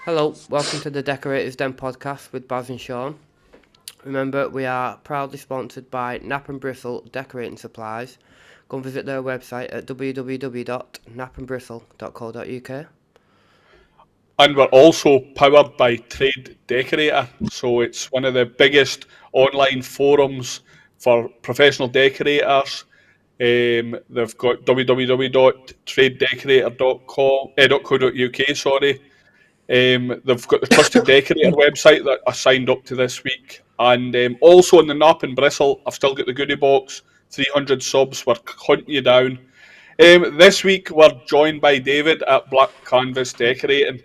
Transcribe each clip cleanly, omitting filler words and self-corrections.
Hello, welcome to the Decorators Den podcast with Baz and Sean. Remember, we are proudly sponsored by Nap and Bristle Decorating Supplies. Go and visit their website at www.napandbristle.co.uk. And we're also powered by Trade Decorator. So it's one of the biggest online forums for professional decorators. They've got www.tradedecorator.co.uk. Sorry. They've got the Trusted Decorator website that I signed up to this week. And also on the Nap and Bristle, I've still got the goodie box. 300 subs, we're hunting you down. This week we're joined by David at Black Canvas Decorating.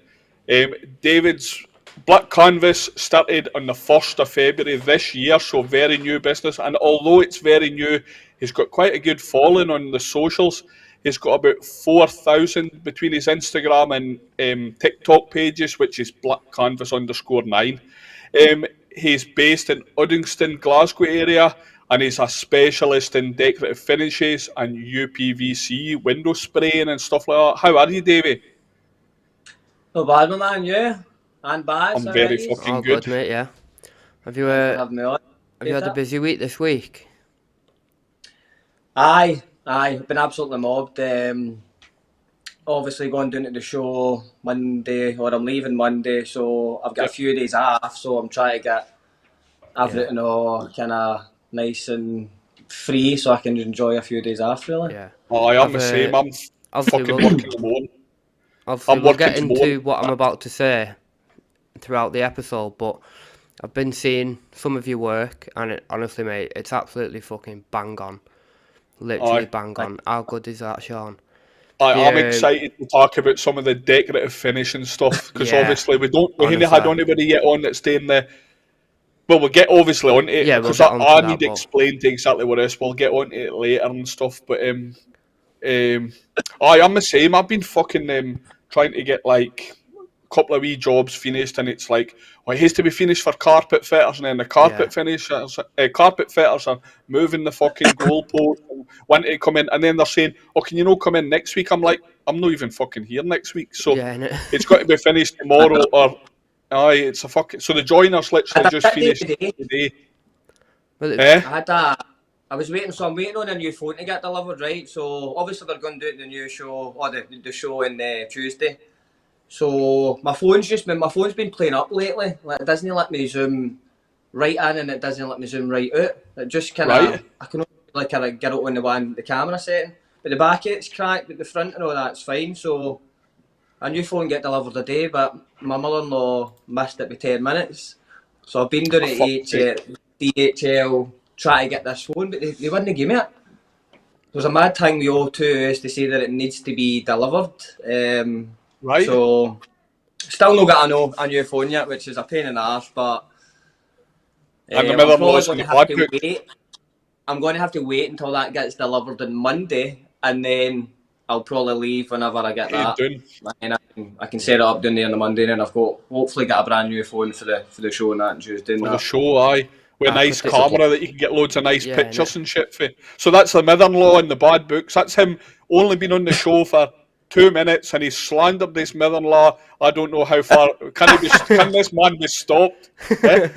David's Black Canvas started on the 1st of February this year, so very new business. And although it's very new, he's got quite a good following on the socials. He's got about 4,000 between his Instagram and TikTok pages, which is Black Canvas _9. He's based in Uddingston, Glasgow area, and he's a specialist in decorative finishes and UPVC window spraying and stuff like that. How are you, Davey? No bad, my man, you? And Baz, I'm how are very you? fucking All good. good, mate, yeah. Have you, Thanks for having me on. have you had a busy week this week? Aye, I've been absolutely mobbed. Obviously going down to the show Monday, or I'm leaving Monday, so I've got Yep. a few days off, so I'm trying to get everything Yeah. all kind of nice and free so I can enjoy a few days off, really. Yeah. Oh, I am the same. I'm Obviously, fucking working tomorrow. obviously I'm we'll working get tomorrow. into what I'm about to say throughout the episode, but I've been seeing some of your work, and honestly, mate, it's absolutely fucking bang on. Literally Aye. bang on. How good is that, Sean? I'm The excited to talk about some of the decorative finishing stuff because yeah, obviously we haven't had honestly, anybody yet on that's doing the. Well, we'll get obviously on it yeah, we'll because get onto I need that, to but explain to exactly what it is. We'll get onto it later and stuff. But I'm the same. I've been fucking trying to get like a couple of wee jobs finished, and it's like, well, it has to be finished for carpet fitters, and then the yeah, carpet fitters are moving the fucking goalpost and wanting to come in, and then they're saying, "Oh, can you not come in next week?" I'm like, I'm not even fucking here next week, so yeah, innit? it's got to be finished tomorrow or. Aye, it's a fucking. So the joiner's I literally had just a day finished today. today. Well, Eh? I had a. I was waiting, so I'm waiting on a new phone to get delivered, right? So obviously they're going to do the new show, or the show on Tuesday. So my phone's been playing up lately. Like, it doesn't let me zoom right in and it doesn't let me zoom right out. It just kind of Right. I can only like kind of get it on the camera setting. But the back it's cracked, but the front and all that's fine. So a new phone get delivered today, but my mother-in-law missed it by 10 minutes. So I've been doing For it fuck's sake. DHL trying to get this phone, but they wouldn't give me it. There's a mad thing with O2 is to say that it needs to be delivered. Right. So still not got a new phone yet, which is a pain in the arse, but And the I'm probably mother-in-law's in going the to have bad to book. wait. I'm going to have to wait until that gets delivered on Monday, and then I'll probably leave whenever I get What are you that. doing? And I can set it up down there on the Monday, and I've got hopefully got a brand new phone for the show and that on Tuesday and For the that. show, aye. With a I nice could, So camera that you can get loads of nice yeah, innit? pictures and shit for. So that's the mother-in-law in the bad books. That's him only been on the show for 2 minutes and he's slandered his mother-in-law. I don't know how far. Can this man be stopped? Eh?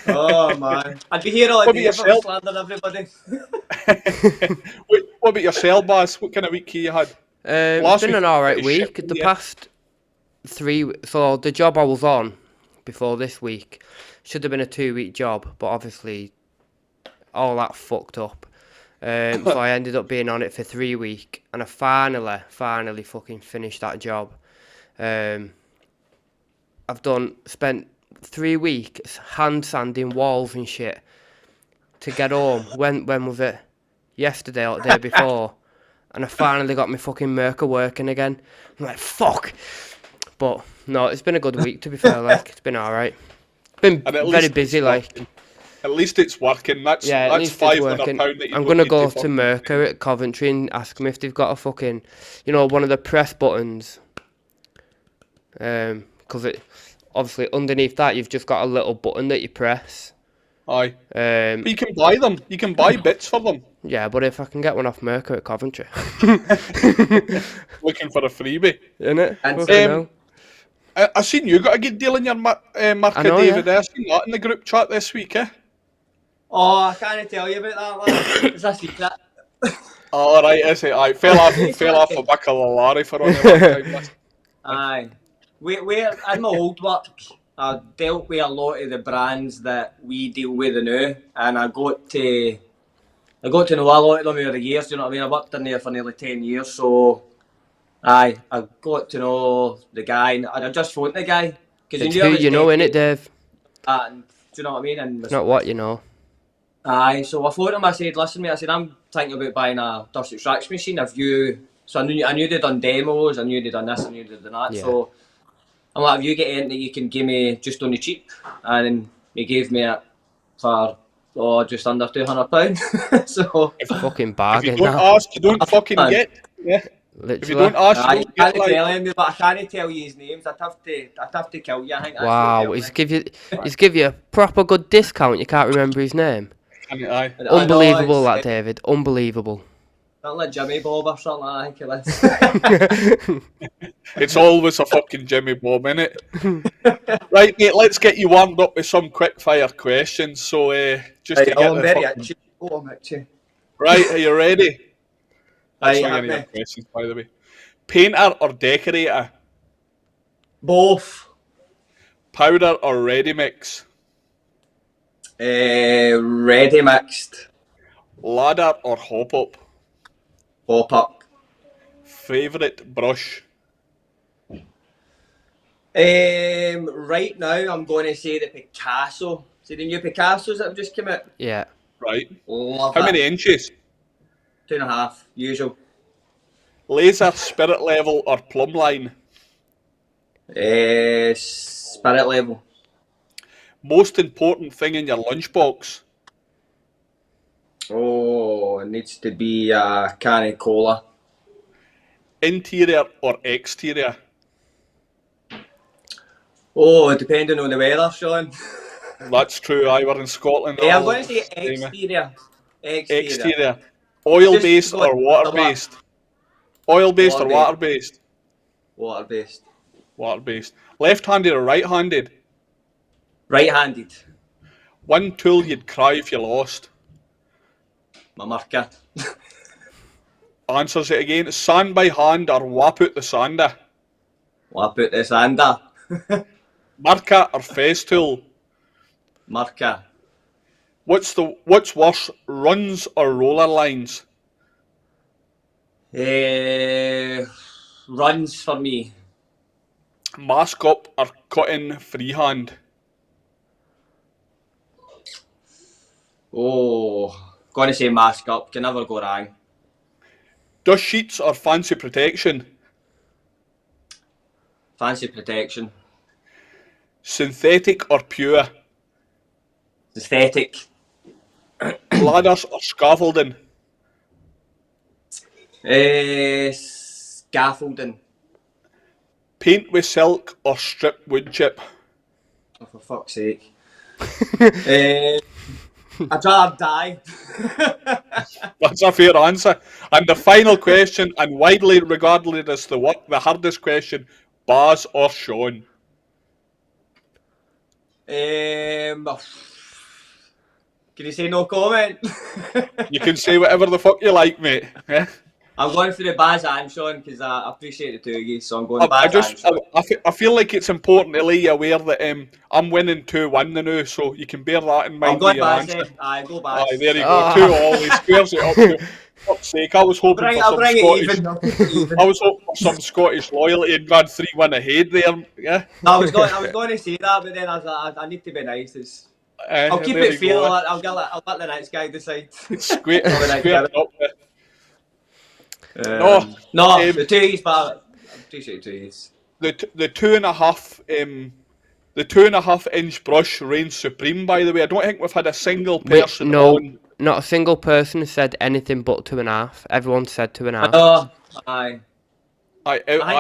oh man, I'd be here all What about day if I was yourself? slandering everybody. What about yourself, Baz? What kind of week you had? It's Last been week an was alright pretty shit, week. The yeah. past so the job I was on before this week should have been a 2 week job, but obviously all that fucked up. So I ended up being on it for 3 weeks, and I finally fucking finished that job. Um, spent 3 weeks hand sanding walls and shit to get home. When was it? Yesterday or the day before. And I finally got my fucking Merca working again. I'm like, fuck. But no, it's been a good week to be fair. Like, it's been alright. Been And at very least busy. it's Like, working. At least it's working. That's yeah, at that's least it's £500 working. that you I'm don't gonna need to go to fucking Merca at Coventry and ask them if they've got a fucking, one of the press buttons. Because it obviously underneath that you've just got a little button that you press. Aye. Um, But you can buy them. You can buy bits for them. yeah, but if I can get one off Merca at Coventry, Looking for a freebie. innit? And Fucking Um, hell. I seen you got a good deal in your marker, know, David. yeah. I seen that in the group chat this week, eh? Oh, I can't tell you about that, lad. It's a secret. All right, is it? I fell off the back of the lorry for only one time. Aye. We're in my old work, I dealt with a lot of the brands that we deal with now, and I got to know a lot of them over the years. You know what I mean? I worked in there for nearly 10 years, so aye, I got to know the guy, and I just phoned the guy because he It's knew who I was you know, innit, decorating. Dave? And do you know what I mean? And It's not what you know. aye, so I phoned him. I said, "Listen, mate," I said, "I'm thinking about buying a dust extraction machine. Have you?" So I knew they'd done demos, I knew they'd done this, I knew they'd done that. Yeah. So I'm like, "Have you got anything that you can give me just on the cheap?" And he gave me it for just under £200. So If, Fucking if you bargain, don't that. ask, you don't fucking man, get. Yeah. If you Literally. don't ask, you I don't get. can't tell him, but I can't tell you his names. I'd have to kill you. I think that's the Wow, deal, he's give you a proper good discount. You can't remember his name. Aye. I know Unbelievable, it's that David. Unbelievable. something like Jimmy Bob or something. I think it is. It's always a fucking Jimmy Bob, innit? Right, mate, let's get you warmed up with some quick fire questions. So, just to Right, get I'm the very fucking... itchy. Oh, I'm itchy. Right, are you ready? That's Right, not hit any of me. your questions, by the way. Painter or decorator? Both. Powder or ready mix? Ready mixed. Ladder or hop up? Pop up. Favourite brush? Right now, I'm going to say the Picasso. See the new Picassos that have just come out? Yeah. Right. Love How many it. inches? 2.5, usual. Laser, spirit level or plumb line? Spirit level. Most important thing in your lunchbox? Oh, it needs to be a can of cola. Interior or exterior? Oh, depending on the weather, Sean. That's true, I were in Scotland I'm all going to the say time. exterior. Exterior. Exterior. Oil Just based going or water based? Oil based or water based. water based? Water based. Water based. Left handed or right handed? Right handed. One tool you'd cry if you lost. My marker. Answers it again. Sand by hand or whap out the sander? Well, I put this under. Marker or fez tool? Marker. What's worse, runs or roller lines? Runs for me. Mask up or cutting freehand? Oh, going to say mask up. Can never go wrong. Dust sheets or fancy protection? Fancy protection. Synthetic or pure? Aesthetic. Ladders or scaffolding? Scaffolding. Paint with silk or strip wood chip? Oh, for fuck's sake. I'd rather die. That's a fair answer. And the final question, and widely regarded as the hardest question, Baz or Sean? Can you say no comment? You can say whatever the fuck you like, mate. Yeah? I'm going for the Baz and Sean because I appreciate the two of you, so I'm going Baz and Sean. I feel like it's important to lay you aware that I'm winning 2-1 now, so you can bear that in I'm mind with going your Baz answer. then. Aye, go Baz. Aye, there you go. 2-all. He squares it up. For fuck's sake, I was hoping for I'll some bring it Scottish. even. I'll bring it even. I was hoping for some Scottish loyalty and gone 3-1 ahead there. Yeah. I was going to say that, but then I was like, I need to be nice. I'll keep There it you fair. go. I'll let the next guy decide. It's squared up. No, the two E's, but I appreciate the two E's. The 2.5 inch brush reigns supreme. By the way, I don't think we've had a single person No, on. not a single person has said anything but 2.5. Everyone said 2.5. Aye.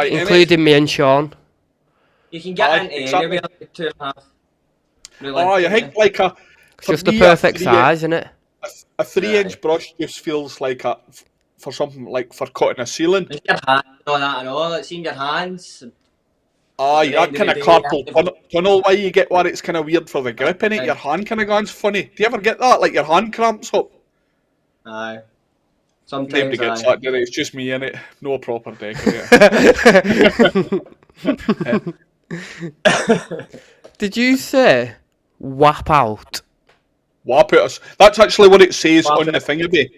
Including me and Sean. You can get into exactly. anywhere like 2.5. Really, I think like it's just the perfect size, isn't it? A 3-inch brush just feels like for something like for cutting a ceiling. It's your hands and all that and all. It's in your hands. Aye, At the that end of kind the of day, carpal tunnel why you get where it's kind of weird for the grip in it. Your hand kind of goes funny. Do you ever get that? Like your hand cramps up? aye. Nobody Sometimes, gets aye. that, do they? It's just me in it. No proper decorator. Did you say whap out? Wap at us. That's actually what it says Whap on the it. thingy.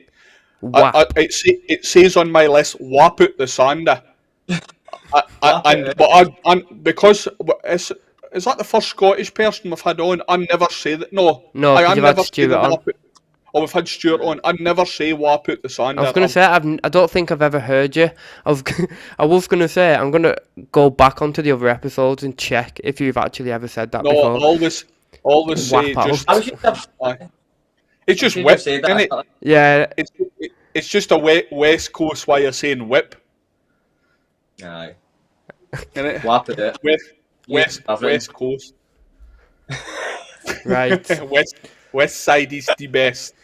Whap. It says on my list, whap out the sander. Whap it. And because is that the first Scottish person we've had on? I never say that. No, No, I because you've had never say Stuart the on. whap out. Oh, we've had Stuart on. I never say whap out the sander. I was gonna say I don't think I've ever heard you. I was gonna say I'm gonna go back onto the other episodes and check if you've actually ever said that No, before. always say Whap just. out. I should have, It's I just should have whip, said isn't that. it? Yeah, It's just a West Coast way of saying whip, Aye. isn't it? Whap it. West Coast. right. West side is the best.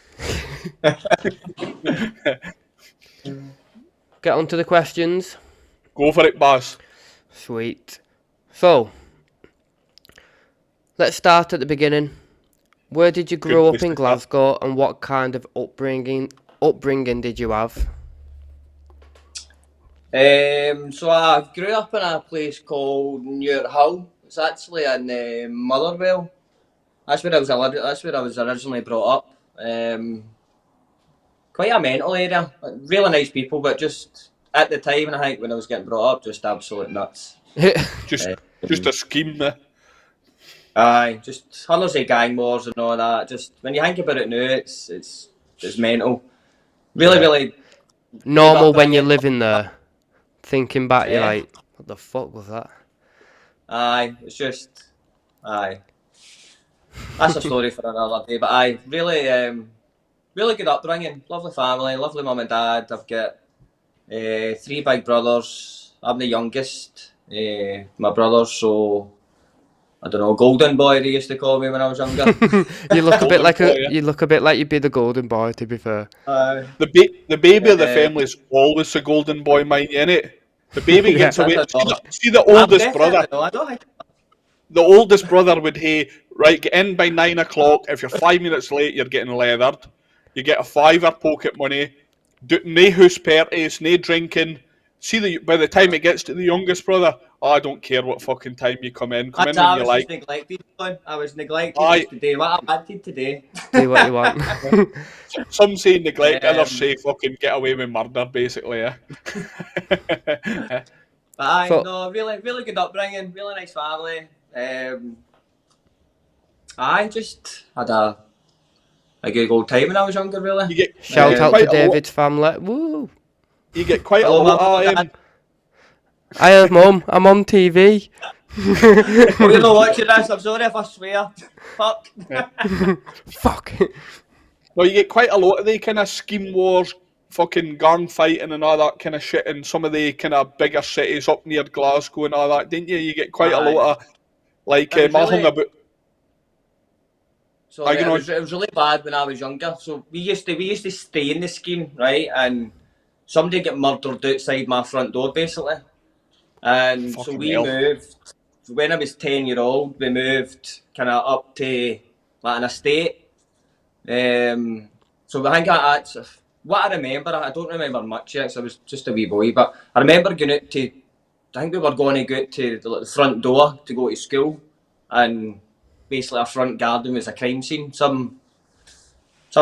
Get on to the questions. Go for it, Baz. Sweet. So, let's start at the beginning. Where did you grow Good up in place to start. Glasgow, and what kind of upbringing did you have? So I grew up in a place called Newt Hill. It's actually in Motherwell. That's where I was originally brought up. Quite a mental area. Really nice people, but just at the time, I think when I was getting brought up, just absolute nuts. Just Um, a scheme there. Aye, just hundreds of gang wars and all that. Just when you think about it now, it's mental. Really, Yeah. really Normal good when you're upbringing. living there. Thinking back, you're Yeah. like, what the fuck was that? Aye, it's just aye. That's a story for another day. But aye, really good upbringing. Lovely family, lovely mum and dad. I've got three big brothers. I'm the youngest. My brothers, so I don't know, golden boy they used to call me when I was younger. You look a bit Golden like boy, yeah. you look a bit like you'd be the golden boy, to be fair. Aye. The baby of the Uh, family is always the golden boy, mind you, innit? The baby Yeah. gets away. I don't know. See the I'm oldest brother. definitely no, I don't think. The oldest brother would hey, right, get in by 9 o'clock. If you're 5 minutes late, you're getting leathered. You get a fiver pocket money. No house parties, no drinking. See, by the time it gets to the youngest brother, I don't care what fucking time you come in. Come in when I you was like. just neglected. Son. I was neglected I just today. What I wanted today. Do what you want. Some say neglect, others Um, say fucking get away with murder, basically. Yeah. But aye, So, no, really, really good upbringing, really nice family. I just had a good old time when I was younger, really. You get shout out to quite a lot. David's family. Woo! You get quite a Hello, lot. Mum and Dad. I heard mum. I'm on TV. Oh, you're not watching this. I'm sorry if I swear. Fuck. Fuck. Well, you get quite a lot of the kind of scheme wars, fucking gang fighting and all that kind of shit in some of the kind of bigger cities up near Glasgow and all that, didn't you? You get quite a Aye. lot of like It was I hung really, about. sorry, You know, it was really bad when I was younger. So we used to stay in the scheme, right? And somebody get murdered outside my front door, basically. And so fucking we hell. moved. When I was 10-year-old, we moved kind of up to like an estate. So I think that's what I remember. I don't remember much yet, so I was just a wee boy. But I remember going out to. I think we were going to go out to the front door to go to school, and basically our front garden was a crime scene. Some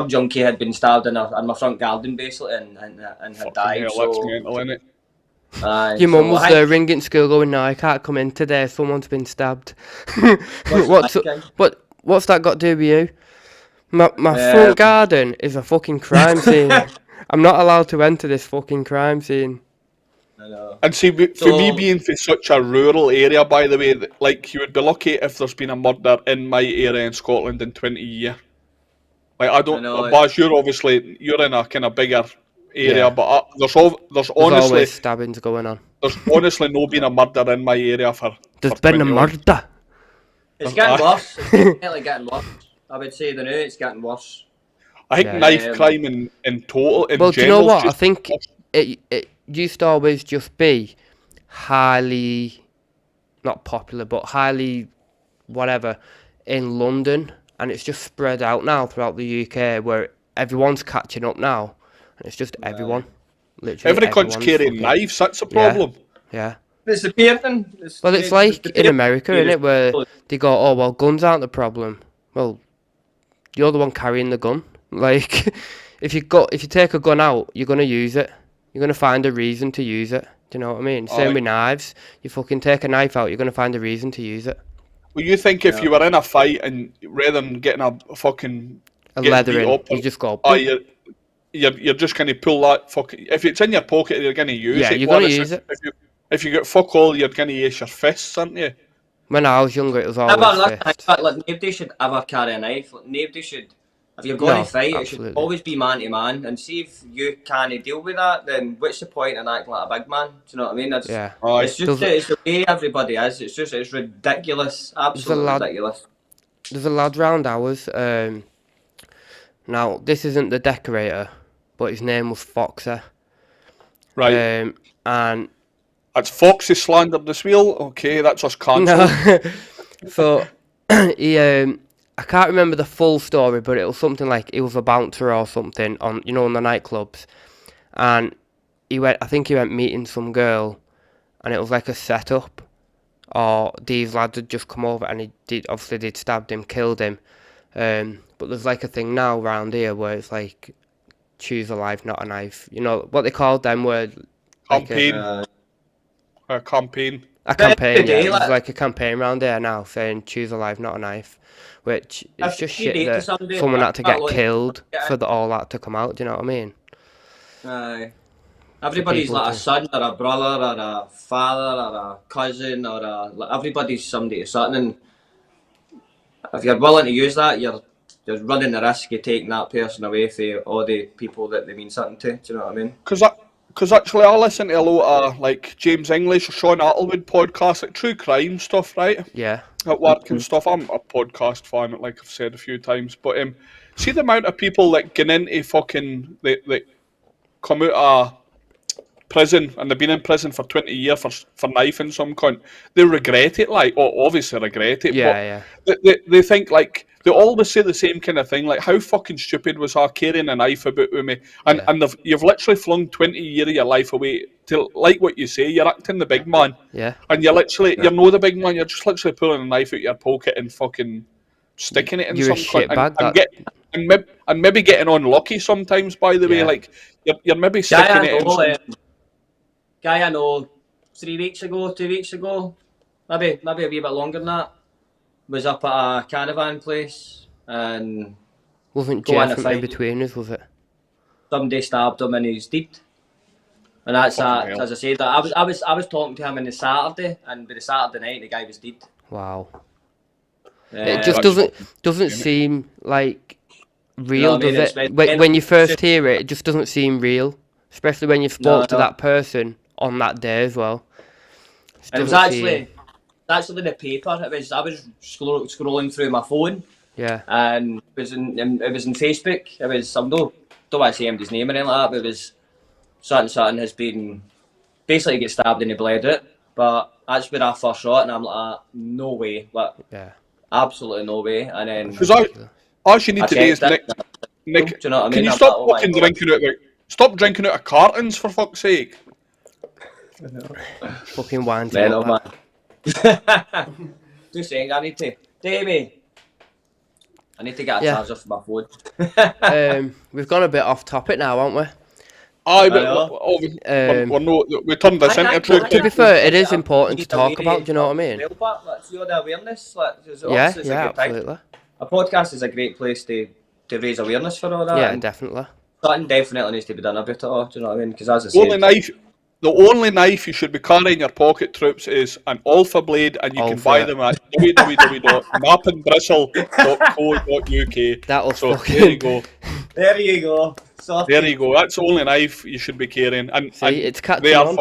junkie had been stabbed in my front garden, basically, and had Fucking died. hell, that's So, mental, innit? Your mum was I there think ringing school going, no, I can't come in today. Someone's been stabbed. what's What's that got to do with you? My Um, front garden is a fucking crime scene. I'm not allowed to enter this fucking crime scene. I know. And see, for me So being from such a rural area, by the way, like you would be lucky if there's been a murder in my area in Scotland in 20 years. Like I I don't, know. Baz, you're in a kind of bigger area, Yeah. but there's There's honestly always stabbings going on. there's honestly no been a murder in my area for There's for been a 20 odd. murder. it's getting worse. It's definitely getting worse. I would say the now it's getting worse. I think Yeah. knife crime in total, in Well, do you know general, what? I just think it used to always just be highly not popular, but highly whatever in London, and it's just spread out now throughout the UK where everyone's catching up now, and it's just everyone, literally Every cunt's everyone's carrying fucking knives. That's the yeah, problem. yeah. It's the painting. Well, it's like in America, isn't it, where they go, oh well, guns aren't the problem. Well, you're the one carrying the gun. Like, if you take a gun out, you're gonna use it. You're gonna find a reason to use it. Do you know what I mean? Same Aye. with knives. You fucking take a knife out, you're gonna find a reason to use it. Well, you think if you were in a fight and rather than getting a fucking A getting leather beat in, up, you just go. you're just gonna pull that fucking. If it's in your pocket, you're gonna use Yeah, it. you're gonna Whereas use it. If you get fuck all, you're gonna use your fists, aren't you? When I was younger, it was Never, always that's fist. like nobody should ever carry a knife. Like, nobody should. If you're going No, to fight, absolutely. it should always be man to man. And see if you can't deal with that, then what's the point in acting like a big man? Do you know what I mean? That's, Yeah. Aye. it's just it's the way everybody is. It's ridiculous, absolutely lad- ridiculous. There's a lad round ours. Now this isn't the decorator, but his name was Foxer. Right. And That's Foxy slandered this wheel. Okay, that's us cancelled. no, so he I can't remember the full story, but it was something like he was a bouncer or something on on the nightclubs, and I think he went meeting some girl, and it was like a setup, or these lads had just come over and they'd stabbed him, killed him, but there's like a thing now round here where it's like choose a life, not a knife. You know what they called them were like Campaign. a Campaign. campaign. day, Yeah, like- there's like a campaign round here now saying choose a life, not a knife, which it's If just you shit date to that somebody, someone had to get like, killed yeah. for all that to come out. Do you know what I mean? Aye. Everybody's people like a to- son or a brother or a father or a cousin or everybody's somebody to something. And if you're willing to use that, you're running the risk of taking that person away from all the people that they mean something to. Do you know what I mean? Because actually, I listen to a lot of like James English or Sean Attlewood podcasts, like true crime stuff, right? Yeah, At work and stuff. I'm a podcast fan, like I've said a few times. But see the amount of people that get into fucking they come out of prison and they've been in prison for 20 years for knifing some cunt. They regret it, like, obviously regret it, yeah. but they think, like, they always say the same kind of thing, like, how fucking stupid was I carrying a knife about with me? And Yeah. and you've literally flung 20 years of your life away to, like what you say, you're acting the big man. Yeah. And you're not the big man, you're just literally pulling a knife out your pocket and fucking sticking it in You're a some cunt shitbag, and maybe getting unlucky sometimes, by the way, Yeah. like, you're maybe sticking it in some... Guy I know 2 weeks ago, maybe a wee bit longer than that, was up at a caravan place and Wasn't Go on, Jeff a from in fight. between us, was it? somebody stabbed him and he's dead. And that's Fucking hell. as I said, I was talking to him on the Saturday, and by the Saturday night the guy was dead. Wow. Yeah. It just doesn't seem like real, No, I mean, does it's- it? When you first hear it, it just doesn't seem real, especially when you spoke to No. that person on that day as well. And it was Doesn't seem- actually the paper. I was scrolling through my phone, yeah, and it was in Facebook. It was, I don't want to say anybody's name or anything like that, but it was something has been basically get stabbed and he bled out. But that's where I first saw it, and I'm like, no way, like yeah. absolutely no way. And then Because all you need I today is checked it. Nick, Do you know what I mean? can you I'm stop like, oh my fucking God. drinking out of cartons, for fuck's sake? Fucking winds Man, him oh up, man. Just saying, I need to, Davey. I need to get a Yeah. charger for my phone. that. We've gone a bit off topic now, haven't we? Aye, I but know. we turned this into true To be fair, it is important to Need a talk way about, do you know what I mean? to back, like, so the awareness, like, it's Yeah, obviously yeah, a good thing. absolutely. A podcast is a great place to raise awareness for all that. Yeah, and definitely. something definitely needs to be done about it all, do you know what I mean? Because as I The only said, knife you should be carrying in your pocket, troops, is an Alpha blade, and you can Alpha. buy them at www.napandbristle.co.uk. That'll So fucking- there you go. there you go. So There you go. That's the only knife you should be carrying. And, See, and it's catching they are on.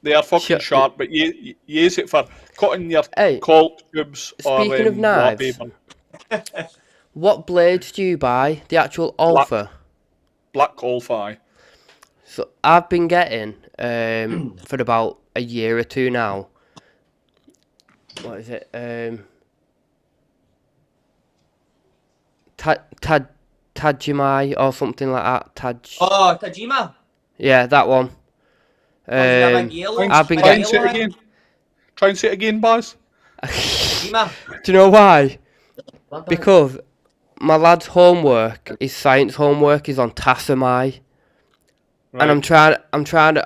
they are fucking Shut- sharp, but you use it for cutting your Hey, caulk tubes or speaking of knives, wallpaper. what blades do you buy? The actual Alpha? Black Alpha. So I've been getting, for about a year or two now, what is it? Tajimai or something like that. Oh, Tajima. Yeah, that one. Was it a big yellow? I've been Try and Big say it yellow again. Try and say it again, Baz. Tajima. Do you know why? Because my lad's homework, his science homework, is on Tassamai, and Right.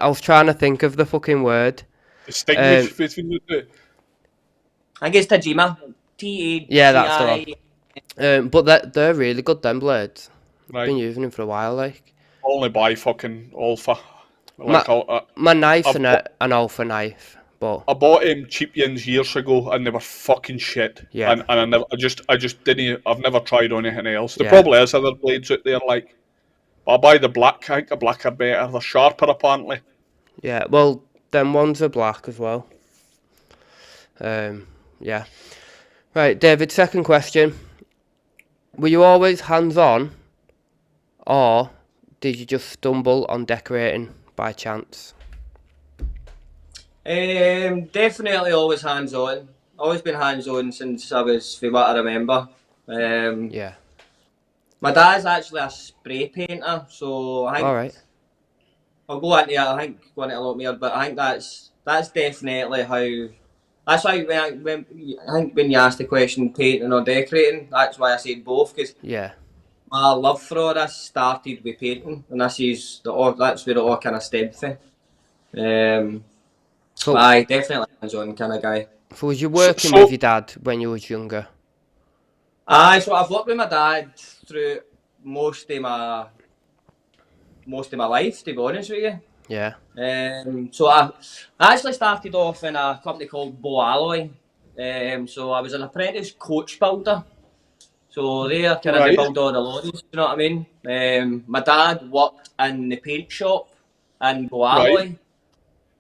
I was trying to think of the fucking word. Distinguish between the two. I guess Tajima. Yeah, that's the one. T-A-G-I. But they're really good, them blades. Right. Been using them for a while, like. Only buy fucking Alpha. My, Like my knife's I've an alpha knife, but I bought cheap yins years ago, and they were fucking shit. Yeah. And I just didn't. I've never tried anything else. There Yeah. probably is other blades out there, like. But I buy the black. I think the black are better. They're sharper, apparently. yeah, well, them ones are black as well. Yeah. Right, David, second question. Were you always hands-on, or did you just stumble on decorating by chance? Definitely always hands on. Always been hands on since I was, from what I remember. Yeah. My dad's actually a spray painter, so I think Alright. I'll go into it. I think go into it a lot more, but I think that's definitely how. That's why I think when you asked the question painting or decorating, that's why I said both, because Yeah. my love for all this started with painting, and that's where it all kind of stemmed from. But So, I definitely hands-on kind of guy. so was you So, working so with your dad when you was younger? Aye, so I've worked with my dad through most of my life, to be honest with you. Yeah. So I actually started off in a company called Bo Alloy. So I was an apprentice coach builder. So there, kind of they right, build all the lorries. You know what I mean? My dad worked in the paint shop in Bo right.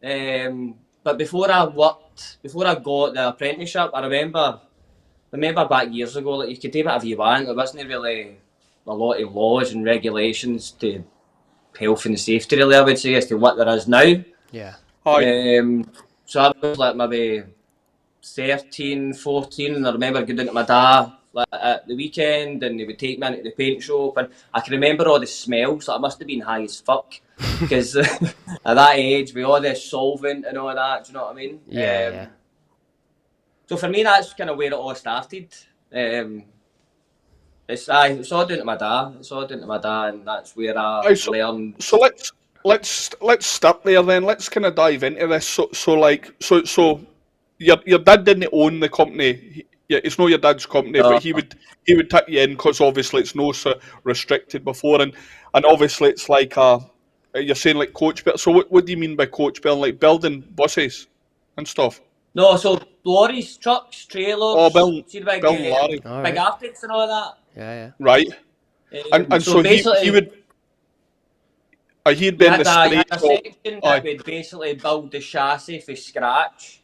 Alloy. But before I got the apprenticeship, I remember back years ago, like you could do whatever you want. There wasn't really a lot of laws and regulations to health and safety, really, I would say, as to what there is now. Yeah. Aye, So I was like maybe 13, 14, and I remember going down to my dad like, at the weekend, and he would take me into the paint shop, and I can remember all the smells. Like, I must have been high as fuck, because at that age, with all the solvent and all that, do you know what I mean? Yeah. So for me, that's kind of where it all started. It's all down to my dad. It's all down to my dad, and that's where I aye. So, learned. so let's start there then. Let's kind of dive into this. So your dad didn't own the company. Yeah, it's not your dad's company, but Uh, he would take you in because obviously it's no so restricted before, and obviously it's like you're saying like coach build. So what do you mean by coach building? Like building buses and stuff, no, so lorries, trucks, or trailers, building see the building lorry, big Alright. Arctics and all that. Yeah. right? And So so he basically, would he'd you been the had a spray shop, section that aye, would basically build the chassis from scratch.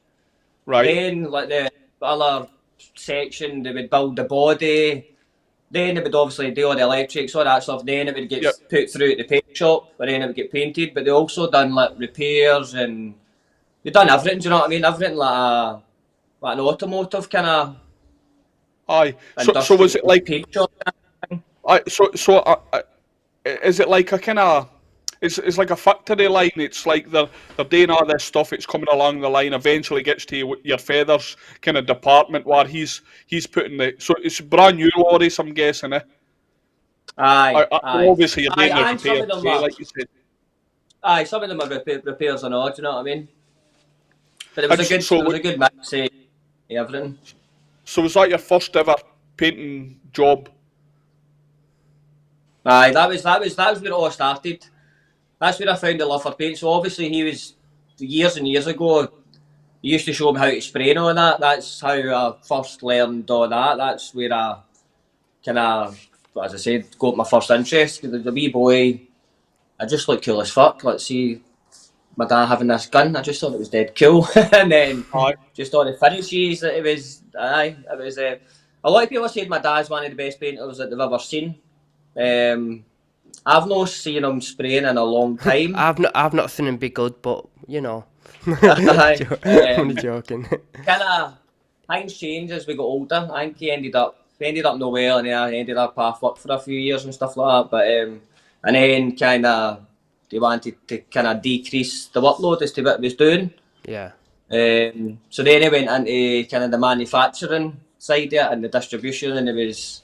right, Then, like the other section, they would build the body. Then they would obviously do all the electrics, all that stuff. Then it would get yeah, put through at the paint shop, and then it would get painted. But they also done like repairs, and they done everything. Do you know what I mean? Everything like an automotive kind of aye. So was it industrial like paint shop. is it like a kind of it's like a factory line? It's like they're doing all this stuff. It's coming along the line. Eventually gets to your feathers kind of department where he's putting the so it's brand new lorries. I'm guessing. Aye, aye, Obviously you're doing the aye, and some repairs, of them are like you said. some of them are repairs and all. Do you know what I mean? But And there was a good mix of everything. so was that your first ever painting job? Aye, that was where it all started. That's where I found the love for paint. So obviously he was years and years ago. He used to show me how to spray and all that. That's how I first learned all that. That's where I kind of, as I said, got my first interest. Because the wee boy, I just looked cool as fuck. Let's see my dad having this gun. I just thought it was dead cool. And then Aye, just all the finishes that it was. Aye, it was. A lot of people said my dad's one of the best painters that they've ever seen. I've not seen him spraying in a long time. I've not seen him be good, but you know. Aye, I'm only joking. kind of things changed as we got older. I think he ended up no well, and then I ended up off work for a few years and stuff like that. But and then kind of they wanted to kind of decrease the workload as to what he was doing. Yeah. So then he went into kind of the manufacturing side of it and the distribution, and he was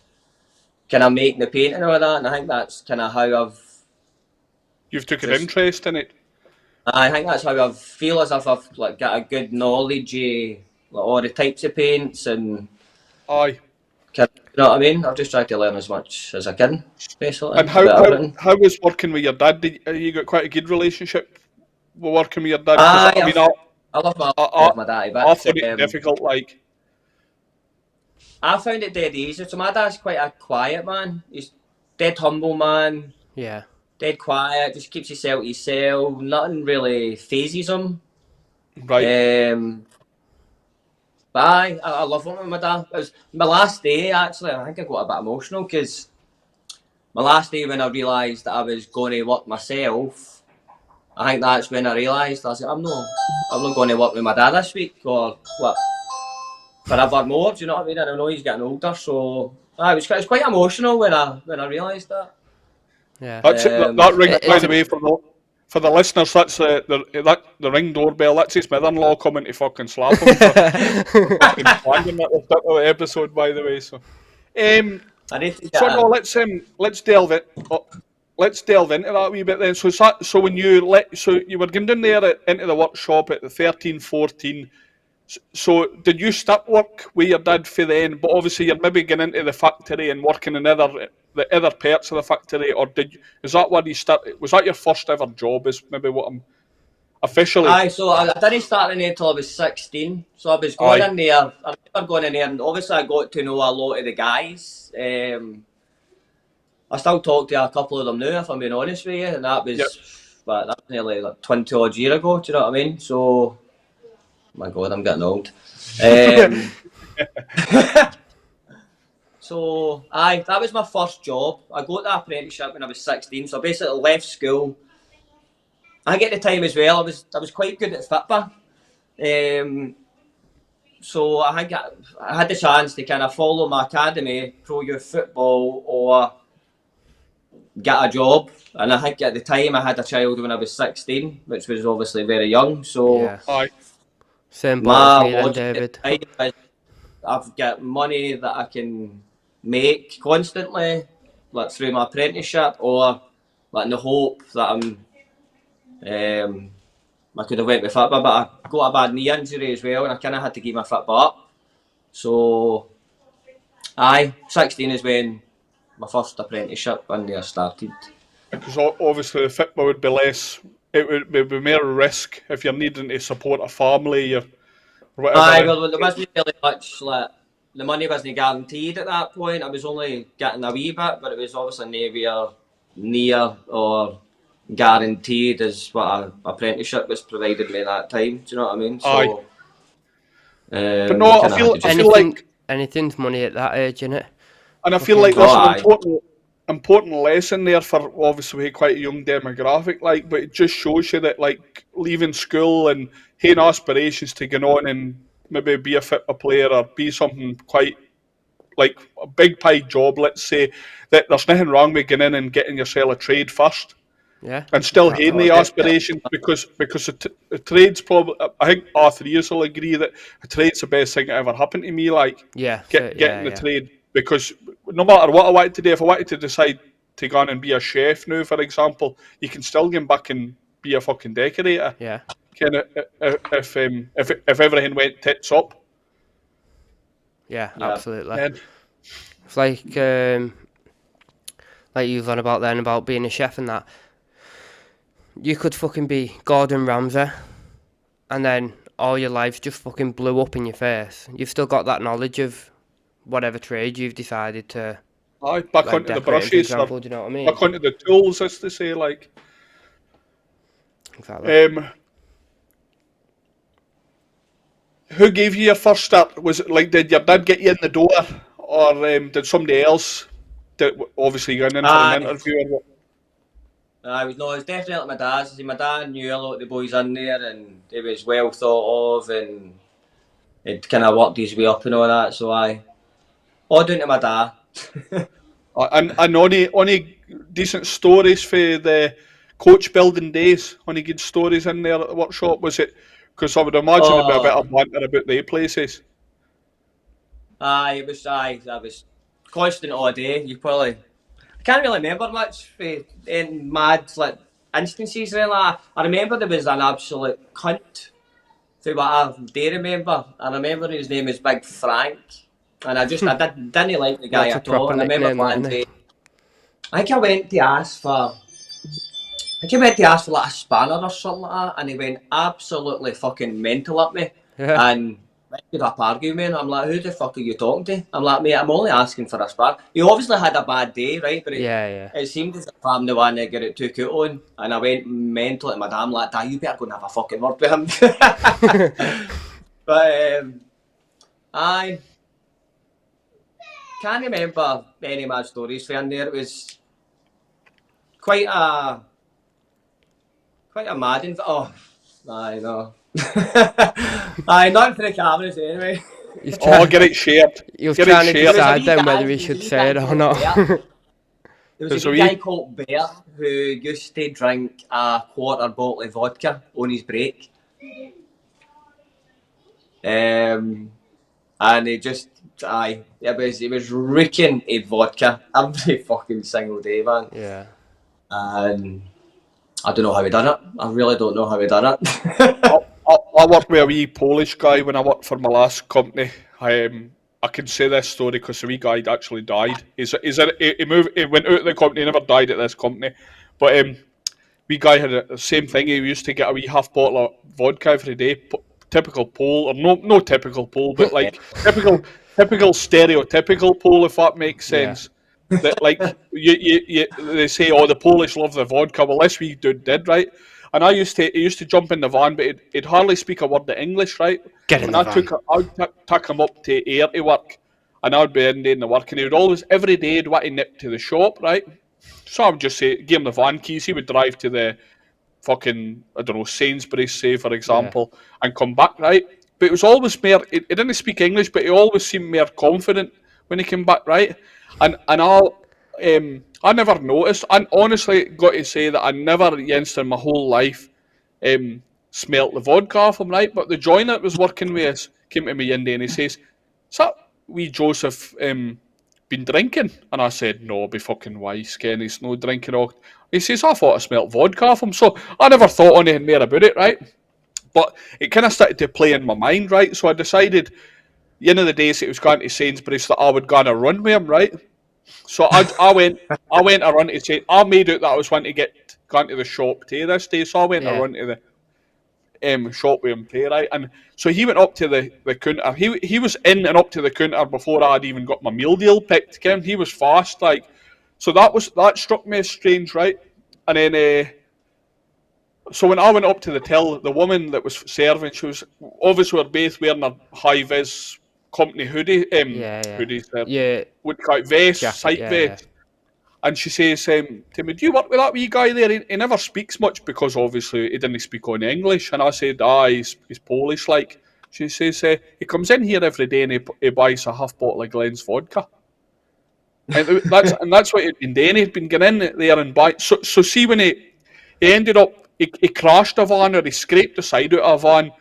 kind of making the paint and all that. And I think that's kind of how You've took an interest in it. I think that's how I feel as if I've like got a good knowledge of like, all the types of paints and Aye. you know what I mean? I've just tried to learn as much as I can, basically. And how was working with your dad? You got quite a good relationship with working with your dad? I love my daddy, but I found it difficult. Like, I found it dead easy. So my dad's quite a quiet man. He's dead humble man. Yeah. Dead quiet. Just keeps himself to himself. Nothing really phases him. right. But I love working with my dad. It was my last day, actually. I think I got a bit emotional because my last day when I realised that I was going to work myself, I think that's when I realised I was like, I'm not going to work with my dad this week or what forever more. Do you know what I mean? I know he's getting older, so it was quite emotional when I realised that. Yeah. That's it. That ring, by the way, for the listeners, that's the ring doorbell. That's his mother-in-law coming to fucking slap him for fucking flagging that particular episode, by the way. So, no, let's delve it. Let's delve into that a wee bit then. So when you were going down there into the workshop at the 13, 14. So did you start work with your dad for then? But obviously you're maybe getting into the factory and working in the other parts of the factory, or is that where you started? Was that your first ever job? Is maybe what I'm officially? Aye, so I didn't start in there until I was 16. So I was going in there. I remember going in there, and obviously I got to know a lot of the guys. I still talk to a couple of them now, if I'm being honest with you, and that was that was nearly like 20 odd years ago. Do you know what I mean? So, my God, I'm getting old. So, that was my first job. I got the apprenticeship when I was 16. So I basically left school. I think at the time as well, I was quite good at football. So I think I had the chance to kind of follow my academy, pro youth football, or get a job. And I think at the time I had a child when I was 16, which was obviously very young. So Yeah. Same boat my as me then, logic David. at the time is I've got money that I can make constantly, like through my apprenticeship, or like in the hope that I could have went with football, but I got a bad knee injury as well, and I kind of had to keep my football up. So, 16 is when my first apprenticeship in there started. Because obviously the football would be less. It would be more risk if you're needing to support a family or whatever. Well, there wasn't really much, like, the money wasn't guaranteed at that point. I was only getting a wee bit, but it was obviously nowhere near or guaranteed as what an apprenticeship was provided me at that time. Do you know what I mean? So, but no, I feel like anything's money at that age, innit? And I feel like there's an important lesson there for obviously quite a young demographic, like, but it just shows you that like leaving school and having aspirations to get on and maybe be a football player or be something quite like a big pie job, let's say, that there's nothing wrong with getting in and getting yourself a trade first. Yeah. And still having the aspirations because the trade's probably, I think all three of us will agree that a trade's the best thing that ever happened to me, like getting the trade, because no matter what I wanted to do, if I wanted to decide to go on and be a chef now, for example, you can still get back and be a fucking decorator. Yeah. Kind of if everything went tits up. Yeah, absolutely. It's like you've learned about then about being a chef and that. You could fucking be Gordon Ramsay, and then all your life just fucking blew up in your face. You've still got that knowledge of whatever trade you've decided to. Back like onto the brushes, for example, do you know what I mean? Back onto the tools, as to say, like. Exactly. Who gave you your first start? Was it like, did your dad get you in the door, or did somebody else? Obviously, going in for an interview or what? It was definitely my dad's. My dad knew a lot of the boys in there, and it was well thought of, and he'd kind of worked his way up and all that. So all down to my dad. And any decent stories for the coach building days? Any good stories in there at the workshop? Was it? Because I would imagine there'd be a bit of banter about the places. It was I was constant all day. You probably I can't really remember much for in mad like instances really. I remember there was an absolute cunt. For what I do remember, I remember his name is Big Frank, and I didn't like the guy That's a at all. proper And I remember nickname, that, one isn't day, it? I think I went to ask for. I think I went to ask for like a spanner or something like that, and he went absolutely fucking mental at me, Yeah. and ended up arguing. I'm like, who the fuck are you talking to? I'm like, mate, I'm only asking for a spanner. He obviously had a bad day, right? But Yeah. it seemed as if I'm the one that got it took out on, and I went mental at my dad. I'm like, Dad, you better go and have a fucking word with him. But I can't remember any mad stories from there. It was quite a mad oh, I know. Aye, not for the cameras anyway. He's Oh, trying. get it shared. He was Get it trying to shared. There was a decide wee then guy. whether he There was a should wee say guy it or called not. Bert. There was There's a a wee guy wee. called Bert who used to drink a quarter bottle of vodka on his break. And he just he was reeking of vodka every fucking single day, man. Yeah. And I don't know how he done it. I really don't know how he done it. I worked with a wee Polish guy when I worked for my last company. I can say this story because the wee guy actually died. He went out of the company, he never died at this company. But wee guy had the same thing. He used to get a wee half bottle of vodka every day. Typical Pole, or no typical Pole, but Yeah. like typical stereotypical Pole, if that makes Yeah. sense. That like they say, oh, the Polish love the vodka. Well, this wee dude did, right? And he used to jump in the van, but he'd hardly speak a word of English, right? Get in And the van. I'd take him up to air to work, and I'd be in doing the work, and he would always every day he'd want to nip to the shop, right? So I would just say, give him the van keys. He would drive to the fucking, I don't know, Sainsbury's, say, for Yeah. example, and come back, right? But it was always more, he didn't speak English, but he always seemed more confident when he came back, right? I never noticed, and honestly, got to say that I never, against in my whole life, smelt the vodka off him, right? But the joiner that was working with us came to me one day and he says, "Is that wee Joseph been drinking?" And I said, "No, be fucking wise, Ken, he's no drinking all." He says, "I thought I smelt vodka off him." So I never thought anything more about it, right? But it kind of started to play in my mind, right? So I decided, the end of the days, it was going to Sainsbury's that I would go on a run with him, right? So I went a run to say, I made out that I was wanting to get gone to the shop to this day. So I went a Yeah. run to the shop with him play, right? And so he went up to the counter. He was in and up to the counter before I'd even got my meal deal picked. Ken, he was fast, like. So that struck me as strange, right? And then so when I went up to the till, the woman that was serving, she was obviously we're both wearing a high vis company Yeah. hoodies, Yeah. what do you call it, vest, Jacket. sight Yeah. vest. And she says to me, "Do you work with that wee guy there? He never speaks much because obviously he didn't speak any English." And I said, he's Polish, like." She says, "He comes in here every day and he buys a half bottle of Glen's vodka." And that's what he'd been doing. He'd been getting in there and buy. So see when he ended up he crashed a van or he scraped the side out of a van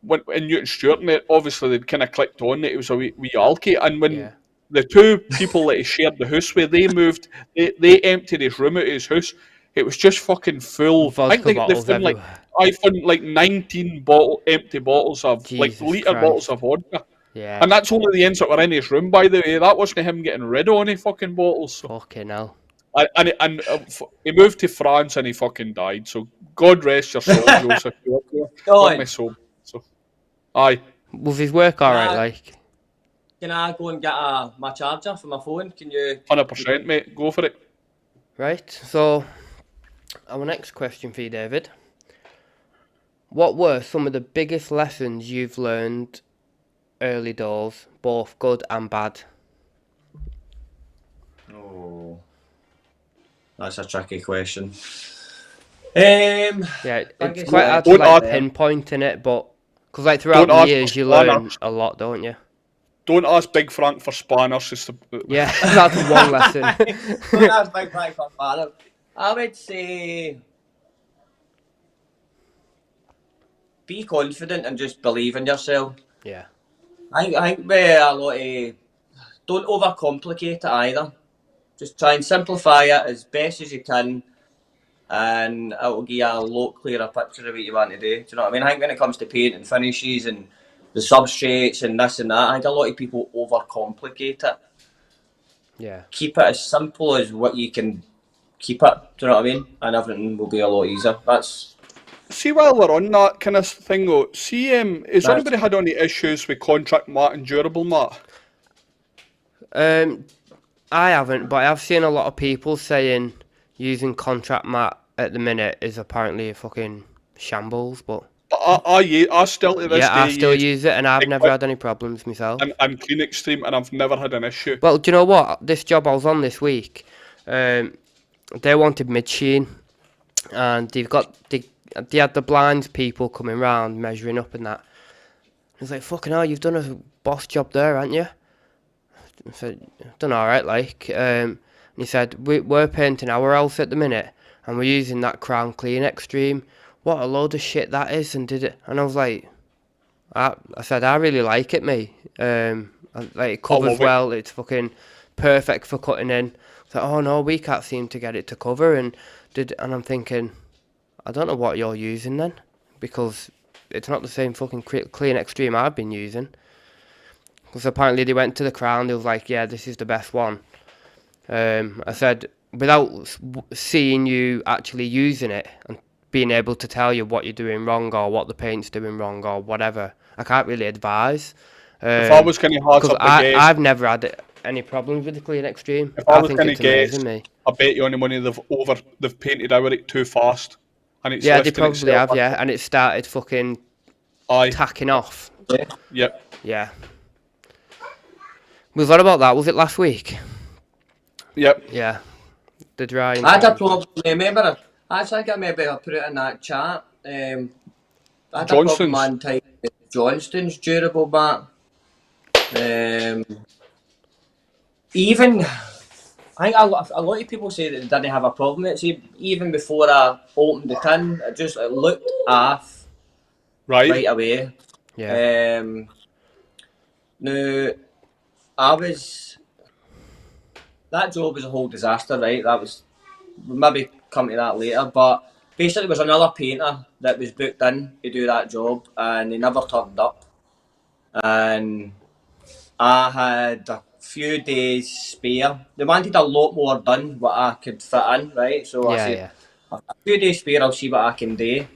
when in Newton Stewart, and obviously they'd kind of clicked on that it was a wee alky. And when Yeah. the two people that he shared the house with, they moved, they emptied his room out of his house. It was just fucking full. I think Vodka they bottles found like everywhere. I found like 19 empty bottles of like Jesus liter bottles Christ. of vodka. Yeah. And that's only the ends that were in his room, by the way. That wasn't him getting rid of any fucking bottles. So. Fucking hell. He moved to France and he fucking died. So God rest your soul, Joseph. Got me John, so. So, aye. Was his work can alright, I like? can I go and get my charger for my phone? Can you? 100%, mate. Go for it. Right, so our next question for you, David. What were some of the biggest lessons you've learned early doors, both good and bad? Oh, that's a tricky question. Yeah, it's biggest quite hard to Don't like ask- pinpoint in it, but Because like throughout Don't the ask years, for you learn spanners. a lot, don't you? Don't ask Big Frank for spanners. Yeah, that's one lesson. Don't ask Big Frank for spanners. I would say be confident and just believe in yourself. Yeah. I think with a lot of don't overcomplicate it either. Just try and simplify it as best as you can, and it will give you a lot clearer picture of what you want to do. Do you know what I mean? I think when it comes to paint and finishes and the substrates and this and that, I think a lot of people overcomplicate it. Yeah. Keep it as simple as what you can keep it. Do you know what I mean? And everything will be a lot easier. See, while we're on that kind of thing, though, see, has That's anybody had any issues with contract mat and durable mat? I haven't, but I've seen a lot of people saying using contract mat at the minute is apparently a fucking shambles. But But I still to this yeah, I day still use use it, and I've never Equip had any problems myself. and Clean Extreme, and I've never had an issue. Well, do you know what? This job I was on this week, they wanted mid-sheen, and they had the blinds people coming round measuring up and that. I was like, fucking hell, you've done a boss job there, haven't you? I said, done alright, like. And he said, we're painting our house at the minute, and we're using that Crown Clean Extreme. What a load of shit that is, and did it. And I was like, I said, I really like it, mate. Like, it covers love it. well, it's fucking perfect for cutting in. It's like, oh no, we can't seem to get it to cover, and I'm thinking, I don't know what you're using then, because it's not the same fucking Clean Extreme I've been using. Because apparently they went to the Crown, they was like, yeah, this is the best one. I said, without seeing you actually using it and being able to tell you what you're doing wrong or what the paint's doing wrong or whatever, I can't really advise. If I was going to hazard the guess, I've never had any problems with the Clean Extreme. if I was think going to it's guess, amazing, mate. I bet you on the money they've painted over it too fast, and it's Yeah, they lifting probably itself have, yeah, up. and it started fucking Aye, tacking off. yep. Yeah. Was that about that? Was it last week? Yep. Yeah. The drying. I had a time. problem. Remember, I think I maybe I put it in that chat. I had a problem Johnston's. one time with Johnston's durable mat. Even I think a lot of people say that they didn't have a problem with it. See, even before I opened the tin, it looked off right away. Yeah. Now that job was a whole disaster, right? We'll maybe come to that later, but basically there was another painter that was booked in to do that job and he never turned up. And I had a few days spare. They wanted a lot more done what I could fit in, right? So I said, a few days spare, I'll see what I can do.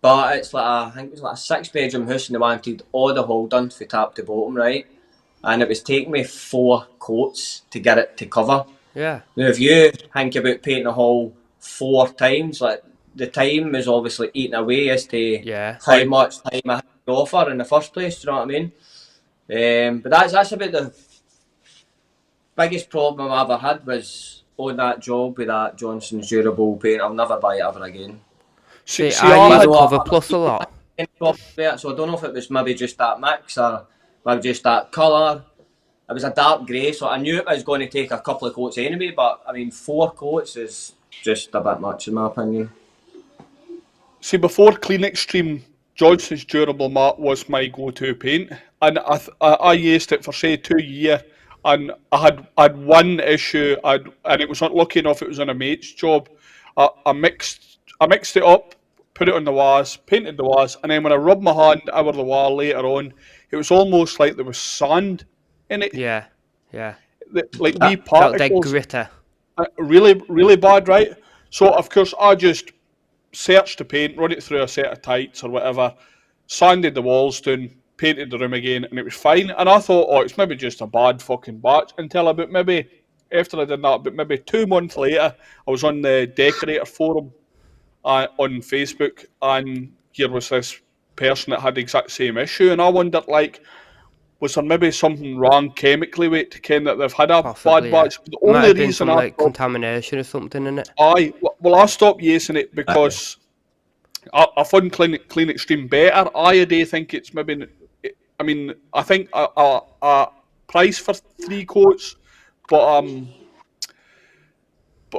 But it's I think it was like a 6-bedroom house and they wanted all the hull done from top to bottom, right? And it was taking me 4 coats to get it to cover. Yeah. Now, if you think about painting a hull 4 times, like the time is obviously eaten away as to how much time I had to offer in the first place. Do you know what I mean? But that's about the biggest problem I ever had was on that job with that Johnson's durable paint. I'll never buy it ever again. See, I use Cover Plus a lot. So I don't know if it was maybe just that mix or maybe just that colour. It was a dark grey, so I knew it was going to take a couple of coats anyway, but I mean 4 coats is just a bit much in my opinion. See, before Clean Extreme, Johnson's durable mat was my go-to paint, and I used it for say 2 years, and I had one issue, and it was not lucky enough. It was on a mate's job. I mixed it up, put it on the walls, painted the walls, and then when I rubbed my hand over the wall later on, it was almost like there was sand in it. Yeah, yeah. Like wee Felt like particles. gritter. Really, really bad, right? So of course I just searched the paint, run it through a set of tights or whatever, sanded the walls down, painted the room again, and it was fine. And I thought, oh, it's maybe just a bad fucking batch, until about maybe, after I did that, but maybe 2 months later, I was on the Decorator forum on Facebook, and here was this person that had the exact same issue, and I wondered, like, was there maybe something wrong chemically with it to kind that they've had a Possibly, bad batch? The Might only have been reason some I like contamination or something in it. well, I stopped using it because I found Clean Extreme better. I do think it's maybe. I mean, I think a price for 3 coats, but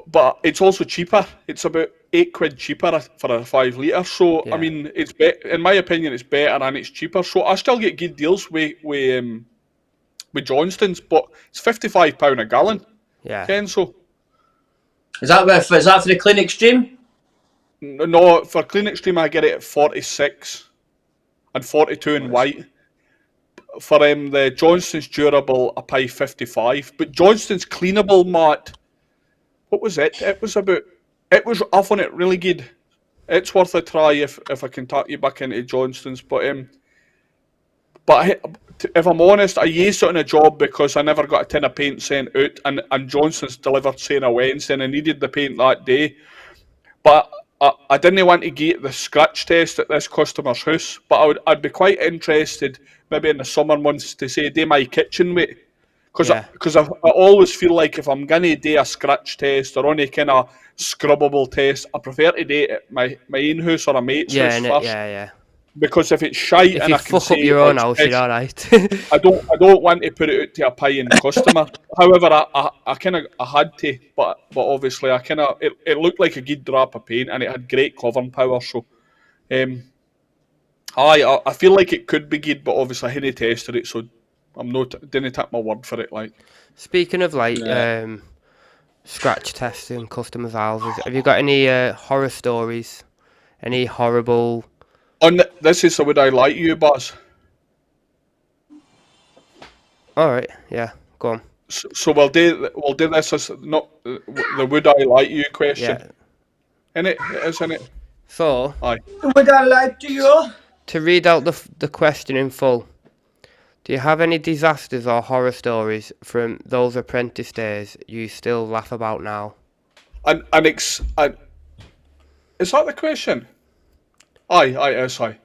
but it's also cheaper. It's about £8 cheaper for a 5 litre. So I Yeah. mean, in my opinion, it's better and it's cheaper. So I still get good deals with Johnston's, but it's £55 a gallon. Yeah. Ken, so Is that for the Clean Extreme? no, for Clean Extreme I get it at 46 and 42 in white. For the Johnston's durable, I pay 55. But Johnston's cleanable matte, what was it? It was I found it really good. It's worth a try if I can tuck you back into Johnston's. But if I'm honest, I used it on a job because I never got a tin of paint sent out, and Johnston's delivered saying a Wednesday, and I needed the paint that day. But I didn't want to get the scratch test at this customer's house, but I'd be quite interested maybe in the summer months to say do my kitchen with. Yeah. Because I always feel like if I'm going to do a scratch test or any kind of scrubbable test, I prefer to do it at my own house or a mate's Yeah, house and first. yeah. Because if it's shite If and you I can fuck up say, your oh, own it's house, piss, you're alright. I don't want to put it out to a paying customer. However, I kind of I had to, but obviously I kind of it looked like a good drop of paint and it had great covering power. So, I feel like it could be good, but obviously I hadn't tested it, so didn't take my word for it. Like Speaking of like Yeah. scratch testing customers' houses, have you got any horror stories? Any horrible? this is the Would I Like You, boss. All right, yeah, go on. So we'll do this as not the Would I Like You question. Yeah. In it isn't it? So Aye. Would I lie to you? to read out the question in full, do you have any disasters or horror stories from those apprentice days you still laugh about now? And is that the question? Aye, aye.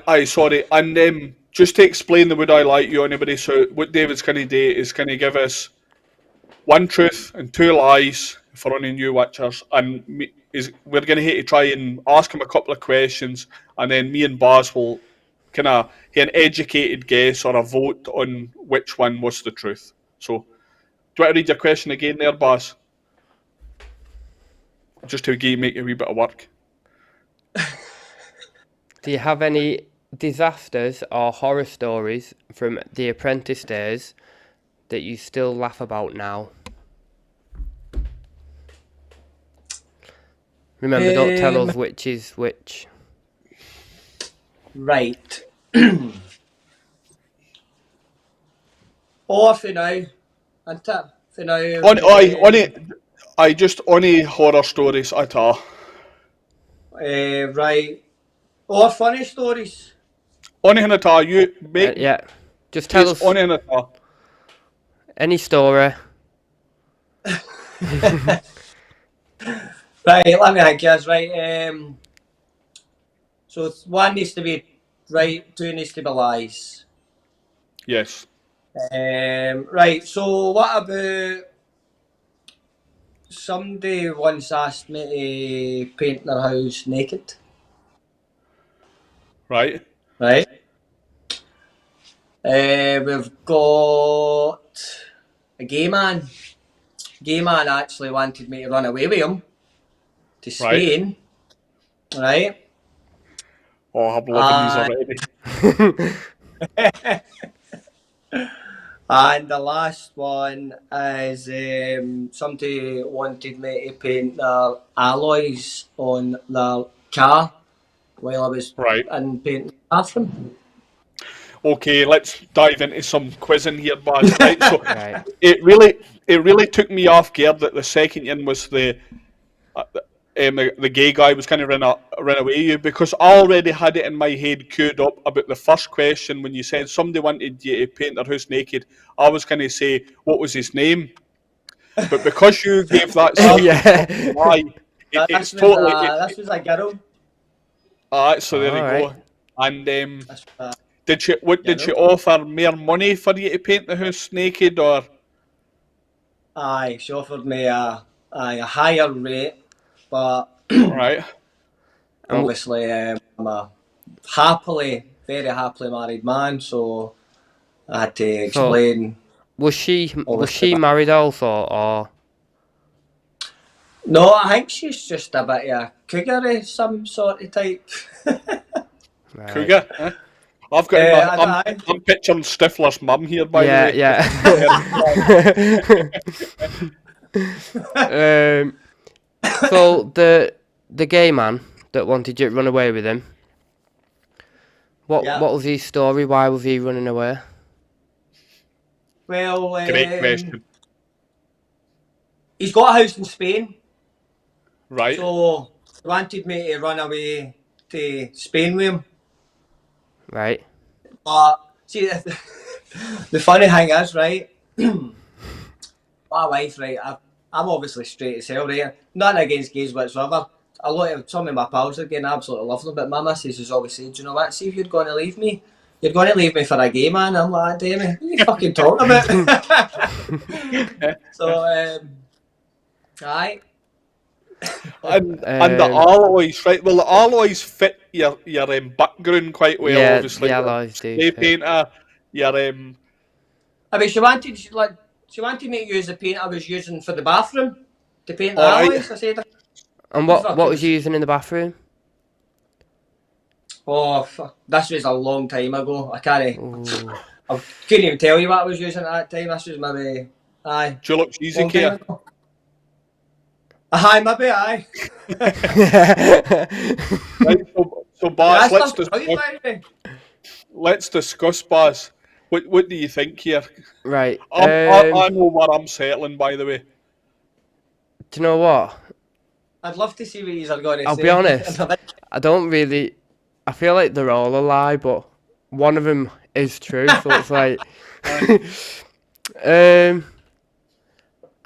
Aye, sorry. And just to explain the Would I Like You, anybody, so what David's going to do is going to give us one truth and two lies for any new watchers, and we're going to have to try and ask him a couple of questions, and then me and Baz will kind of have an educated guess or a vote on which one was the truth. So, do you want to read your question again there, Baz? Just to make a wee bit of work. Do you have any disasters or horror stories from the apprentice days that you still laugh about now? Remember, don't tell us which is which. Right. Oh, for now. Anta. For now. Only horror stories at all. Right. Oh, funny stories. Only at all. You make Yeah, just tell us only at all. any story. Right, let me think, guys. Right. So one needs to be right, two needs to be lies. Yes. Right. So what about somebody once asked me to paint their house naked? Right. Right. We've got a gay man. Gay man actually wanted me to run away with him to Spain. Right. Oh, I'm loving these already. And the last one is somebody wanted me to paint their alloys on their car while I was Right. in painting the bathroom. Okay, let's dive into some quizzing here, Baz. Right. So Right. it really took me off guard that the second in was the gay guy was kind of run away you, because I already had it in my head queued up about the first question when you said somebody wanted you to paint their house naked. I was going to say what was his name, but because you gave that second Yeah. lie, it's totally. This was a girl. So there All you right. go. And This was did she girl. offer more money for you to paint the house naked, or Aye, she offered me a higher rate, but right? And obviously, I'm a very happily married man, so I had to so explain. was she Obviously, married also, or no, I think she's just a bit of a cougar of some sort of type. right? Cougar, huh? I've got in my. I don't know. I'm picturing Stifler's mum here, by the Yeah, way. yeah. So the gay man that wanted you to run away with him. What Yeah. was his story? Why was he running away? Well, Great question. he's got a house in Spain, Right. so he wanted me to run away to Spain with him. Right. But see, the funny thing is, right? My wife, right? I'm obviously straight as hell, right? Nothing against gays whatsoever. A lot of some of my pals are getting absolutely lovely, but my missus has always said, "Do you know what? See if you're going to leave me, you're going to leave me for a gay man." I'm like, "Damn it, what are you fucking talking about?" So, aye. And the alloys, right? Well, the alloys fit your background quite well. Yeah, Obviously, the you're a alloys do spray fit. painter. You're I mean, she wanted me to use the paint I was using for the bathroom to paint the all right. alloys. I said, And "You what fucking was you using in the bathroom? oh, fuck. This was a long time ago. I can't. Ooh. I couldn't even tell you what I was using at that time. This was maybe, aye, Dulux Easy long time Care. ago. Aye, maybe, aye. Right. So Yeah, Baz, that stuff's brilliant, by the way. let's discuss Baz. What do you think here? Right. I know where I'm settling. By the way, Do you know what? I'd love to see what you are going to I'll be say. honest. I don't really. I feel like they're all a lie, but one of them is true. So it's like.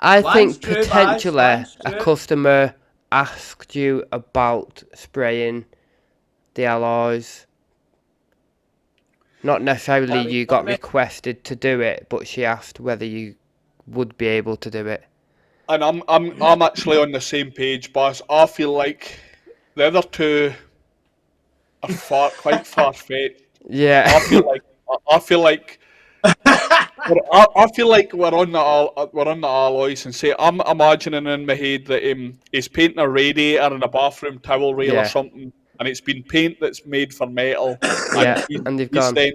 I One's think true, Baz. potentially One's a true. customer asked you about spraying the alloys. Not necessarily you got requested to do it, but she asked whether you would be able to do it. and I'm actually on the same page, Baz. I feel like the other two are quite far fetched. Yeah. I feel like I feel like we're on the alloys, and say I'm imagining in my head that he's painting a radiator in a bathroom towel rail or Yeah. something, and it's been paint that's made for metal. And Yeah. And they've he's gone. then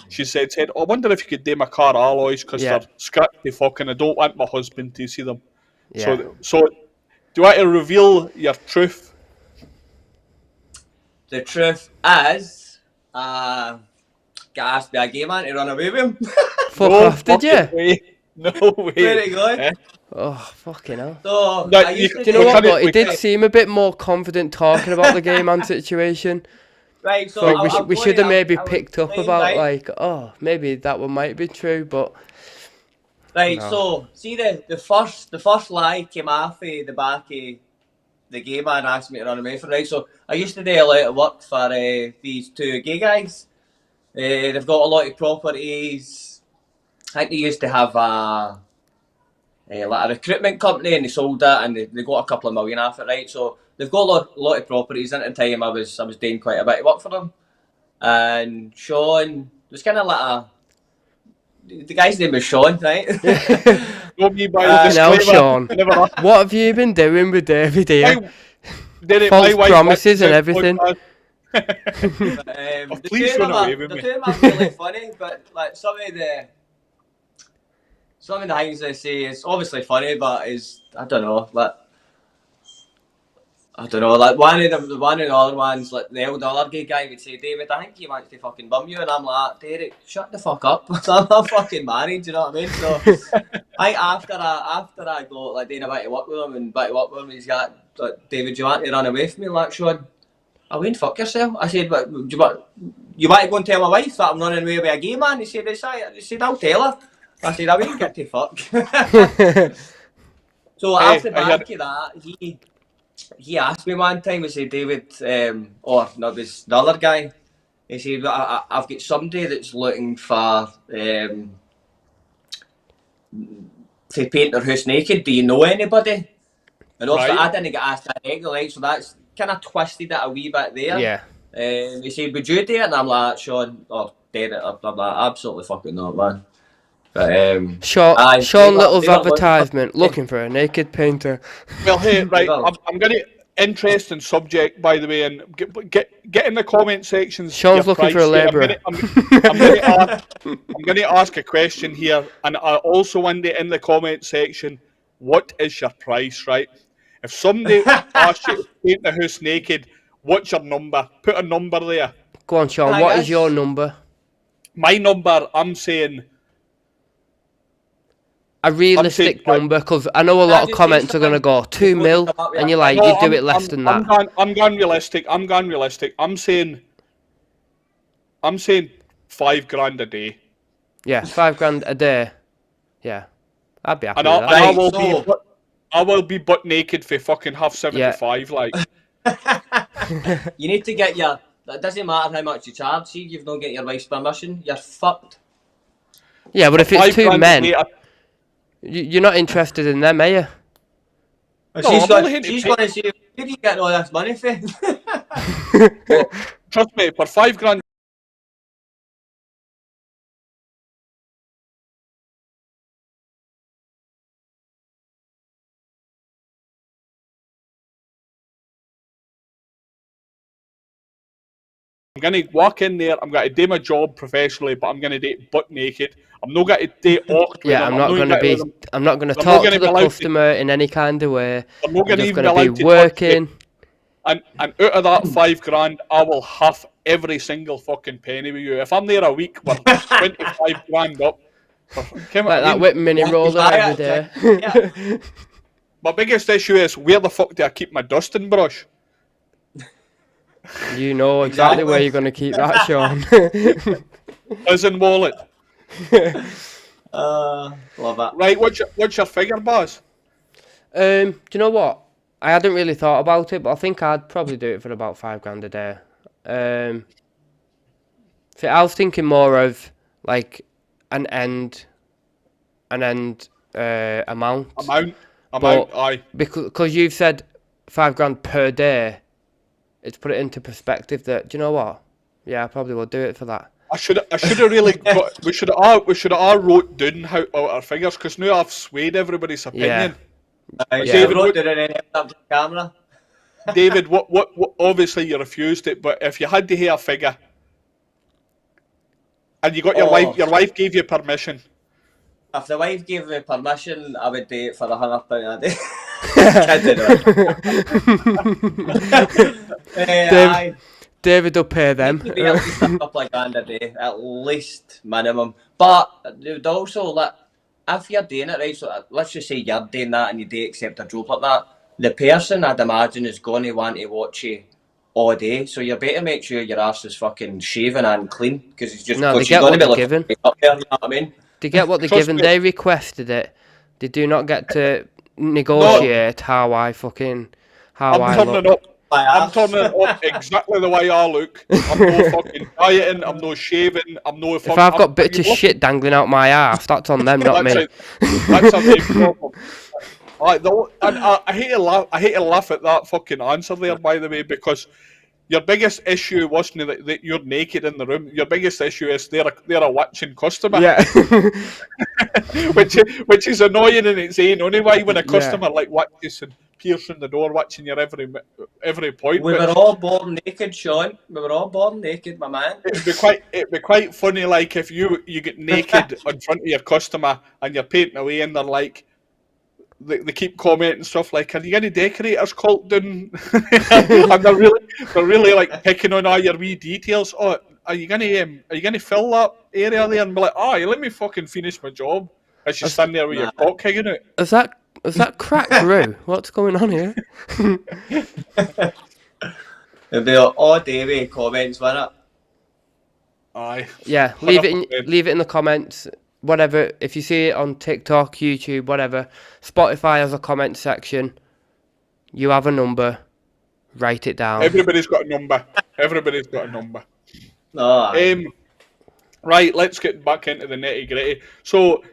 said, "Oh, I wonder if you could do my car alloys because Yeah. they're scratchy fucking. I don't want my husband to see them." Yeah. So do you want to reveal your truth? The truth is, got asked by a gay man to run away with him. Fuck No off, did fucking you? way. No way. There you go. Eh? Oh, fucking hell. So, No, I used to Do you know what, though? He we did can't- seem a bit more confident talking about the gay man situation. Right, so Like, we should have maybe I will picked up explain, about, right? like, oh, maybe that one might be true, but... Right, No. so see the first lie came off of the back of the gay man asked me to run away from. Right, so I used to do a lot of work for these two gay guys. They've got a lot of properties. I think they used to have like a recruitment company, and they sold that, and they got a couple of million off it. Right, so they've got a lot of properties. And at the time, I was doing quite a bit of work for them, and Sean was kind of like the guy's name was Sean, right? Go me by the Fucking hell, disclaimer. Sean. I never asked. What have you been doing with David here? My False wife promises and watches everything. this The please two of run away them with are me. really funny, but like some of the things they say is obviously funny, but is I don't know, like one of the other ones, like the other gay guy would say, "David, I think he wants to fucking bum you," and I'm like, "Derek, shut the fuck up." I'm not fucking married, do you know what I mean? So I after I go like doing a bit of work with him and bit of work with him, he's got like, "David, do you want to run away from me?" Like, Sean, I wouldn't fuck yourself. I said, "But do you want to go and tell my wife that I'm running away with a gay man?" He said, "I'll tell her." I said, "I wouldn't get to fuck." So Hey, after the back of that, he asked me one time, he said, "David, or no, it was the other guy." He said, "I've got somebody that's looking for to paint their house naked. Do you know anybody?" And obviously, Right. I didn't get asked directly, right? So that's kind of twisted it a wee bit there. Yeah. He said, would you do it? And I'm like, Sean, or Derek, I'm like, absolutely fucking not, man. But, Sean Little's advertisement, looking for a naked painter. Well, hey, right, I'm going to... Interesting subject, by the way, and get in the comment sections. Sean's looking for a labourer. I'm going to ask a question here, and I also want to in the comment section, what is your price, right? If somebody asks you to paint the house naked, what's your number? Put a number there. Go on, Sean, what is your number? My number, I'm saying... A realistic number, because I know a lot of comments are going to go 2 mil, and you're like, you do it less than that. I'm going realistic. I'm saying $5,000 a day. Yeah, $5,000 a day. Yeah, I'd be happy And with that. I will be butt naked for fucking $75, like. You need to get your... It doesn't matter how much you charge. See, you've not got your wife's permission, you're fucked. Yeah, but if it's 2 men... You're not interested in them, are you? She's going to say, where are you getting all this money for? Well, trust me, for $5,000... I'm going to walk in there, I'm going to do my job professionally, but I'm going to do it butt naked. I'm not going to do awkward. Yeah, I'm not going to talk to the customer in any kind of way. I'm not going to even be working. And out of that $5,000, I will huff every single fucking penny with you. If I'm there a week, we're $25,000 up. Like that whip mini roller every day. Yeah. My biggest issue is, where the fuck do I keep my dusting brush? You know exactly where you're going to keep that, Sean. As in wallet. Love it. Right, what's your figure, Baz? Do you know what? I hadn't really thought about it, but I think I'd probably do it for about $5,000 a day. I was thinking more of like an end amount. Amount, aye. Because you've said $5,000 per day. It's put it into perspective that, do you know what? Yeah, I probably will do it for that. I should have really got, we should have all wrote down how our figures, because now I've swayed everybody's opinion. Yeah. David, camera. David, what obviously you refused it, but if you had to hear a figure and you got your wife gave you permission. If the wife gave me permission, I would do it for £100 a day. David will pay them. It'd be at least a couple of grand a day, at least minimum. But they would also, like, if you're doing it right, so let's just say you're doing that and you do accept a job like that, the person I'd imagine is going to want to watch you all day. So you better make sure your arse is fucking shaven and clean, because it's just they get what they're given. Up there, you know what I mean? They get what they're given. They requested it. They do not get to negotiate how I look. I'm turning it up exactly the way I look. I'm no fucking dieting, I'm no shaving, I'm no fucking... If I've got bits of shit dangling out my ass, that's on them, not me. That's a big problem. I hate to laugh at that fucking answer there, by the way, because your biggest issue wasn't that you're naked in the room. Your biggest issue is they're a watching customer. Yeah. which is annoying in its own anyway, when a customer like watches and peers in the door watching your every point. We were all born naked, Sean. We were all born naked, my man. It'd be quite funny, like, if you get naked in front of your customer and you're painting away and they're like, they keep commenting stuff like, "Are you any decorators called down?" And they're really like picking on all your wee details. Oh, are you gonna fill that area there? And be like, "Oh, let me fucking finish my job." As you stand there with your cock hanging out. Is that crack through? What's going on here? It'll be all day with comments, won't it? Aye. Yeah, leave it in the comments. Whatever, if you see it on TikTok, YouTube, whatever, Spotify has a comment section. You have a number, write it down. Everybody's got a number. Oh, right, let's get back into the nitty gritty. So,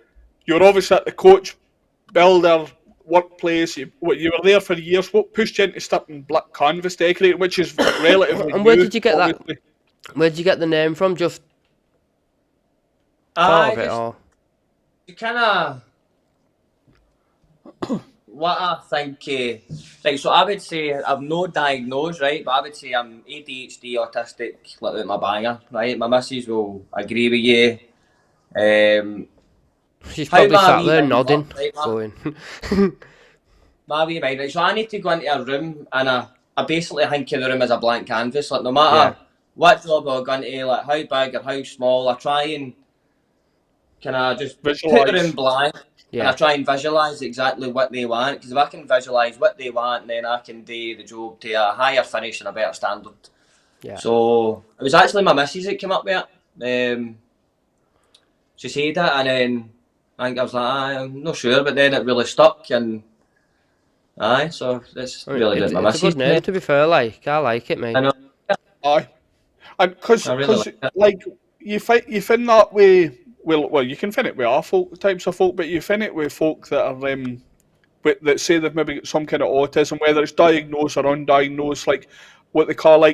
you're obviously at the coach builder workplace. You were there for years. What pushed you into starting black canvas decorating, which is relatively And new, where did you get obviously. that? Where did you get the name from? Just thought of it, Just or kind of what I think. Right, so I would say I'm not diagnosed, right, but I would say I'm ADHD autistic, like with my banger, right. My missus will agree with you. she's How probably my sat wee there mind nodding, works, right, going, my wee mind, right. So I need to go into a room and I basically think of the room as a blank canvas. Like no yeah, matter what job I go into, like how big or how small, I try and can I just put the room Visualise. blank and I yeah, try and visualise exactly what they want. Because if I can visualise what they want, then I can do the job to a higher finish and a better standard. yeah. So it was actually my missus that came up with it. She said it, and then I think I was like, I'm not sure, but then it really stuck, and so it's I mean, really it's good. My it's a missus' good name name. to be fair. Like I like it, I mate. know, Aye. And I really because like it. like you find that way. Well, you can find it with our folk types of folk, but you find it with folk that are that say they've maybe got some kind of autism, whether it's diagnosed or undiagnosed, like what they call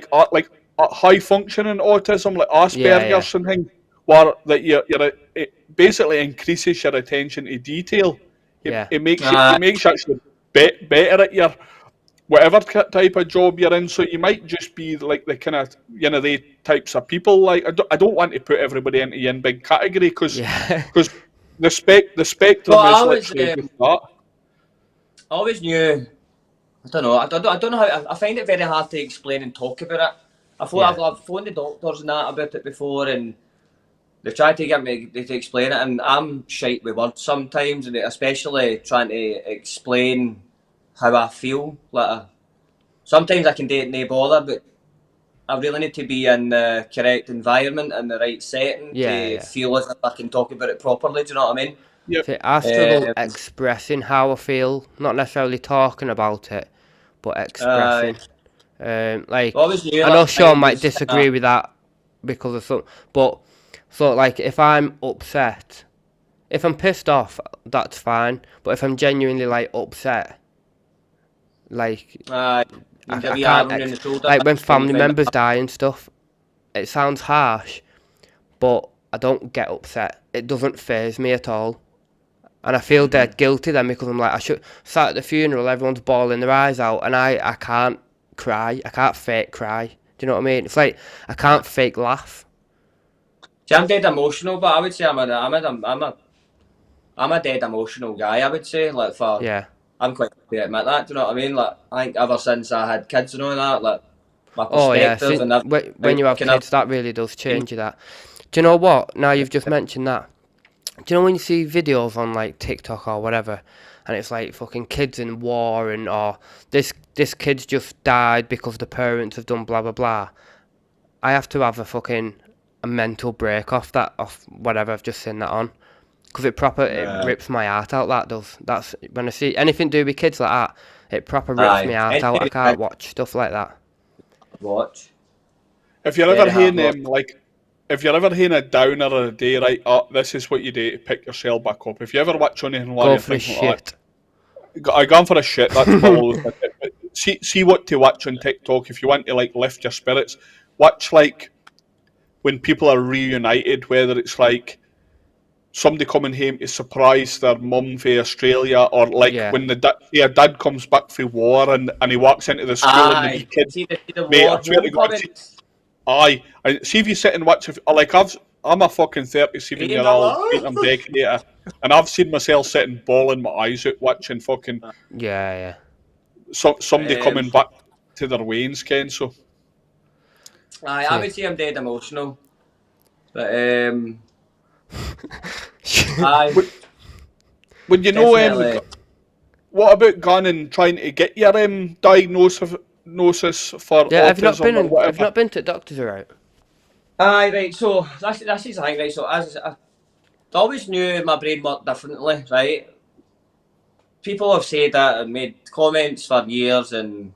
high functioning autism, like Yeah, yeah, Asperger's and things, where that it basically increases your attention to detail. yeah, It makes you actually better at your whatever type of job you're in. So you might just be like the kind of they types of people. Like I don't want to put everybody into one big category because yeah, the Well, spectrum is literally just that. I always knew. I don't know. I don't know how. I find it very hard to explain and talk about it. yeah, I've phoned the doctors and that about it before, and they've tried to get me to explain it, and I'm shite with words sometimes, and especially trying to explain how I feel. Sometimes I can do it no bother, but I really need to be in the correct environment and the right setting yeah, to yeah. feel as if I can talk about it properly. Do you know what I mean? Yep. See, I struggle Um, expressing how I feel, not necessarily talking about it, but uh, expressing. Like, always knew I know like Sean mine might was disagree with that because of some, but so like if I'm upset, if I'm pissed off, that's fine. But if I'm genuinely like upset, like you get a I wee can't arm around the shoulder. like when That's when you family find it. members die and stuff. It sounds harsh, but I don't get upset. It doesn't faze me at all. And I feel dead guilty then because I'm like, I should sat at the funeral, everyone's bawling their eyes out, and I can't cry. I can't fake cry. Do you know what I mean? It's like I can't fake laugh. See, I'm dead emotional, but I would say I'm a dead emotional guy. I would say Yeah. I'm quite happy to admit that. Do you know what I mean? Like I think ever since I had kids and all that, like my Oh yeah. perspective and everything, When you have kind of kids, that really does change you. That. Do you know what? Now you've just mentioned that. Do you know when you see videos on like TikTok or whatever, and it's like fucking kids in war and or this kid's just died because the parents have done blah blah blah. I have to have a mental break off whatever I've just seen that on, because it rips my heart out. That does. That's when I see anything to do with kids like that, it proper rips my aye. heart out. I Anyway, can't watch stuff like that. watch. If you're ever Very hard hearing watch. if you're ever hearing a downer of a day, right? Oh, this is what you do to pick yourself back up. If you ever watch anything while Go you're for the thinking like shit. that, I gone for a shit. That's always my tip. But see what to watch on TikTok if you want to like lift your spirits. Watch like when people are reunited, whether it's like somebody coming home to surprise their mum for Australia, or like Yeah. when your dad comes back from war and he walks into the school and the wee Aye. kid, See the mate, I war swear to God, homecoming. aye. And see if you sit and watch it, I'm a fucking 37-year-old painter decorator, and I've seen myself sitting bawling my eyes out watching fucking Yeah. Yeah. somebody Um, coming back to their wains, Ken. So I See. would say I'm dead emotional, but I would, would you know definitely. what about going and trying to get your diagnosis for Yeah. Have you not autism been or have you whatever? not been to doctors right? Aye, right. So that's his thing, right. So as I always knew my brain worked differently, right. People have said that and made comments for years, and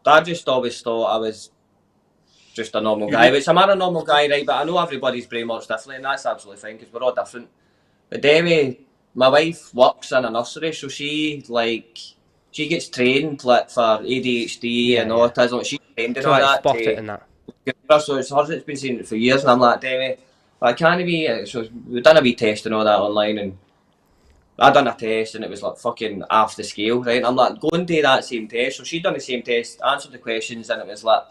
I just always thought I was just a normal guy. Unique. Which I'm not a normal guy, right? But I know everybody's brain works differently, and that's absolutely fine because we're all different. But Demi, my wife works in a nursery, so she gets trained like for ADHD and autism. Like, she's trained and To all like that. spot it and that. So it's hers that's been saying it for years, and I'm like, damn, I can't be. So we've done a wee test and all that online, and I done a test and it was like fucking half the scale, right? And I'm like, go and do that same test. So she done the same test, answered the questions, and it was like,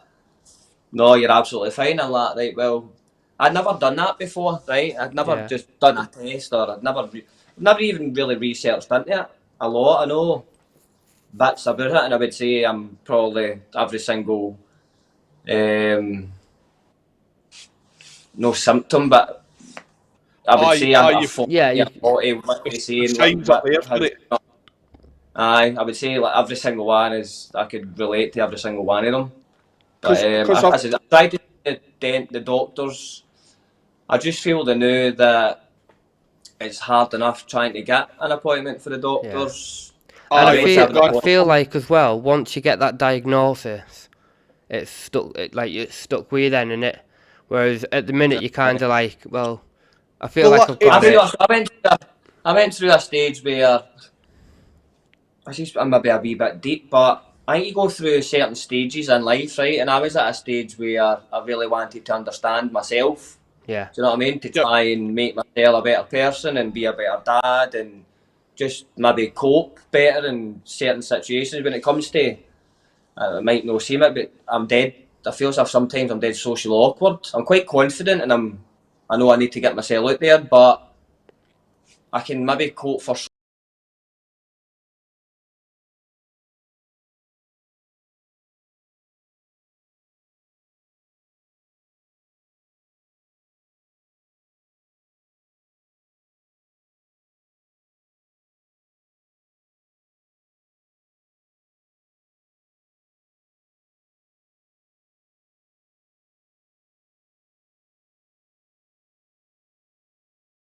no, you're absolutely fine. I'm like, right, well, I'd never done that before, right? I'd never Yeah. just done a test, or never even really researched into it a lot. I know bits about it, and I would say I'm probably every single no symptom, but I would say I'm a Yeah, 40 you, or 40, what the they saying, signs are there for it. Aye, I would say like every single one is, I could relate to every single one of them. But Because I said I tried to the doctors. I just feel they knew that it's hard enough trying to get an appointment for the yeah. doctors. And Right, to have an I appointment. feel like as well, once you get that diagnosis, it's stuck. It's stuck with you then, isn't it? Whereas at the minute you kind of like, well, I feel like I've got it. I went through a stage where I'm maybe a wee bit deep, but I think you go through certain stages in life, right? And I was at a stage where I really wanted to understand myself. Yeah, Do you know what I mean? To Yep. try and make myself a better person and be a better dad and just maybe cope better in certain situations when it comes to, it might not seem it, but I'm dead. I feel as if sometimes I'm dead socially awkward. I'm quite confident and I know I need to get myself out there, but I can maybe cope for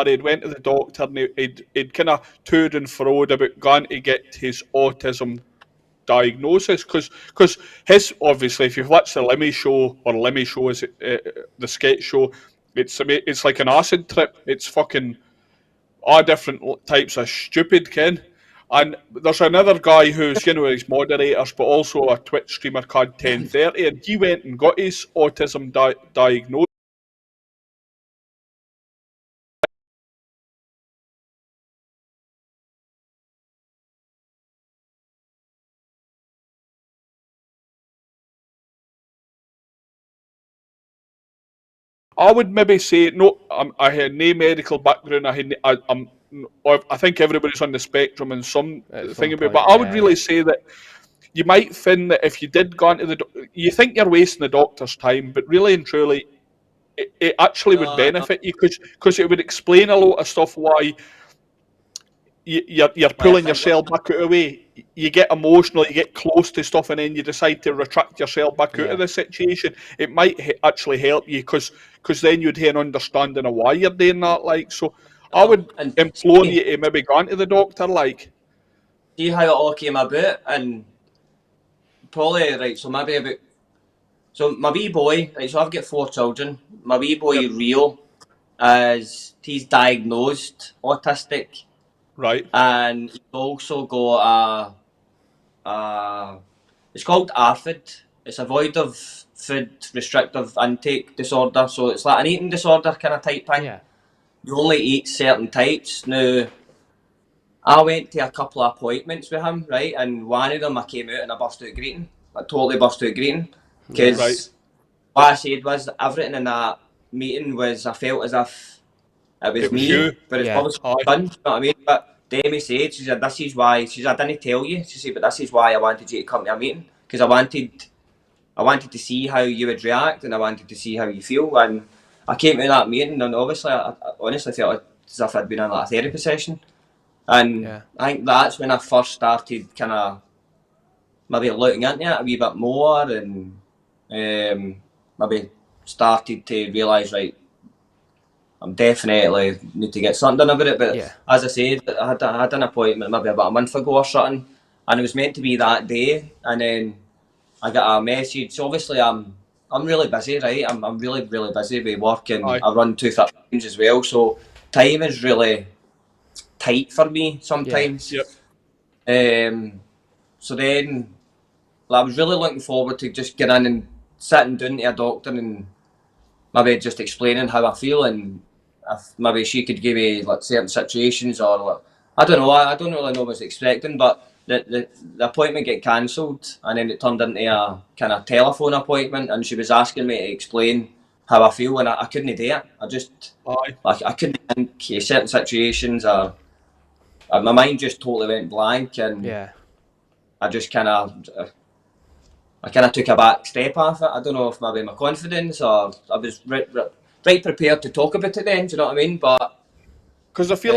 He'd went to the doctor and he'd kind of toed and froed about going to get his autism diagnosis because his, obviously, if you've watched the Lemmy show, or Lemmy show is it, the sketch show, it's like an acid trip. It's fucking all different types of stupid, Ken. And there's another guy who's, he's moderators, but also a Twitch streamer called 1030, and he went and got his autism diagnosed. I would maybe say no. I had no medical background. I think everybody's on the spectrum in some at some thing about. point. But I would Yeah, really yeah, say that you might find that if you did go into you think you're wasting the doctor's time, but really and truly, it actually would no, benefit you because it would explain a lot of stuff why you're why I pulling think yourself back out of the way. You get emotional, you get close to stuff, and then you decide to retract yourself back out yeah, of the situation. It might actually help you because then you'd have an understanding of why you're doing that. Like, so I would and implore you to maybe go into the doctor. Like, see how it all came about, and probably right. So maybe about my wee boy. Right, so I've got 4 children. My wee yep, boy Rio is he's diagnosed autistic, right, and he's also got a it's called ARFID. It's avoidant food restrictive intake disorder. So it's like an eating disorder kind of type thing. yeah, You only eat certain types. Now, I went to a couple of appointments with him, right? And one of them I came out and I burst out greeting. I totally burst out greeting. yeah, right. Because what I said was everything in that meeting was, I felt as if it It was was me, you. but it's yeah, obviously Aye, done, you know what I mean? But Demi said, she said, this is why, she said, I didn't tell you, she said, but this is why I wanted you to come to a meeting. Because I wanted to see how you would react and I wanted to see how you feel. And I came to that meeting and obviously I honestly felt as if I'd been in like a therapy session. And yeah, I think that's when I first started kind of maybe looking into it a wee bit more and maybe started to realise, right, I'm definitely need to get something done about it. But yeah, as I said, I had an appointment maybe about a month ago or something, and it was meant to be that day, and then I got a message. Obviously, I'm really busy, right? I'm really busy with work, and aye, I run 2 teams as well. So time is really tight for me sometimes. So then I was really looking forward to just getting in and sitting down to a doctor and maybe just explaining how I feel, and if maybe she could give me like certain situations, or like, I don't know. I don't really know what I was expecting, but the appointment get cancelled, and then it turned into a kind of telephone appointment, and she was asking me to explain how I feel, and I couldn't do it. I couldn't think of certain situations, or my mind just totally went blank, and I just kind of took a back step off it. I don't know if maybe my confidence, or I was right prepared to talk about it then. Do you know what I mean? But because I feel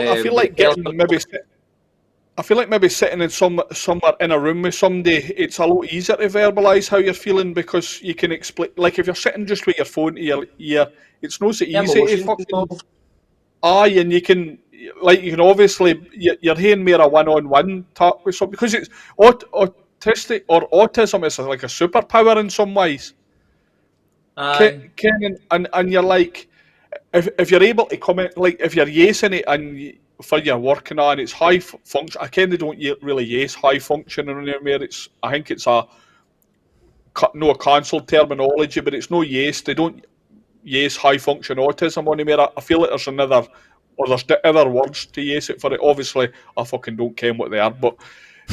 like maybe sitting in somewhere in a room with somebody, it's a lot easier to verbalise how you're feeling, because you can explain. Like if you're sitting just with your phone to your ear, it's not so easy to fucking. Aye, and you can obviously you're hearing more a one-on-one talk with somebody, because it's autistic or autism is like a superpower in some ways. Aye. And you're like, if you're able to comment, like if you're yesing it and for your working on it's high function. I kind of don't really yes high functioning anymore. I think it's a cancelled terminology, but it's no yes. They don't yes high function autism anymore. I feel like there's other words to yes it for it. Obviously, I fucking don't care what they are, but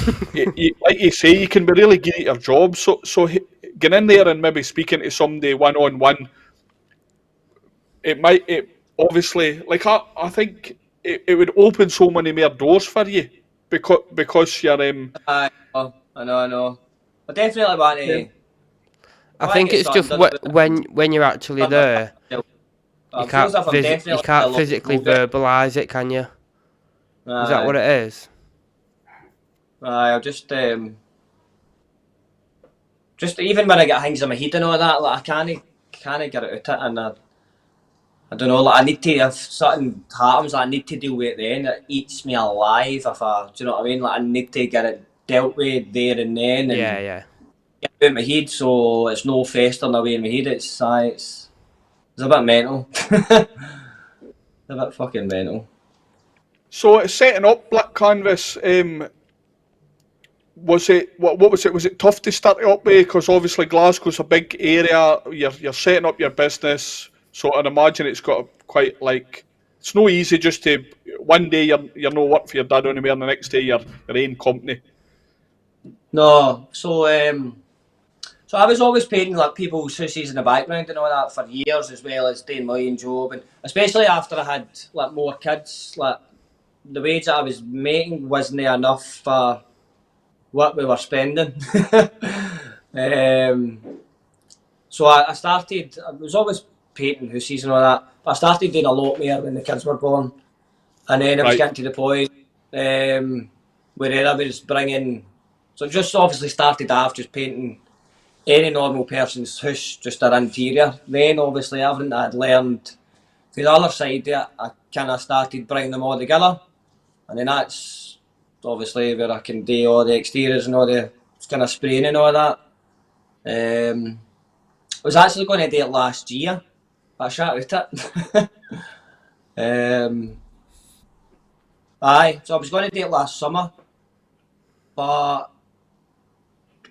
like you say, you can be really good at your job. So getting in there and maybe speaking to somebody one-on-one, it obviously, like I think it would open so many more doors for you, because you're I know. I definitely want to. I think it's just when you're actually there, you can't physically verbalise it, can you? Is that what it is? I'll just even when I get things in my head and all that, like I can't get it out, and I don't know, like I need to, if something happens, I need to deal with it then. It eats me alive if do you know what I mean? Like I need to get it dealt with there and then, and get it out of my head, so it's no festering away in my head. It's a bit mental. A bit fucking mental. So setting up Black Canvas, was it what was it? Was it tough to start it up with? Because obviously Glasgow's a big area. You're setting up your business, so I'd imagine it's got quite like it's no easy just to one day you're no work for your dad anymore, and the next day you're your own company. No, so I was always painting like people's houses in the background and all that for years, as well as doing my own job, and especially after I had like more kids, like the wage that I was making wasn't enough for what we were spending. So I started. I was always painting houses and all that, but I started doing a lot more when the kids were born, and then it was getting to the point where I was bringing. So just obviously started off just painting any normal person's house, just their interior. Then obviously everything I had learned to the other side there, I kind of started bringing them all together, and then that's obviously where I can do all the exteriors and all the kind of spraying and all that. I was actually going to do it last year, but I shut out it. So I was going to do it last summer, but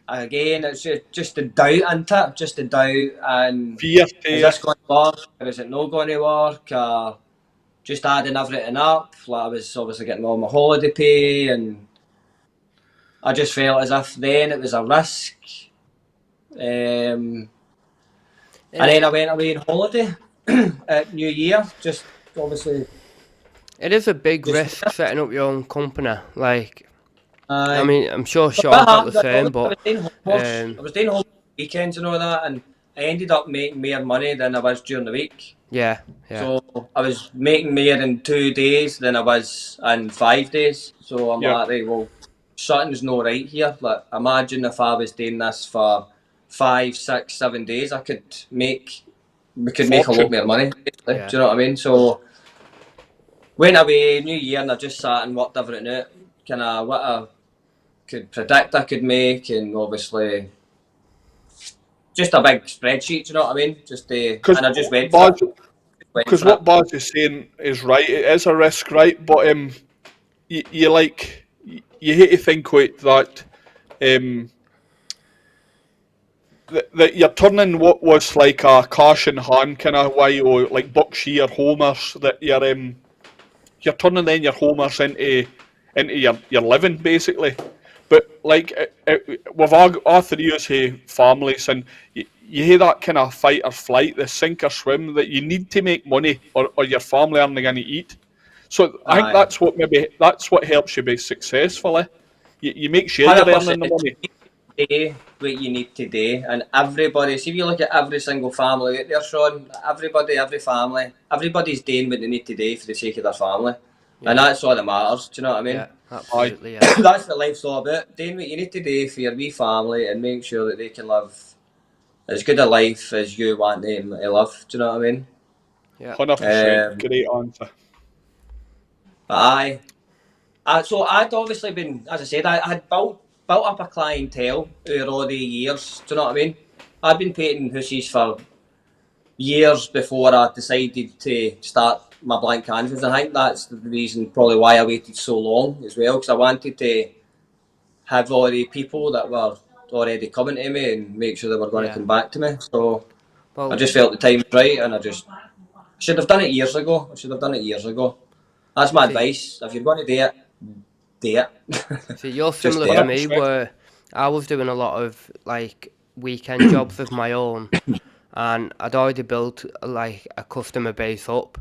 again, it's just the doubt into it, just the doubt, and Fear is this going to work, or is it not going to work, just adding everything up, like I was obviously getting all my holiday pay, and I just felt as if then it was a risk, and then I went away on holiday at New Year, just obviously. It is a big risk setting up your own company, like... I I mean, I'm sure Sean felt the same, but... I was doing home weekends and all that, and I ended up making more money than I was during the week. Yeah. So I was making more in 2 days than I was in 5 days. So I'm like, right, well, something's not right here. Like, imagine if I was doing this for 5, 6, 7 days, we could make a lot more money. Do you know what I mean? So went away, New Year, and I just sat and worked everything out. Kind of what I could predict I could make, and obviously just a big spreadsheet, you know what I mean? And I just went because what Baz is saying is right. It is a risk, right? But you like, you hate to think with that, that you're turning what was like a cash in hand kind of way, or like Buckshire homers, that you're turning then your homers into your living basically. But like with our three of us families, and you hear that kind of fight or flight, the sink or swim, that you need to make money, or your family aren't going to eat. So I think Aye. that's what helps you be successful. You make sure you're 100%. earning the money. Today, what you need today, and everybody. See, if you look at every single family out there, Sean, every family, everybody's doing what they need today for the sake of their family, and Yeah. that's all that matters. Do you know what I mean? Yeah, Aye. absolutely. Yeah. That's what life's all about. Doing what you need to do for your wee family and make sure that they can live as good a life as you want them to live. Do you know what I mean? Yeah. 100%. Great answer. But so I'd obviously been, as I said, I had built up a clientele over all the years. Do you know what I mean? I'd been painting houses for years before I decided to start my blank canvas. I think that's the reason probably why I waited so long as well, because I wanted to have all the people that were already coming to me and make sure they were going to Yeah. come back to me. So I Well, just felt the time was right, and I should have done it years ago. That's my see, advice. If you're going to do it, do it. see, you're Just similar do to it. me, 100%. where I was doing a lot of like weekend jobs of my own, and I'd already built like a customer base up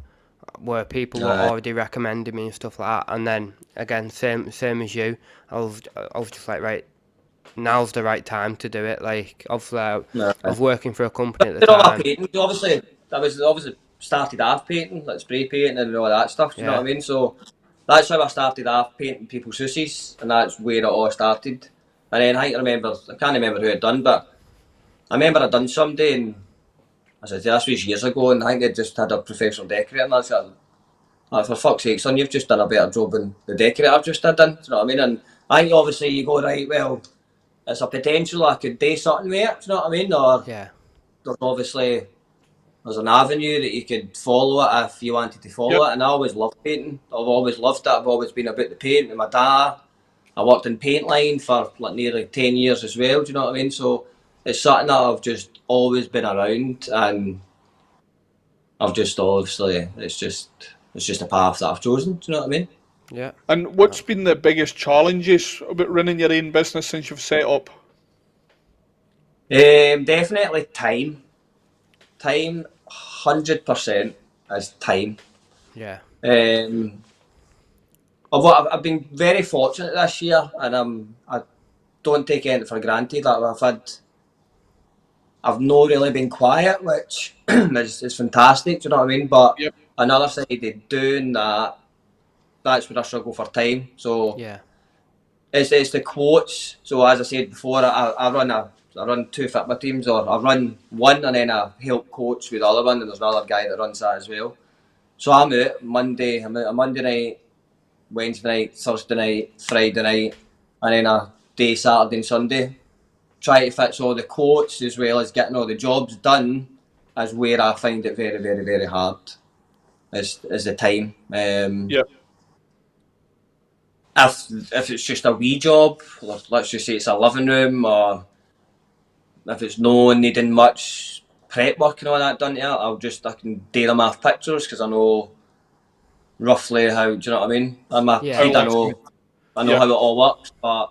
where people were Aye. already recommending me and stuff like that. And then again, same as you, I was just like, right, now's the right time to do it. Like obviously, I Aye. was working for a company at the Did all my time. painting. Obviously, that was obviously started off painting, like spray painting and all that stuff. Do you know what Yeah, I mean? So that's how I started off painting people's houses, and that's where it all started. And then I can't remember who it done, but I remember I done somebody, and I said, this was years ago, and I think they just had a professional decorator, and I said, like, for fuck's sake, son, you've just done a better job than the decorator I've just done. Do you know what I mean? And I think obviously you go, right, well, it's a potential I could do something with it, do you know what I mean? Or yeah, there's obviously there's an avenue that you could follow it if you wanted to Yep. follow it. And I always loved painting. I've always loved it. I've always been about the paint. And my dad, I worked in paint line for like nearly 10 years as well. Do you know what I mean? So it's something that I've just always been around, and I've just obviously it's just a path that I've chosen. Do you know what I mean? yeah. And what's been the biggest challenges about running your own business since you've set up? Definitely time. Time, 100% is time. Yeah, Um, I've been very fortunate this year, and I don't take anything for granted. I've not really been quiet, which is fantastic. Do you know what I mean? But Yep. another side of doing that, that's where I struggle for time. So yeah, it's the quotes. So as I said before, I run two fitment teams, or I run one and then I help coach with the other one, and there's another guy that runs that as well. So I'm out Monday. I'm out on Monday night, Wednesday night, Thursday night, Friday night, and then a day Saturday and Sunday. Try to fix all the quotes as well as getting all the jobs done is where I find it very, very, very hard. Is the time. Yep. If it's just a wee job, let's just say it's a living room, or if it's no needing much prep work and all that done to it, I can do them off pictures because I know roughly how. Do you know what I mean? I'm a yeah, How kid. yeah. I know Yeah. how it all works, but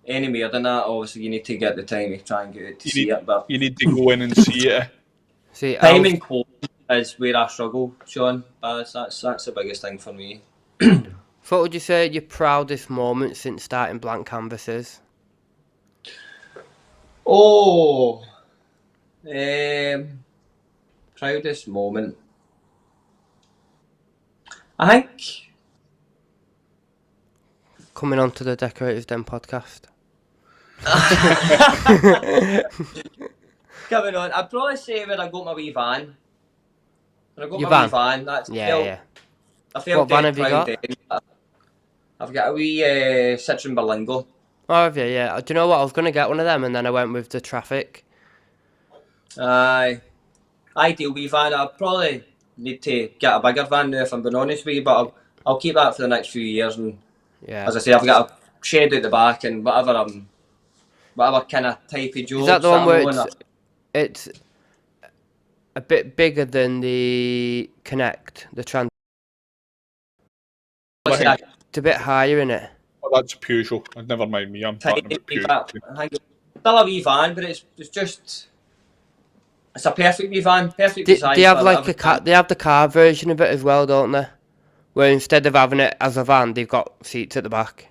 any more than that, obviously you need to get the time to try and get it to You see need it. But you need to go in and see it. See, I time was. and quote is where I struggle, Sean. That's the biggest thing for me. What would you say your proudest moment since starting blank canvases? Oh, proudest moment. I think Coming on to the Decorators Den podcast. coming on, I'd probably say when I got my wee van. When I got Your my wee van. van, Yeah, yeah. I What felt van dead have you proud got? then. I've got a wee Citroen Berlingo. Oh, have you? Yeah. Do you know what? I was gonna get one of them, and then I went with the traffic. Aye. Ideal wee van. I'll probably need to get a bigger van now if I'm being honest with you, but I'll keep that for the next few years, and Yeah. as I say, I've got a shed out the back and whatever kind of type of Is that jobs the that one I'm where on. it's a bit bigger than the Connect, the trans? I think It's a bit higher in it. that's Peugeot. Never mind me. I'm talking about Peugeot. I think it's still a wee van, but it's just it's a perfect wee van, perfect They size have for like a everything. they have the car version of it as well, don't they? Where instead of having it as a van, they've got seats at the back.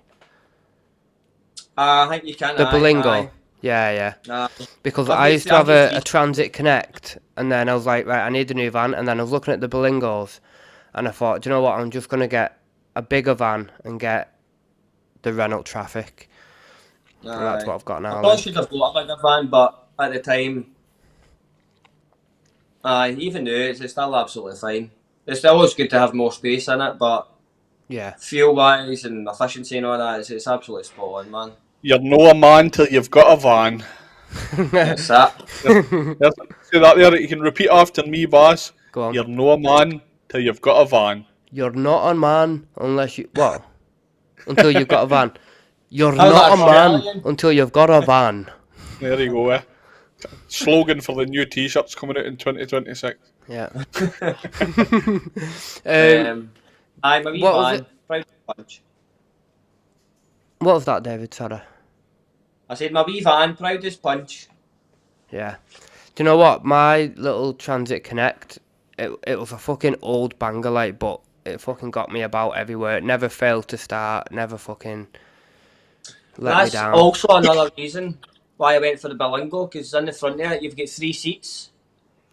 I think you can. The Aye, Berlingo. aye. Yeah. Because I used to I've have got a Transit Connect, and then I was like, right, I need a new van, and then I was looking at the Berlingos, and I thought, do you know what, I'm just going to get a bigger van and get the Renault Traffic. And that's what I've got I now. probably should have got a bigger van, but at the time, even now, it's still absolutely fine. It's always good to have more space in it, but Yeah. fuel-wise and efficiency and all that, it's absolutely spot on, man. You're no a man till you've got a van. That's that. See that there? You can repeat after me, boss. Go on. You're no a man till you've got a van. You're not a man unless you... What? Until you've got a van. You're How's not that a man Australian? until you've got a van. There you go. Slogan for the new T-shirts coming out in 2026. Yeah. My wee What was van, it? proud as punch. What was that, David? Sorry. I said my wee van, proud as punch. Yeah. Do you know what? My little Transit Connect, it was a fucking old banger, like, but it fucking got me about everywhere. It never failed to start, never fucking let me That's down. also another reason why I went for the Berlingo, because in the front of it, you've got 3 seats.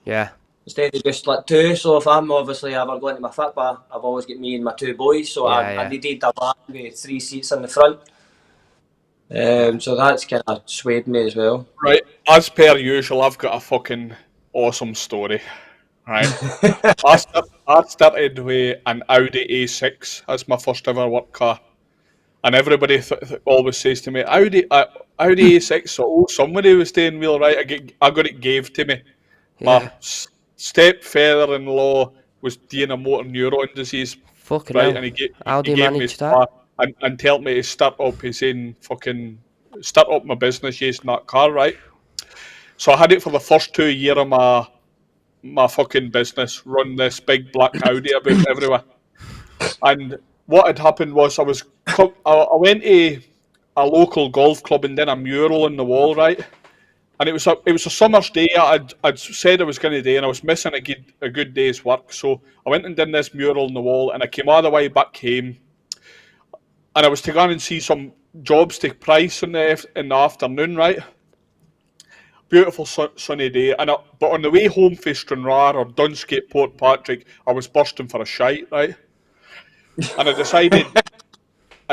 Yeah. Instead of just like 2, so if I'm obviously ever going to my football, I've always got me and my 2 boys, so I Yeah. needed a van with 3 seats in the front. So that's kind of swayed me as well. Right, as per usual, I've got a fucking awesome story. Right, I started with an Audi A6 as my first ever work car, and everybody always says to me, Audi A6. So somebody was doing real right. I got it gave to me. Yeah. My stepfather-in-law was doing a motor neuron disease, Fucking right, hell. and How he do you gave me his manage that? car and told me to start up my business using that car, right. So I had it for the first 2 years of my fucking business, run this big black Audi about everywhere. And what had happened was I went to a local golf club and did a mural on the wall, right? And it was a summer's day. I'd said I was going to do, and I was missing a good day's work. So I went and did this mural on the wall, and I came all the way back home, and I was to go in and see some jobs to price in the afternoon, right? Beautiful sunny day, but on the way home from Stranraer or Dunsgate, Port Patrick, I was bursting for a shite, right? And I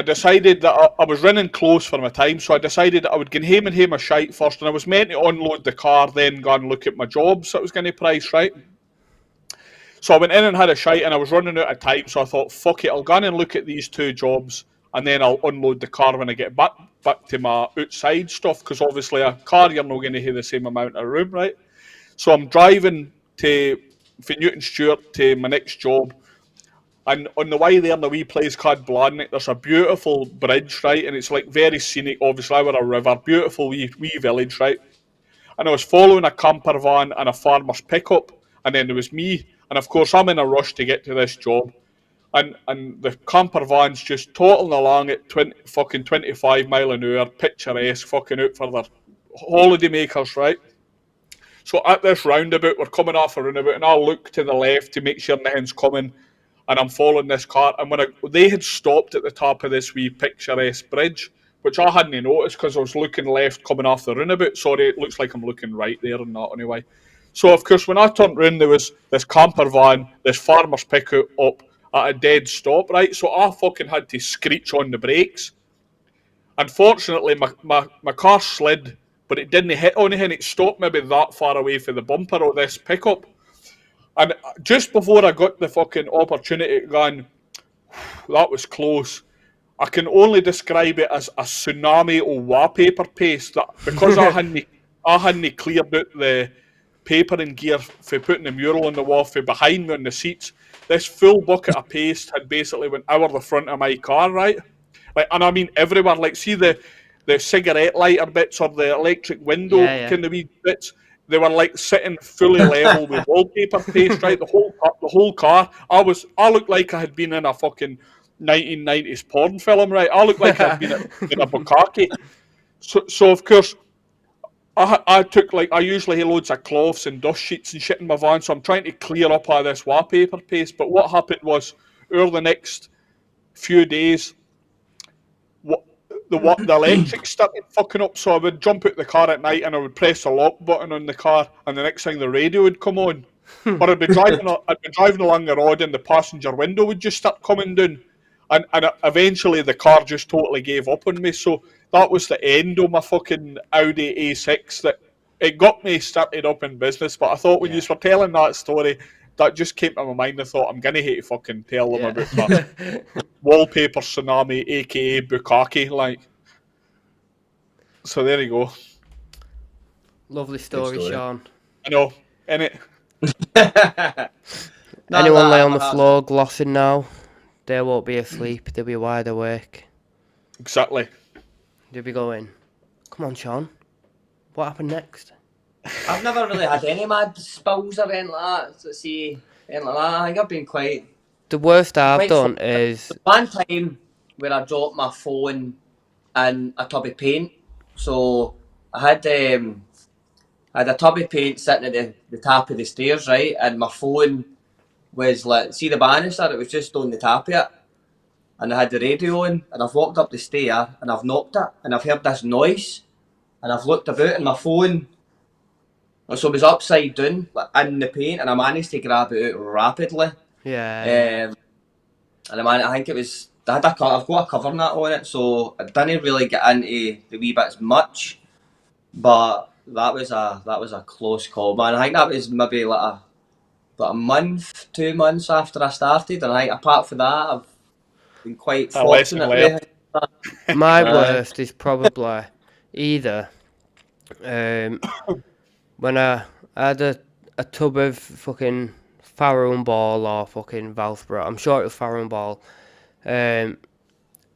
decided that I was running close for my time, so I decided that I would get home and my shite first, and I was meant to unload the car, then go and look at my jobs that I was going to price, right? So I went in and had a shite, and I was running out of time, so I thought, fuck it, I'll go in and look at these 2 jobs, and then I'll unload the car when I get back to my outside stuff, because obviously a car, you're not going to have the same amount of room, right? So I'm driving from Newton Stewart to my next job, and on the way there, in a wee place called Bladnoch, there's a beautiful bridge, right? And it's like very scenic, obviously, over a river, beautiful wee village, right? And I was following a camper van and a farmer's pickup, and then there was me, and of course I'm in a rush to get to this job, and the camper van's just totaling along at 25 mile an hour, picturesque, fucking out for their holiday makers, right? So at this roundabout, we're coming off a roundabout, and I'll look to the left to make sure nothing's coming, and I'm following this car, and they had stopped at the top of this wee picturesque bridge, which I hadn't noticed because I was looking left coming off the roundabout. Sorry, it looks like I'm looking right there and not anyway. So of course, when I turned round, there was this camper van, this farmer's pickup up at a dead stop, right? So I fucking had to screech on the brakes. Unfortunately, my car slid, but it didn't hit anything. It stopped maybe that far away from the bumper of this pickup. And just before I got the fucking opportunity to go, that was close. I can only describe it as a tsunami of wallpaper paste. That because I hadn't cleared out the paper and gear for putting the mural on the wall for behind me on the seats. this full bucket of paste had basically went over the front of my car, right? Like, and I mean everywhere. Like, see the cigarette lighter bits or the electric window Yeah, kind of wee bits. They were like sitting fully level with wallpaper paste, right? The whole car. I looked like I had been in a fucking 1990s porn film, right? I looked like I'd been in a bukkake. So of course I took like I usually have loads of cloths and dust sheets and shit in my van, so I'm trying to clear up all this wallpaper paste. But what happened was over the next few days, the electric started fucking up. So I would jump out the car at night and I would press the lock button on the car, and the next thing the radio would come on. Or I'd be driving along the road and the passenger window would just start coming down. And eventually the car just totally gave up on me. So that was the end of my fucking Audi A6. That it got me started up in business. But I thought when you were telling that story, that just came to my mind. I thought I'm gonna hate to fucking tell them about my wallpaper tsunami, aka bukkake. Like, so there you go. Lovely story, Sean. I know, innit? Anyone lay on the floor glossing now, they won't be asleep, they'll be wide awake. Exactly. They'll be going, come on, Sean, what happened next? I've never really had any mad spills or anything like that. Let's see, anything like that. I think I've been quite. The worst I've done is one time where I dropped my phone in a tub of paint. So I had a tub of paint sitting at the top of the stairs, right, and my phone was like, see the banister, it was just on the top of it, and I had the radio on, and I've walked up the stair and I've knocked it and I've heard this noise, and I've looked about and my phone, so it was upside down, like in the paint, and I managed to grab it out rapidly. yeah. And I think it was, I've got a cover and that on it, so I didn't really get into the wee bits much, but that was a close call, man. I think that was maybe like a month, 2 months after I started, and I think apart from that, I've been quite fortunate with it. My worst is probably either when I had a tub of fucking Farrow and Ball or fucking Valsborough. I'm sure it was Farrow and Ball. And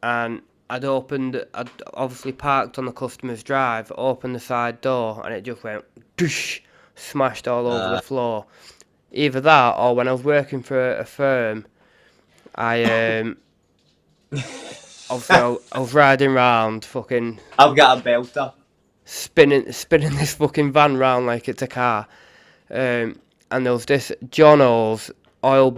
I'd obviously parked on the customer's drive, opened the side door, and it just went doosh, smashed all over the floor. Either that, or when I was working for a firm, I obviously I was riding round, fucking. I've got a belter. Spinning this fucking van round like it's a car, and there was this Jono's oil.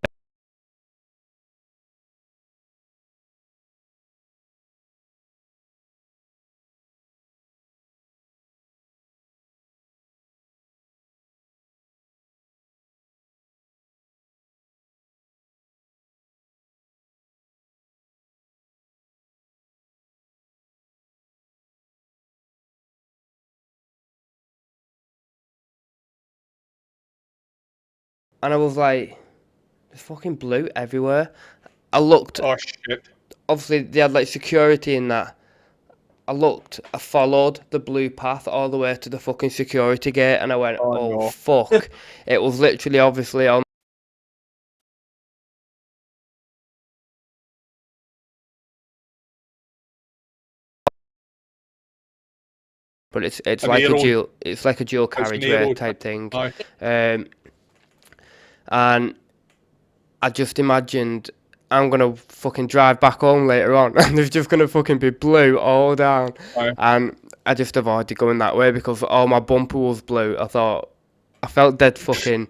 And I was like, there's fucking blue everywhere. I looked. Oh shit. Obviously, they had like security in that. I followed the blue path all the way to the fucking security gate, and I went, oh no. Fuck. It was literally obviously on. But it's like a dual carriageway type thing. And I just imagined I'm gonna fucking drive back home later on, and there's just gonna fucking be blue all down. And I just avoided going that way because all my bumper was blue. I felt dead fucking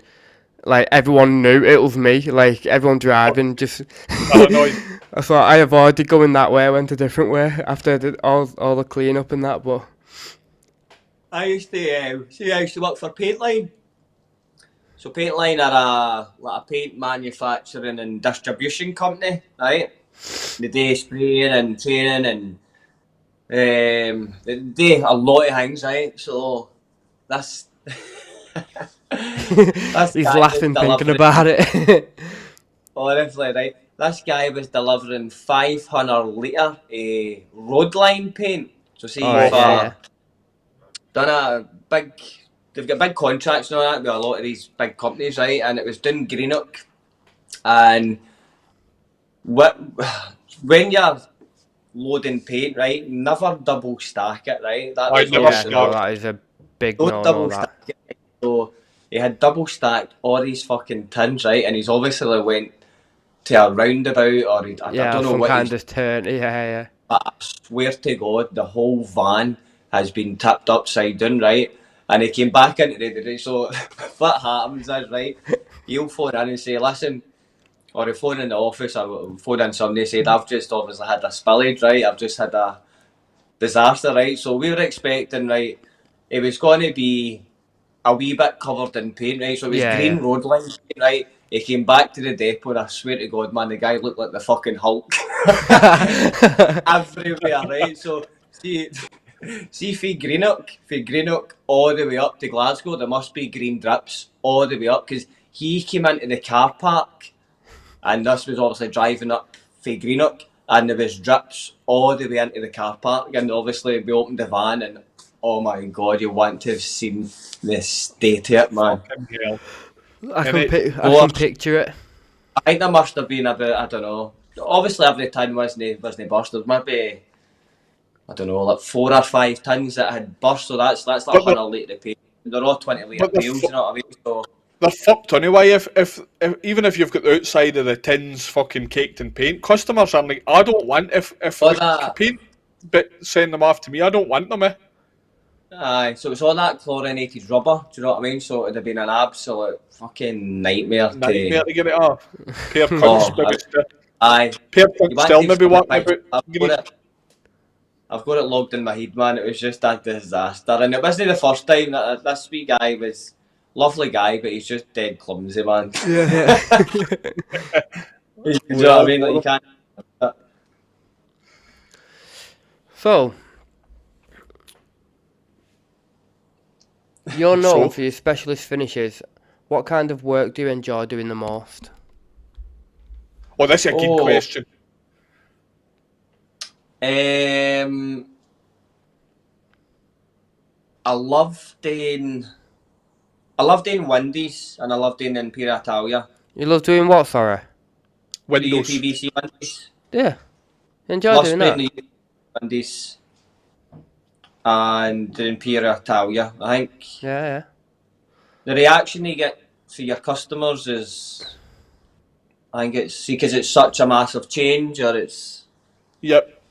like everyone knew it was me. Like everyone driving just. I thought I avoided going that way. I went a different way after I did all the clean up and that. But I used to work for Paint Line. So Paint Line are a paint manufacturing and distribution company, right? They do spraying and training and they do a lot of things, right? So that's he's laughing thinking about it. Honestly, right? This guy was delivering 500 litre road line paint. So see, done a big. They've got big contracts and all that with a lot of these big companies, right? And it was down Greenock, And when you're loading paint, right, never double stack it, right? That I was never Yeah, obviously no, start. that is a big don't no-no, double that. stack it. Right? So he had double stacked all these fucking tins, right? And he's obviously went to a roundabout, or I Yeah, don't know some what kind he's. of turn. Yeah. But I swear to God, the whole van has been tipped upside down, right? And he came back into the so what happens is, right, he'll phone in and say, listen, or he'll phone in the office, or phone in somebody and said, I've just obviously had a spillage, right? I've just had a disaster, right? So we were expecting, right, it was going to be a wee bit covered in paint, right? So it was Yeah. green road lines, right? He came back to the depot, and I swear to God, man, the guy looked like the fucking Hulk. Everywhere, right? So see from Greenock all the way up to Glasgow, there must be green drips all the way up because he came into the car park, and this was obviously driving up from Greenock, and there was drips all the way into the car park, and obviously we opened the van, and oh my God, you want to have seen the state of it, man. Fucking hell. I And I can picture it. I think there must have been about, I don't know. Obviously, every tin wasn't burst. There might be, I don't know, like 4 or 5 tins that had burst. So that's like but 100 litre paint. They're all 20 litre but they're, pails. You know what I mean? So they're fucked anyway. If even if you've got the outside of the tins fucking caked in paint, customers are like, I don't want if all the that, paint bit send them off to me. I don't want them. aye. So it's all that chlorinated rubber. Do you know what I mean? So it'd have been an absolute fucking nightmare Nightmare to. to get it off. Pair Oh, prints, maybe still. aye. Pair You prints want still to maybe see the walking picture? about green. I've got it logged in my head, man. It was just a disaster, and it wasn't the first time that this wee guy was lovely guy, but he's just dead clumsy, man. Yeah. You know what I Well, mean? Like you can't. So, you're known so, for your specialist finishes. What kind of work do you enjoy doing the most? oh, that's a good Oh, question. um, I love doing. I love doing Windies and I love doing Imperial Italia. You love doing what, sorry? The Windows. UPVC Windies. Yeah, you enjoy Love doing spraying that? the UPVC Windies and the Imperial Italia. I think Yeah. the reaction you get for your customers is, I think it's because it's such a massive change, or Yep.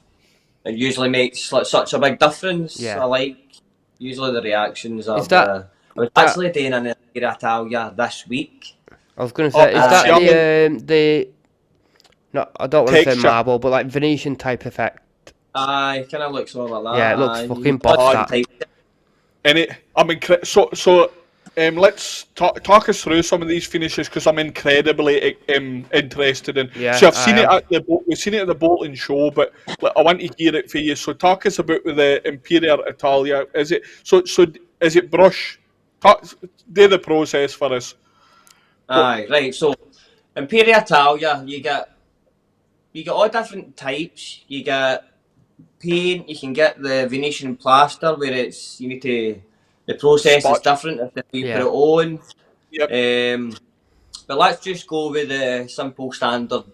it usually makes like such a big difference. Yeah. I like usually the reactions Is of that the. I was that? actually doing an Imperial Italia this week. I was gonna Oh, say, is oh, see, that I'm in the? No, I don't want to say texture. marble, but like Venetian type effect. Aye, kind of looks all like Yeah, that. it looks Aye, you fucking got boss. different That. types. And let's talk us through some of these finishes because I'm incredibly interested in. Yeah, So I've I seen it am. at we've seen it at the Bolton show, but I want to hear it for you. So talk us about with the Imperial Italia. Is it so? Is it brush? Do the process for us. What Aye, right. So Imperial Italia, you get all different types. You get paint. You can get the Venetian plaster, where it's you need to. The process is spot? different if you put Yeah. it on. Yep. But let's just go with the simple standard,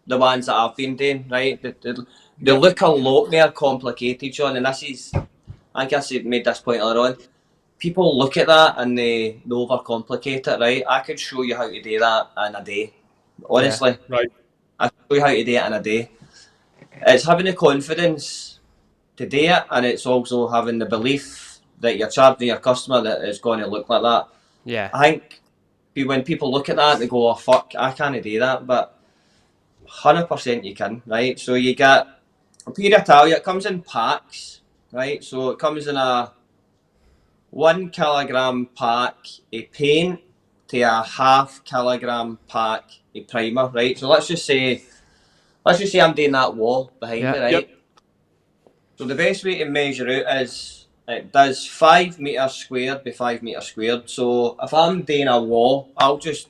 the ones that I've been doing, right? They Yep. look a lot more complicated, John, and this is, I guess I made this point earlier on. People look at that and they overcomplicate it, right? I could show you how to do that in a day. Yeah. Honestly, Right. I could show you how to do it in a day. It's having the confidence to do it, and it's also having the belief that you're charging your customer that it's going to look like that. Yeah. I think when people look at that, they go, "Oh fuck, I can't do that," but 100% you can, right? So you get Imperial Italia. It comes in packs, right? So it comes in a 1 kilogram pack of paint to a half-kilogram pack of primer, right? So let's just say I'm doing that wall behind Yeah. me, Yep. right? So the best way to measure it is it does 5 meters squared by 5 meters squared. So if I'm doing a wall, I'll just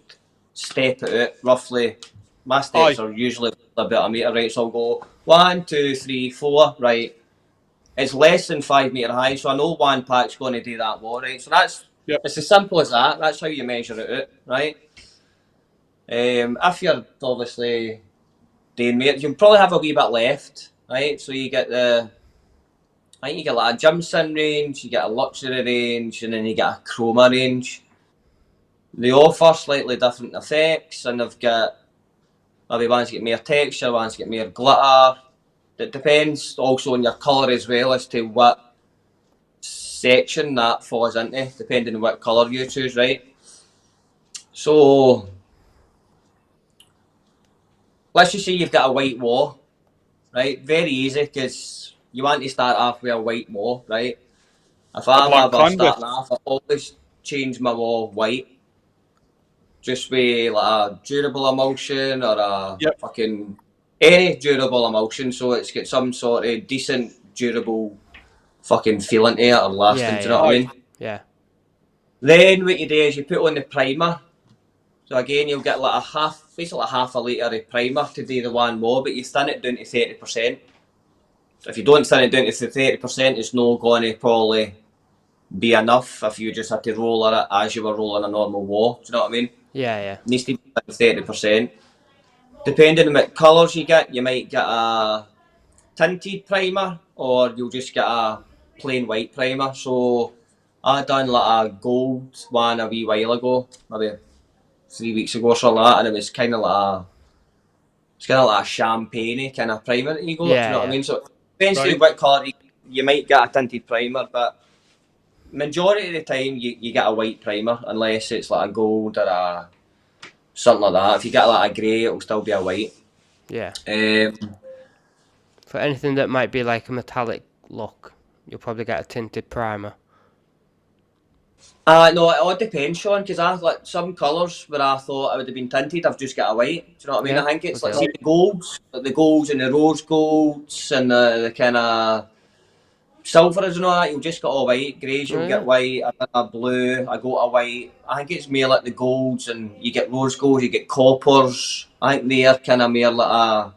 step it out roughly. My steps Aye. are usually about a metre, right? So I'll go 1, 2, 3, 4, right? It's less than 5 metre high, so I know one pack's going to do that wall, right? So Yep. it's as simple as that. That's how you measure it out, right? If you're obviously doing mate, you'll probably have a wee bit left, right? So you get I think you get like a Jimson range, you get a luxury range, and then you get a chroma range. They offer slightly different effects, and they've got maybe ones get more texture, ones get more glitter. It depends also on your colour as well as to what section that falls into, depending on what colour you choose, right? So let's just say you've got a white wall, right? Very easy because you want to start off with a white wall, right? If A I'm blank ever canvas. starting off, I always change my wall white, just with like a durable emulsion or a Yep. fucking any durable emulsion, so it's got some sort of decent durable fucking feeling to it or lasting. Yeah, Do you know yeah, what I Aye. mean? yeah, Then what you do is you put on the primer. So again, you'll get like basically half a litre of primer to do the one more, but you thin it down to 30%. So if you don't thin it down to 30%, it's not going to probably be enough if you just had to roller it as you were rolling a normal wall. Do you know what I mean? yeah, It needs to be 30%. Depending on what colours you get, you might get a tinted primer or you'll just get a plain white primer. So I done like a gold one a wee while ago, maybe 3 weeks ago or something like that, and it was kind of like it's kind of like a champagne kind of primer that you got. Do you yeah, know what I yeah, mean? So depends on Right. what colour you might get a tinted primer, but majority of the time you get a white primer unless it's like a gold or a something like that. If you get like a grey, it'll still be a white. yeah. Um, For anything that might be like a metallic look, you'll probably get a tinted primer. no, it all depends, Sean, because I like some colours where I thought I would have been tinted, I've just got a white. Do you know what I mean? Yeah, I think it's okay. like see the golds, like the golds and the rose golds and the kind of silvers and all that. You'll just get all white. Greys, Oh you'll get yeah, white. A blue, I go to white. I think it's more like the golds, and you get rose golds, you get coppers. I think they're kind of more like a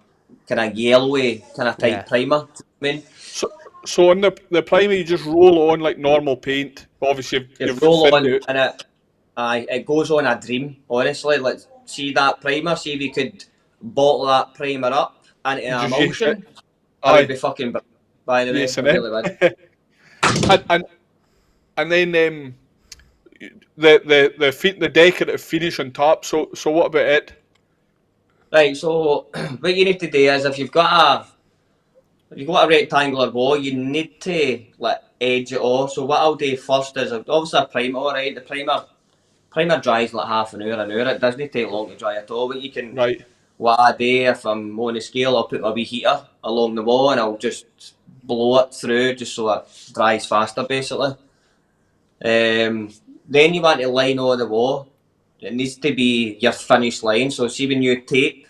kind of yellowy kind of yeah, type primer. I mean, So, so on the primer, you just roll on like normal paint. But obviously, just you've roll thinned on it. and it goes on a dream. Honestly, let's see that primer. See if you could bottle that primer up into You an just use it. emulsion. I would Aye. be fucking. By the way, Yes, I and really would. and and then the decorative finish on top. So what about it? Right. So what you need to do is if you've got a rectangular wall, you need to like edge it off. So what I'll do first is obviously a primer. All right, the primer dries like half an hour, an hour. It doesn't take long to dry at all. But you can Right. what I do if I'm on the scale, I'll put my wee heater along the wall and I'll just blow it through just so it dries faster, basically. Um, then you want to line all the wall. It needs to be your finished line. So see when you tape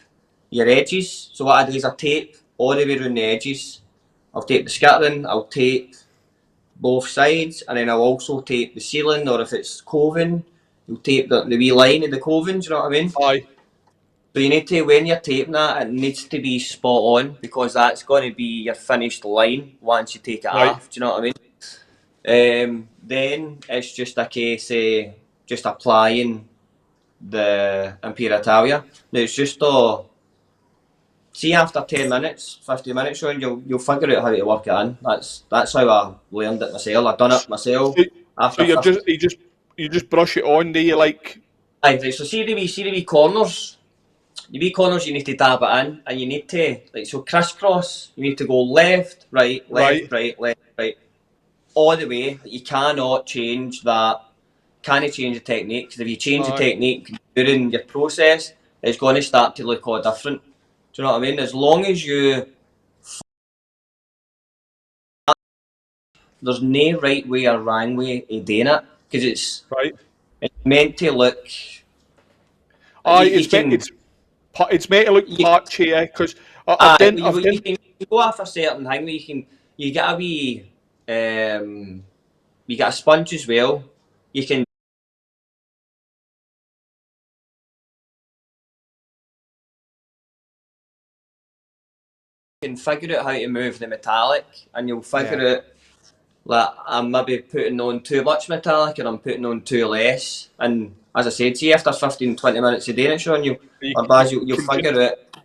your edges. So what I do is I tape all the way around the edges. I'll tape the scattering, I'll tape both sides, and then I'll also tape the ceiling, or if it's coving, you'll tape the wee line of the coving, do you know what I mean? Aye. So you need to, when you're taping that, it needs to be spot on, because that's going to be your finished line once you take it Right. off, do you know what I mean? Then it's just a case of just applying the Imperitalia. Now it's just see after 10 minutes, 50 minutes, Sean, you'll figure out how to work it in. That's how I learned it myself. I done So, it myself so so after you're 50. you just brush it on. Do you like Aye, right, so see the wee corners. The wee corners you need to dab it in, and you need to like so crisscross. You need to go left, right, right? left, right, left, right, all the way. You cannot change that. Can't change the technique because if you change the Aye. technique during your process, it's going to start to look all different. Do you know what I mean? As long as there's no right way or wrong way of doing it because Right. it's meant to look. Aye. You can It's meant to look you, patchy, yeah. Because I've done I've you done can go off a certain thing. You get a wee you get a sponge as well. You can figure out how to move the metallic, and you'll yeah, figure out like I'm maybe putting on too much metallic and I'm putting on too less, and as I said, see after 15, 20 minutes of doing it, Sean, or Baz, you'll figure it.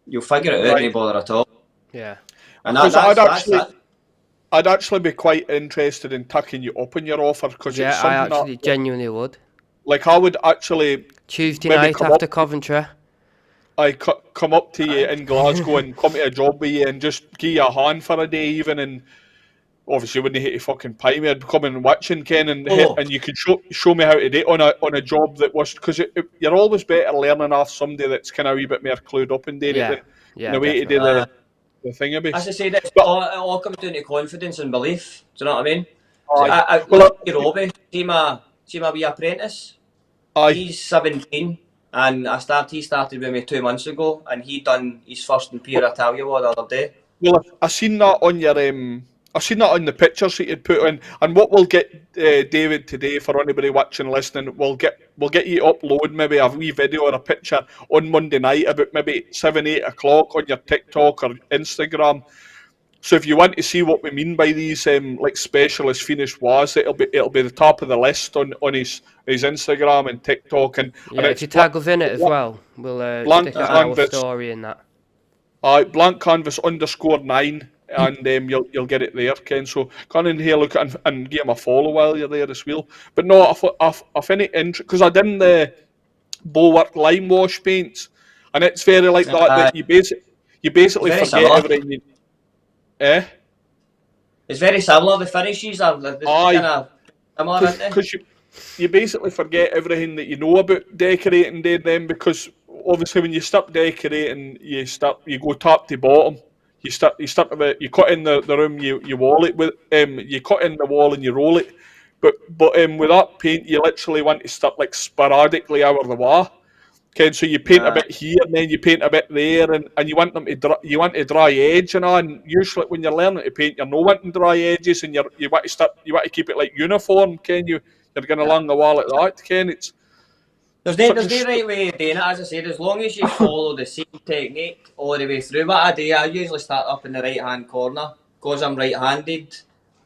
You'll figure it out, Right. no bother at all. Yeah. And Because that's it. I'd actually be quite interested in tucking you up in your offer, because Yeah, it's I something actually that, genuinely would. like, I would actually Tuesday maybe night come after up. Coventry. I come up to you in Glasgow and come to a job with you and just give you a hand for a day even, and obviously wouldn't hate to fucking pay me. I'd come and watching Ken and Oh. and you could show me how to do it on a job that was, because you're always better learning off somebody that's kind of a wee bit more clued up in doing it Yeah. than Yeah, the way to do definitely. the thing of As I it. said, it But all comes down to confidence and belief. Do you know what I mean? So aye, look well, at Robbie. See my wee apprentice. aye. He's 17, and he started with me 2 months ago, and he done his first Imperial Italia one the other day. Well, I seen that on your I seen that on the pictures that you'd put in, and what we'll get David today, for anybody watching listening, we'll get you to upload maybe a wee video or a picture on Monday night about maybe 7, 8 o'clock on your TikTok or Instagram. So if you want to see what we mean by these like specialist finish was, it'll be the top of the list on his Instagram and TikTok, and Yeah, if it's you tag us in it as well, we'll blank stick it on our canvas. story and that. Blank canvas _9, and you'll get it there, Ken. So come in here, look at and give him a follow while you're there as well. But no, I find it interesting because I done the Bulwark lime wash paints, and it's very like that you It's basically very forget similar. everything. Eh? It's very similar. The finishes are kind Aye, of similar, aren't they? because you basically forget everything that you know about decorating then, because obviously when you start decorating you go top to bottom. You cut in the room, you wall it with you cut in the wall and you roll it. But with that paint you literally want to start like sporadically over the wall. Okay, so you paint a Nah. bit here and then you paint a bit there, and you want them to you want to dry edge, and usually when you're learning to paint you're not wanting dry edges, and you want to keep it like uniform, Ken. You're going along the wall like that, Ken. It's such a There's no right way of doing it, as I said, as long as you follow the same technique all the way through. What I usually start up in the right hand corner. Because I'm right handed,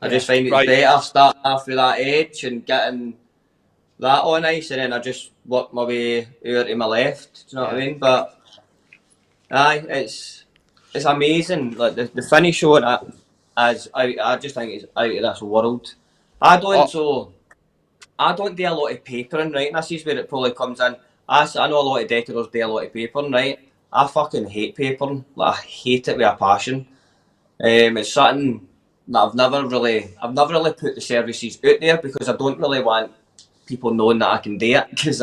I Yeah. just find it's right. better starting off with that edge and getting that on ice, and then I just work my way over to my left. Do you know what I Yeah. mean? But aye, it's amazing. Like the finish on it, I just think it's out of this world. I don't Oh, so I don't do a lot of papering, right? And this is where it probably comes in. I know a lot of decorators do a lot of papering, right? I fucking hate papering. Like I hate it with a passion. It's something that I've never really put the services out there because I don't really want people knowing that I can do it because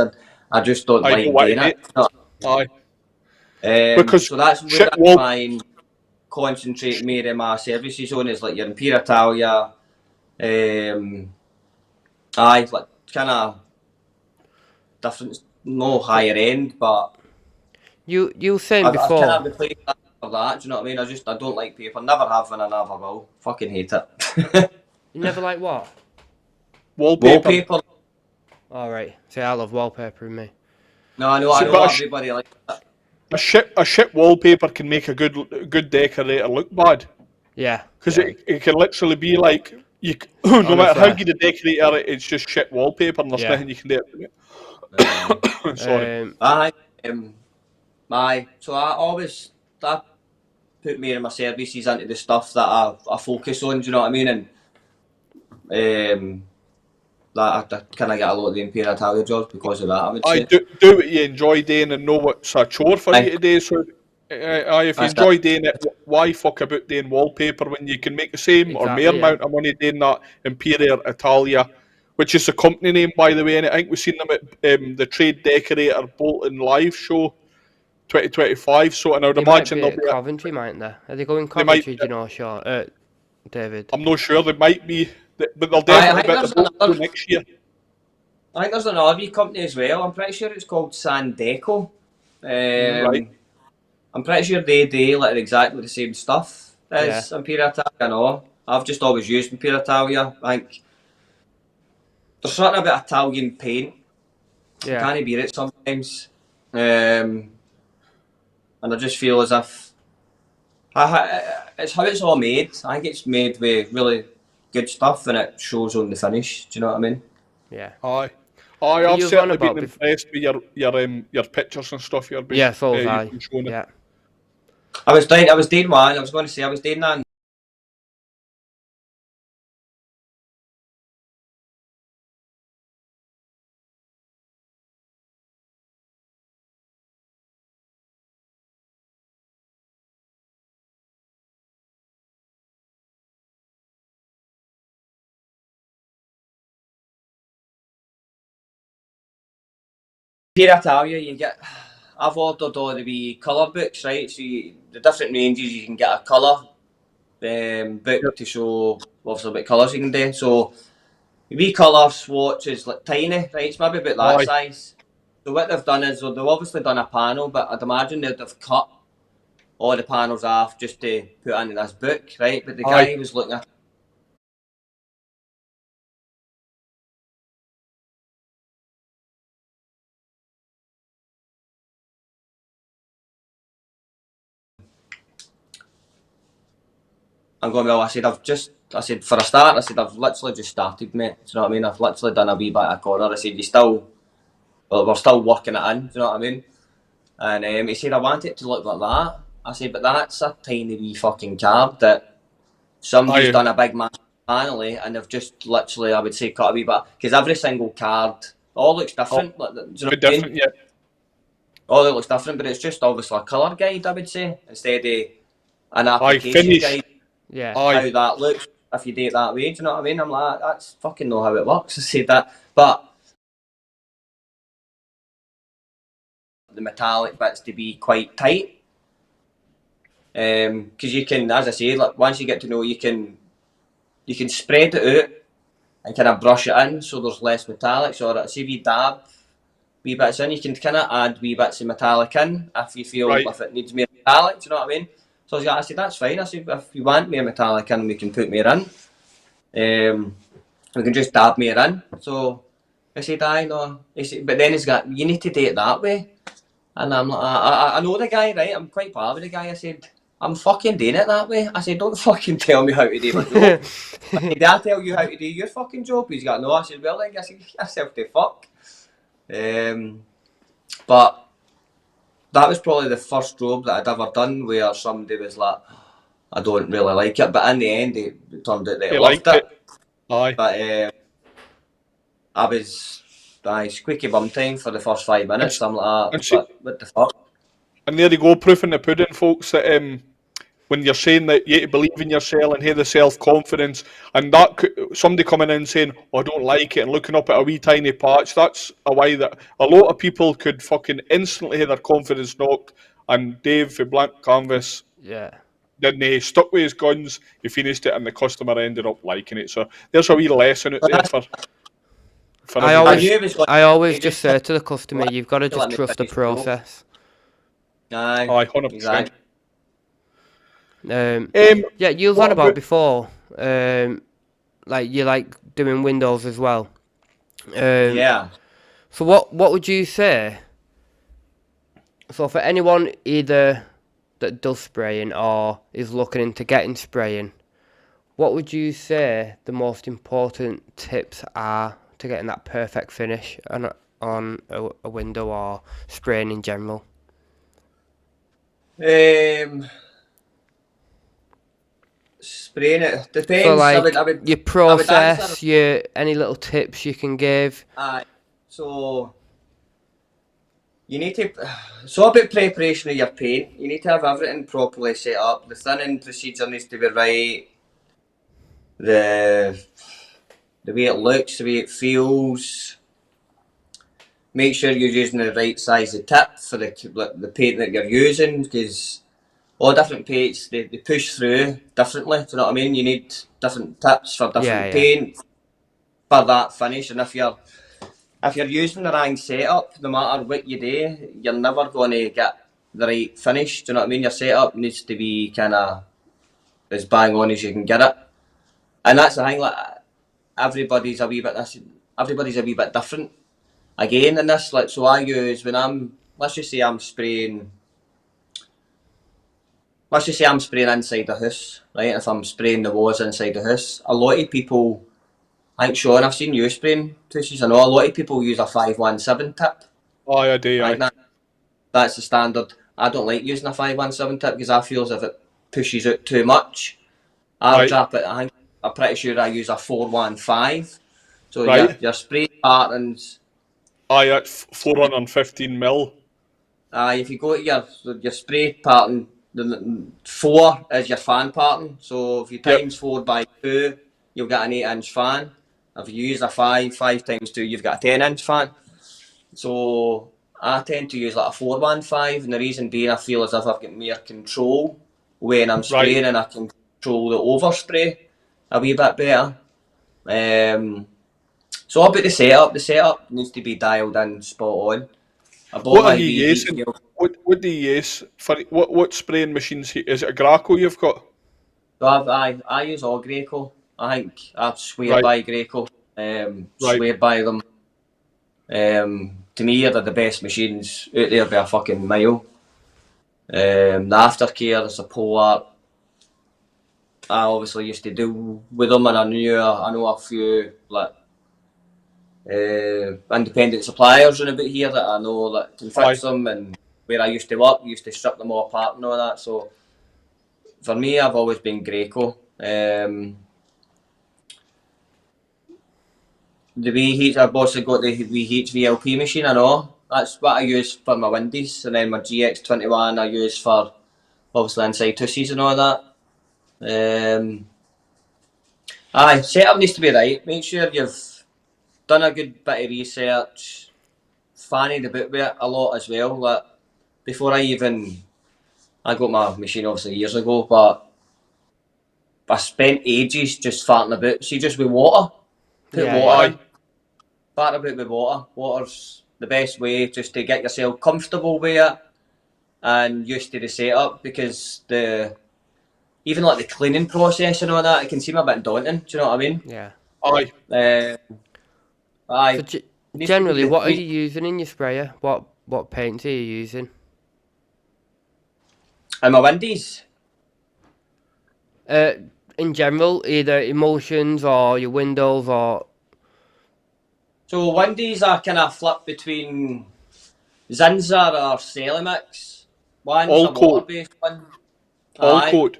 I just don't I know like what doing it is. it. Aye, because So that's where shit I wall. try and concentrate more in my services on is like your Imperial Italia, like kind of different, no higher end, but You were saying I've kind of before, replaced that for that. Do you know what I mean? I don't like paper. Never have and I never will. Fucking hate it. you never like what? Wallpaper. Wallpaper. Alright, see, I love wallpaper in me. No, I See, know but everybody likes it. a shit wallpaper can make a good decorator look bad, Yeah, because yeah, it can literally be like no matter how honestly. good a decorator, it's just shit wallpaper, and there's Yeah. nothing you can do. Aye. Sorry. Aye. Aye. So I always I put more of my services into the stuff that I focus on. Do you know what I mean? And that I kind of get a lot of the Imperial Italia jobs because of that. I would I say. do what you enjoy doing and know what's a chore for you Aye. to do. So, if you That's it. enjoy doing it, why fuck about doing wallpaper when you can make the same or more Exactly, yeah. amount of money doing that Imperial Italia, which is the company name, by the way. And I think we've seen them at the Trade Decorator Bolton Live Show 2025. So, and I would They might imagine be they'll at be. Coventry, mightn't they? Are they going They might. Coventry, do you know, Sean? David? I'm not sure. They might be, but they'll Aye, I definitely think be at the there's Bolton Show another. next year. I think there's another wee company as well. I'm pretty sure it's called Sandeco. Right. I'm pretty sure they do like exactly the same stuff Yeah, as Imperial Italia. I know. I've just always used Imperial Italia. I think there's something about Italian paint. I yeah. can't beat it sometimes. And I just feel as if it's how it's all made. I think it's made with really good stuff and it shows on the finish. Do you know what I mean? Yeah. Aye. I've you was on certainly about been impressed with your pictures and stuff you've Yeah, so was I. been showing. Yeah. I was doing one. I was going to say I was doing that. Here I tell you, I've ordered all the wee colour books, right? So the different ranges you can get a colour book to show obviously what colours you can do. So the wee colour swatch is like tiny, right? It's maybe about that Aye. size. So what they've done is they've obviously done a panel, but I'd imagine they'd have cut all the panels off just to put into this book, right? But the Aye. guy was looking at I'm going, well, I said, for a start, I said, I've literally just started, mate. Do you know what I mean? I've literally done a wee bit of corner. I said, we're still working it in. Do you know what I mean? And he said, I want it to look like that. I said, but that's a tiny wee fucking card that somebody's Aye. done a big massive panel and they've just literally, I would say, cut a wee bit. Because every single card all looks different. Like, do you know Bit what I mean? different, yeah. All it looks different, but it's just obviously a colour guide, I would say, instead of an Aye, application finish. guide. Yeah. Aye. How that looks if you do it that way. Do you know what I mean? I'm like, that's fucking not how it works. I said that, but the metallic bits to be quite tight, because you can, as I say, like once you get to know, you can spread it out and kind of brush it in so there's less metallics. Or see if you dab wee bits in, you can kind of add wee bits of metallic in if you feel Right. if it needs more metallic. Do you know what I mean? So I said that's fine. I said if you want more metallic in, we can put more in. We can just dab me in. So I said, I know. He said, but then he's got, you need to do it that way. And I'm like, I know the guy, right? I'm quite proud of the guy. I said, I'm fucking doing it that way. I said, don't fucking tell me how to do my job. Did I tell you how to do your fucking job? He's got, no. I said, well, then, I said, get yourself to fuck. But that was probably the first job that I'd ever done where somebody was like, I don't really like it. But in the end, it turned out they You loved liked it? it. Aye. But I was squeaky bum time for the first 5 minutes. I'm like, And see, what the fuck? and there you go, proof in the pudding, folks, that when you're saying that you have to believe in yourself and have the self-confidence, and that somebody coming in saying, oh, I don't like it, and looking up at a wee tiny patch, that's a way that a lot of people could fucking instantly have their confidence knocked. And Dave, for Blank Canvas, Yeah. didn't he? Stuck with his guns, he finished it, and the customer ended up liking it. So there's a wee lesson out there for I I everybody. knew it was going I always to just just say to the customer, you've got to just let me trust the finish the joke. process. Aye, Aye, 100%. exactly. Yeah, you was on What about about... before, like you like doing windows as well. Yeah. So what would you say? So for anyone either that does spraying or is looking into getting spraying, what would you say the most important tips are to getting that perfect finish on a window or spraying in general? Spraying it So depends. like your I would answer. process, your any little tips you can give. Aye. So you need to. So about preparation of your paint, you need to have everything properly set up. The thinning procedure needs to be right. The the way it looks, the way it feels. Make sure you're using the right size of tip for the paint that you're using, because all different paints they push through differently. Do you know what I mean? You need different tips for Yeah, different yeah, paint for that finish. And if you're using the wrong setup, no matter what you do, you're never going to get the right finish. Do you know what I mean? Your setup needs to be kind of as bang on as you can get it. And that's the thing. Like everybody's a wee bit. Everybody's a wee bit different. Again, in this, like so, I use when I'm. Let's just say I'm spraying. Let's just say I'm spraying inside the house, right? If I'm spraying the walls inside the house, a lot of people I think Sean, I've seen you spraying tushes. I know a lot of people use a 517 tip. Aye, I do, I think aye. that's the standard. I don't like using a 517 tip because I feel as if it pushes out too much. I'll Right, drop it. I'm pretty sure I use a 415. So right. your spray patterns. Aye, that's 415 mil. If you go to your spray pattern, the 4 is your fan pattern. So if you Yep, times 4 by 2, you'll get an 8-inch fan. If you use a 5 times 2, you've got a 10-inch fan. So I tend to use like a 415, and the reason being I feel as if I've got more control when I'm right. spraying, and I can control the overspray a wee bit better. So about the setup needs to be dialed in spot on. I bought What are my you wee heat using? shield. What do you use for what spraying machines? Is it a Graco you've got? So I use all Graco. I think I swear Right, by Graco. right. Swear by them. To me, they're the best machines out there by a fucking mile. The aftercare, the support. I obviously used to deal with them, and I know a few like independent suppliers around about here that I know that can fix Aye. them. And where I used to work, we used to strip them all apart and all that. So for me, I've always been Graco. The I've also got the VHVLP machine. I know that's what I use for my windies, and then my GX21 I use for obviously inside tussies and all that. Setup needs to be right. Make sure you've done a good bit of research, fannied about with it a lot as well. Like before I got my machine obviously years ago, but I spent ages just farting about. See, just with water, put Yeah, water yeah. Aye, in, fart about with water. Water's the best way just to get yourself comfortable with it and used to the setup, because the even like the cleaning process and all that, it can seem a bit daunting. Do you know what I mean? Yeah. aye. Uh, So aye, needs to be generally, what are you using in your sprayer? What paints are you using? and my windies. Uh, in general, either emulsions or your windows or So windies I kind of flip between Zinzer or Ceramix. One's a All coat, water-based one. all Aye, coat.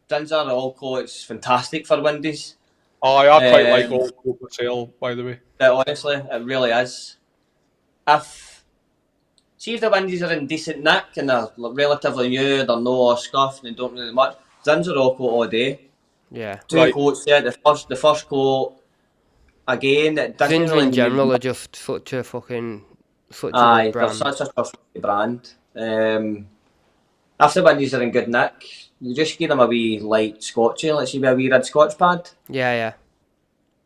Zinzer Allco, it's fantastic for windies. Aye, I quite like Um, all coat myself, by the way. honestly, it really is. If See if the windies are in decent nick and they're relatively new, they're no scuffed and don't really much. Zinzer Allco all day. yeah. Two Right. coats there. The first coat again. It doesn't Zinsser really in need. general are just such a good Aye, they're brand. such a trustworthy brand. If the windies are in good nick, you just give them a wee light scotchy. Let's see, a wee red scotch pad. Yeah, yeah.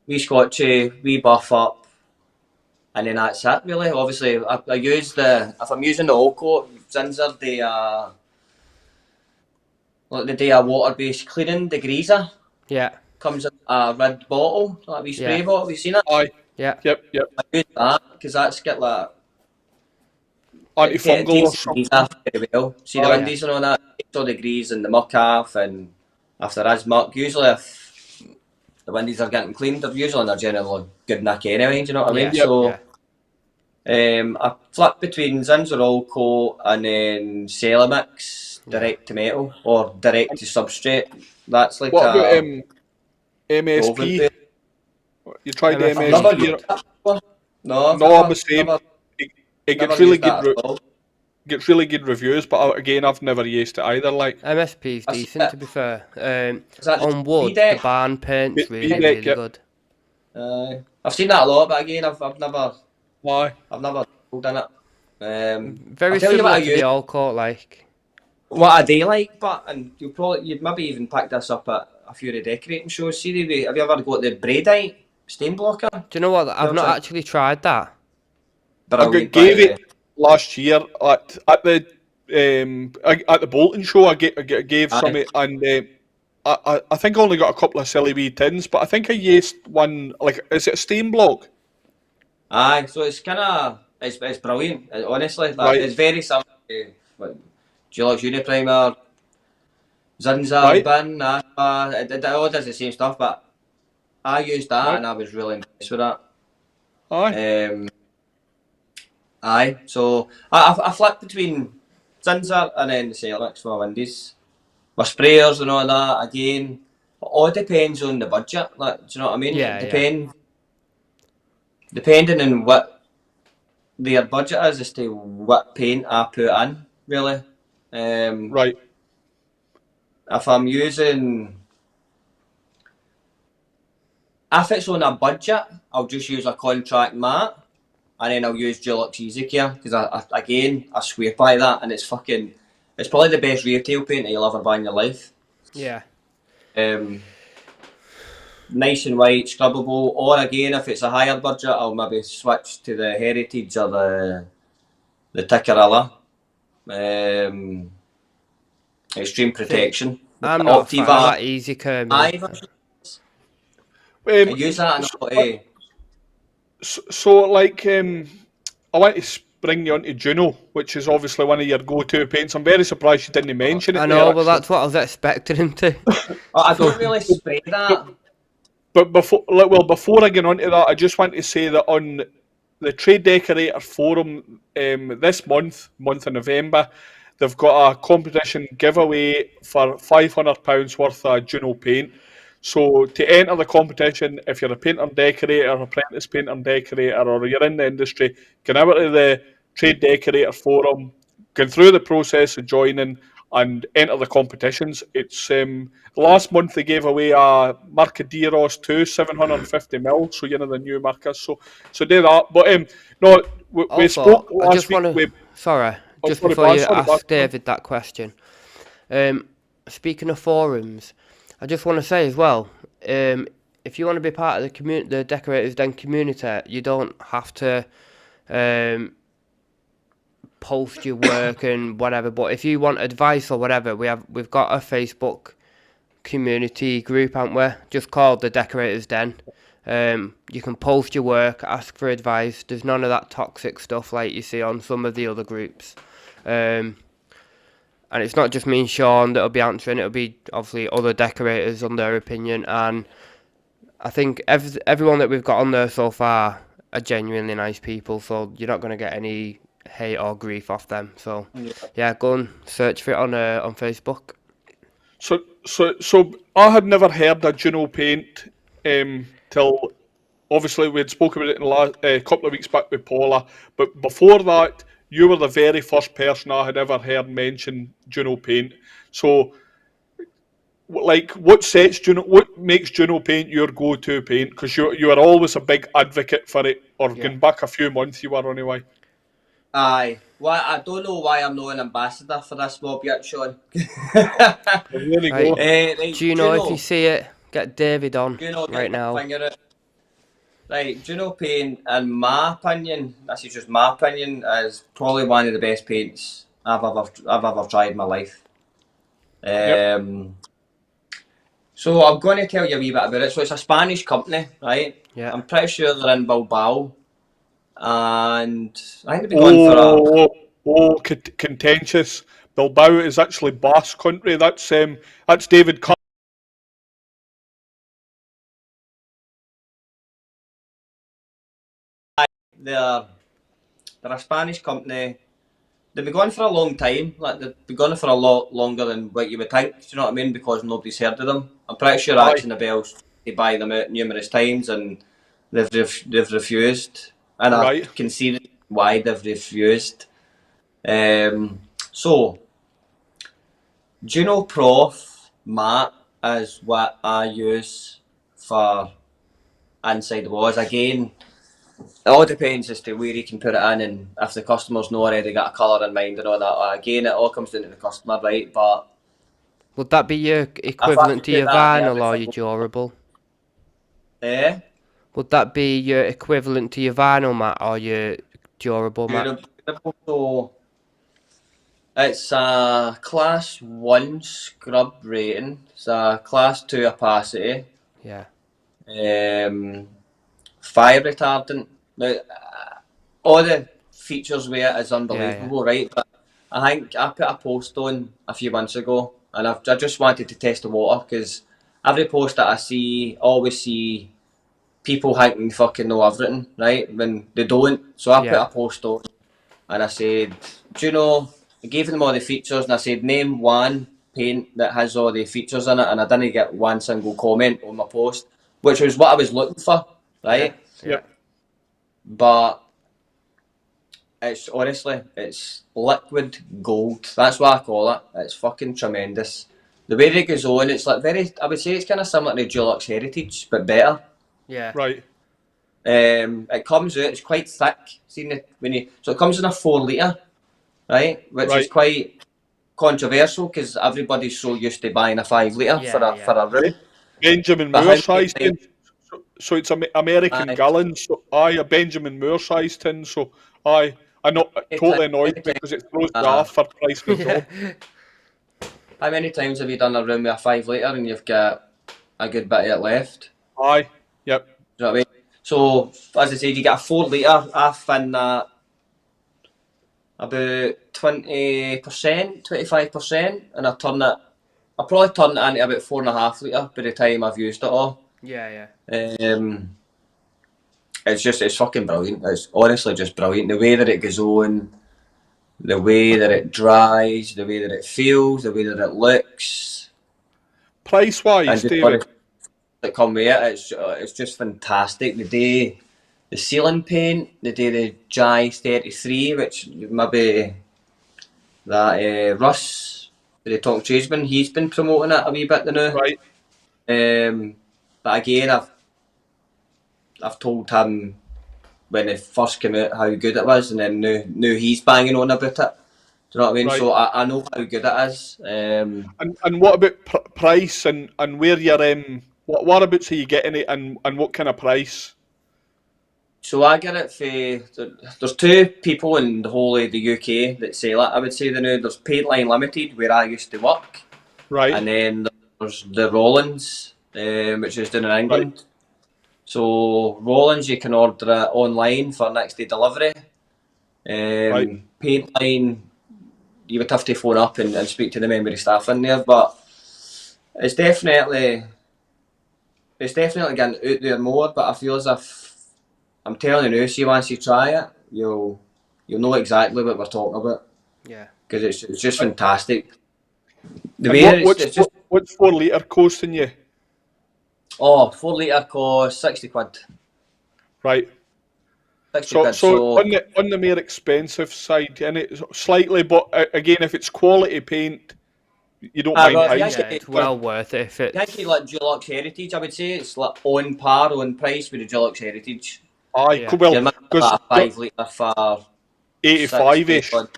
Wee scotchy, wee buff up, and then that's it really. Obviously, I use if I'm using the all coat, Zinser they do a water-based cleaning degreaser. Yeah, Comes in a red bottle, like a wee yeah, spray bottle. Have you seen it? Aye. yeah, Yep, yep. I use that because that's got like it Antifungal or takes the grease something. off very well. See the Aye. yeah. windies and all that, it takes all the grease and the muck off, and if there is muck, usually if the windies are getting cleaned, they're usually in a general good nick anyway. Do you know what I mean? Yeah, Yep. yeah, So I flip between Zinser All Coat and then Ceramix yeah. direct to metal or direct to substrate. That's like What about a solvent MSP? base. You tried I've MSP. never MSP? used that before. No, I've No, I'm the same. never, It never gets really used good. that at all. Gets really good reviews, but again, I've never used it either. Like MSP is I see decent that. to be fair. Is that On the wood, the deck? barn paint's really, VDEC, really yep. good. I've seen that a lot, but again, Aye. I've never done it. I'll Very tell you what similar I to the use, all coat, like. what I do like, but and you'd maybe even pick this up at a few of the decorating shows. See, have you ever got the braidite stain blocker? Do you know what? I've Never not tried. actually tried that. I got, Brilliant, by gave the way. it last year at the Bolton show. I gave some Aye, it, and I think I only got a couple of silly wee tins, but I think I used one. Like, is it a stain block? aye. So it's kind of it's brilliant. Honestly, like, Right, it's very similar to what, Dulux Uniprimer, Zinser, right. Bin, it all does the same stuff, but I used that Right. and I was really impressed with that. Aye. Aye, so I flipped between Zinsser and then the Ceramics for my windies. My sprayers and all that, again, it all depends on the budget, like, do you know what I mean? It Yeah. depending on what their budget is as to what paint I put in, really. Um, Right. if I'm using, if it's on a budget, I'll just use a contract matte, and then I'll use Dulux Easy Care, because I swear by that, and it's probably the best retail paint that you'll ever buy in your life. Yeah. Um, nice and white, scrubbable, or again, if it's a higher budget, I'll maybe switch to the Heritage or the Ticarilla. Extreme See, Protection. The I'm not a fan of Optiva that easy care, me. I version. I Um, use that in a so, lot of. I want to bring you on to Juno, which is obviously one of your go-to paints. I'm very surprised you didn't mention I it there, know, well, actually. that's what I was expecting him to. I So, don't really spray that. But before I get on to that, I just want to say that on the Trade Decorator Forum this month of November, they've got a competition giveaway for £500 worth of Juno paint. So to enter the competition, if you're a painter decorator, apprentice painter decorator, or you're in the industry, get over to the Trade Decorator Forum, go through the process of joining and enter the competitions. It's last month they gave away a Marcadeiros 2 750 ml, so you know the new markers. So do that. But no, we also, spoke I last just week. want to. Sorry, Oh, just sorry, before you sorry, ask David that question. Speaking of forums, I just want to say as well, if you want to be part of the Decorators Den community, you don't have to um, post your work and whatever. But if you want advice or whatever, we've got a Facebook community group, haven't we? Just called the Decorators Den. You can post your work, ask for advice. There's none of that toxic stuff like you see on some of the other groups. And it's not just me and Sean that'll be answering, it'll be obviously other decorators on their opinion. And I think everyone that we've got on there so far are genuinely nice people, so you're not going to get any hate or grief off them. So yeah, go and search for it on Facebook. So I had never heard of Juno Paint till obviously we'd spoken about it in the last couple of weeks back with Paula. But before that, you were the very first person I had ever heard mention Juno Paint. So, like, what makes Juno Paint your go-to paint? Because you are always a big advocate for it. Or Yeah. going back a few months, you were anyway. Aye. Well, I don't know why I'm not an ambassador for this mob yet, Sean. Well, there you Right, go. Right, Juno, if you see it, get David on Juno, right get your now. finger out. Right, Juno Paint, in my opinion, this is just my opinion, is probably one of the best paints I've ever tried in my life. Yep. So I'm going to tell you a wee bit about it. So it's a Spanish company, right? Yeah. I'm pretty sure they're in Bilbao, and I think they've been going for a. Contentious. Bilbao is actually Basque country. That's David. They're they're a Spanish company. They've been going for a long time. Like they've been going for a lot longer than what you would think. Do you know what I mean? Because nobody's heard of them. I'm pretty sure Aye. Action the Bells to buy them out numerous times, and they've refused. And I Right. can see why they've refused. So Juno Prof Matte is what I use for inside the walls. Again, it all depends as to where you can put it in, and if the customer's not already got a colour in mind and all that. Again, it all comes down to the customer, right? But Would that be your if I equivalent could to put your that in vinyl or your everything, durable? eh? Would that be your equivalent to your vinyl mat or your durable mat? Durable. So it's a class 1 scrub rating, it's a class 2 opacity, Yeah. fire retardant. Now, all the features with it is Yeah. unbelievable, right? But I think I put a post on a few months ago, and I just wanted to test the water because every post that I see, I always see people thinking they fucking know everything, right? When they don't. So I put Yeah. a post on and I said, do you know, I gave them all the features and I said, name one paint that has all the features in it, and I didn't get one single comment on my post, which was what I was looking for, Yeah. right? Yeah. But it's honestly, it's liquid gold. That's what I call it. It's fucking tremendous. The way it goes on, it's like very, I would say it's kind of similar to Dulux Heritage, but better. Yeah. Right. It comes out, it's quite thick. Seen it when you, so it comes in a 4 litre, right? Which is Right. quite controversial because everybody's so used to buying a 5 litre for Yeah. a room. Benjamin But Moore how many size times? tin. So it's American Aye, gallons. So aye, a Benjamin Moore size tin. So aye, I know it totally annoys many me times, because it throws me off for the price of the Yeah. job. how many times have you done a room with a 5 litre and you've got a good bit of it left? Aye. Yep. Do you know what I mean? So, as I said, you get a 4 litre. I fin that about 20%, 25%, and I probably turn it into about 4.5 litre by the time I've used it all. Yeah. It's fucking brilliant. It's honestly just brilliant. The way that it goes on, the way that it dries, the way that it feels, the way that it looks, Price and wise, just all David. that come with it. It's just fantastic. The ceiling paint, the Jai 33, which maybe that Russ, the Talk Tradesman, he's been promoting it a wee bit now. Right. But again, I've told him when it first came out how good it was, and then now he's banging on about it. Do you know what I mean? Right. So I know how good it is. And what about price and where you're whereabouts are you getting it and what kind of price? So I get it for there's two people in the whole of the UK that sell it. I would say there's Paintline Limited where I used to work, Right. and then there's the Rollins, which is down in Right. England. So Rollins, you can order it online for next day delivery. Right. Paintline, you would have to phone up and speak to the member of staff in there, but it's definitely getting out there more. But I feel as if I'm telling you now, see once you try it, you'll know exactly what we're talking about Yeah. because it's just fantastic. The And way that it's just what's 4 litre costing you? 4 litre cost 60 quid. Right. 60 So quid. so So on the more expensive side, and it slightly, but again, if it's quality paint, you don't mind well, if you price. Yeah. think It's well worth it if it's. like Dulux Heritage, I would say it's like on par on price with the Dulux Heritage. Aye, Yeah. You're well, looking at because like a 5 litre for 85 60 ish. quid.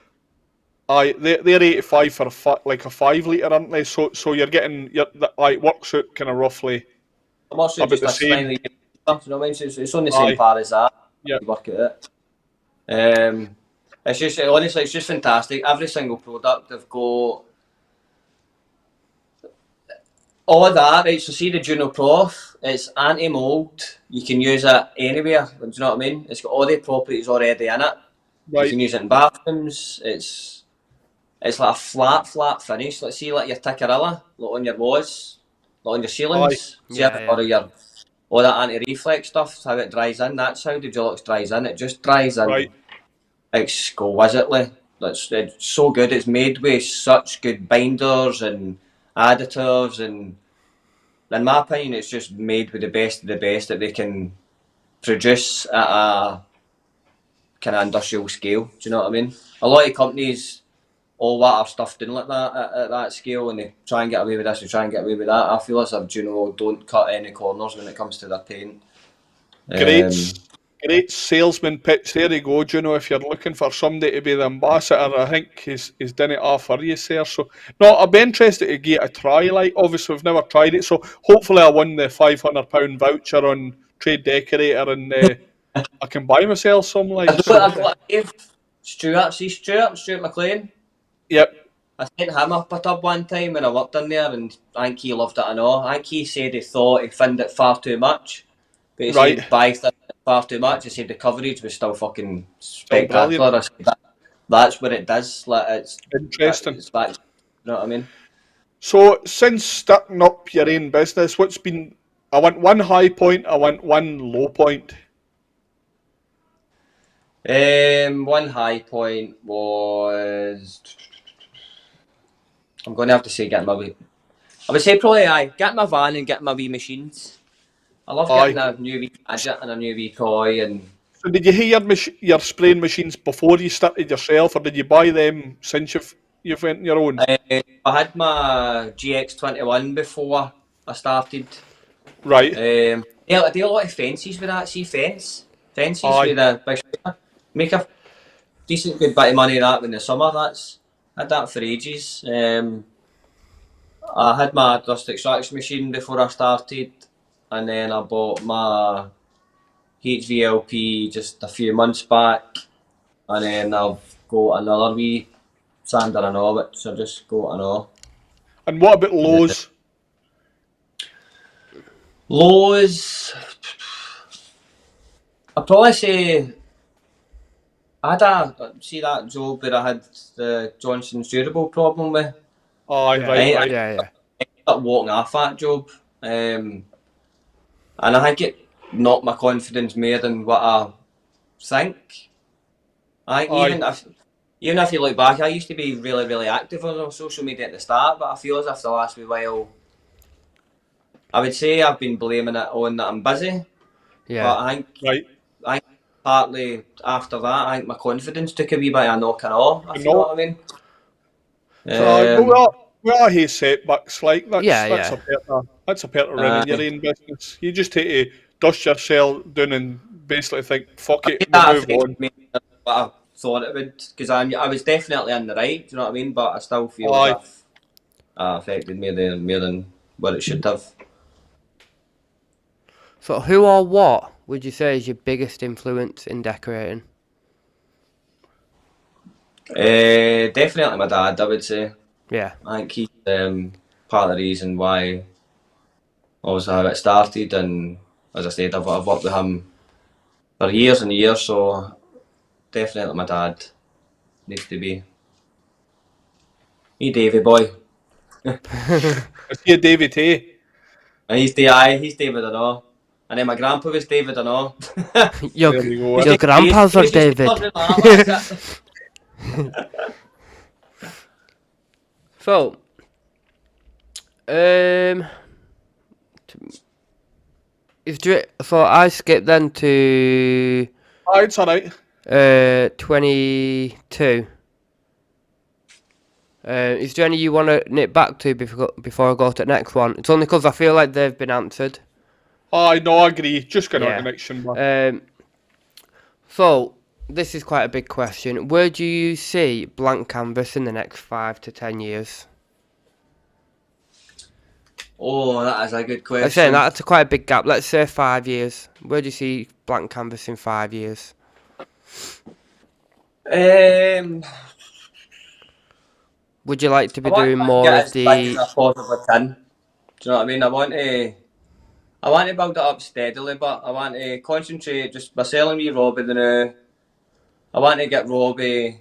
Aye, they're 85 for like a 5 litre, aren't they? So you're getting it works out kind of roughly I'm also about just the a same. slightly, you know what I mean? So it's on the same Aye, par as that. yeah, You work at it. It's just honestly, it's just fantastic. Every single product they've got all of that, right? So see the Juno Prof, it's anti-mold. You can use it anywhere. Do you know what I mean? It's got all the properties already in it. You right, can use it in bathrooms. It's like a flat finish. Let's see, like your Ticarilla, like on your walls, like on your aye, ceilings. See how Yeah. or your all that anti-reflex stuff, how it dries in. That's how the Dulux dries in. It just dries in right. exquisitely. It's so good. It's made with such good binders and additives, and in my opinion, it's just made with the best of the best that they can produce at a kind of industrial scale. Do you know what I mean? A lot of companies all that are stuff doing like that at that scale, and they try and get away with this, they try and get away with that. I feel as if Juno don't cut any corners when it comes to their paint. Great, Um, great salesman pitch. There you go, Juno. If you're looking for somebody to be the ambassador, I think he's done it all for you, sir. So, no, I'd be interested to give it a try. Like, obviously, we've never tried it, so hopefully, I won the £500 voucher on Trade Decorator, and I can buy myself some. Like, so, I gave Stuart McLean. yep, I sent him up a tub one time when I worked in there, and I think he loved it and all. I think he said he thought he found it far too much, but he right, said by far too much. He said the coverage was still fucking still brilliant, spectacular. I said that's what it does. Like interesting. it's back. You know what I mean? So since starting up your own business, what's been? I want one high point. I want one low point. One high point was, I'm going to have to say getting my wee. I would say probably getting my van and getting my wee machines. I love getting Aye. a new wee gadget and a new wee toy and. So did you hear your spraying machines before you started yourself, or did you buy them since you've went on your own? I had my GX21 before I started. Right. I do a lot of fences with that. See fences Aye. with a big sprayer. Make a decent good bit of money that in the summer. Had that for ages. I had my dust extraction machine before I started, and then I bought my HVLP just a few months back, and then I've got another wee sander and all, which I just got and all. And what about Lowe's? Lowe's, I'd probably say I had see that job where I had the Johnson's durable problem with. Aye, Yeah, right. yeah. I ended up walking off that job, and I think it knocked my confidence more than what I think. I think Aye. even if you look back, I used to be really, really active on social media at the start, but I feel as if the last wee while, I would say I've been blaming it on that I'm busy, Yeah. but I Right. think partly after that, I think my confidence took a wee bit of knocking off, if You you know know. what I mean. But we all hate setbacks. Like Yeah, that's yeah. a part of running your own business. You just take to dust yourself down and basically think, fuck it, we'll That move affected on. me what I thought it would, because I was definitely in the right, do you know what I mean? But I still feel as Aye. if it affected me more than what it should have. So who or what would you say is your biggest influence in decorating? Definitely my dad, I would say. Yeah. I think he's part of the reason why obviously how it started, and as I said, I've worked with him for years and years, so definitely my dad needs to be. He Davy boy. I see a David A. And he's David and all. And then my grandpa was David and all. Your There we go. your grandpa's are David. So, so I skipped then to Aye, it's alright. 22. Is there any you want to nip back to before I go to the next one? It's only because I feel like they've been answered. Aye, no, I agree. Just going on Yeah. to the next one. So this is quite a big question. Where do you see blank canvas in the next 5 to 10 years? Oh, that is a good question. I'm saying that's quite a big gap. Let's say 5 years. Where do you see blank canvas in 5 years? Would you like to be doing more get of as big as the? I possibly can. Do you know what I mean? I want to build it up steadily, but I want to concentrate just by selling me Robbie the new. I want to get Robbie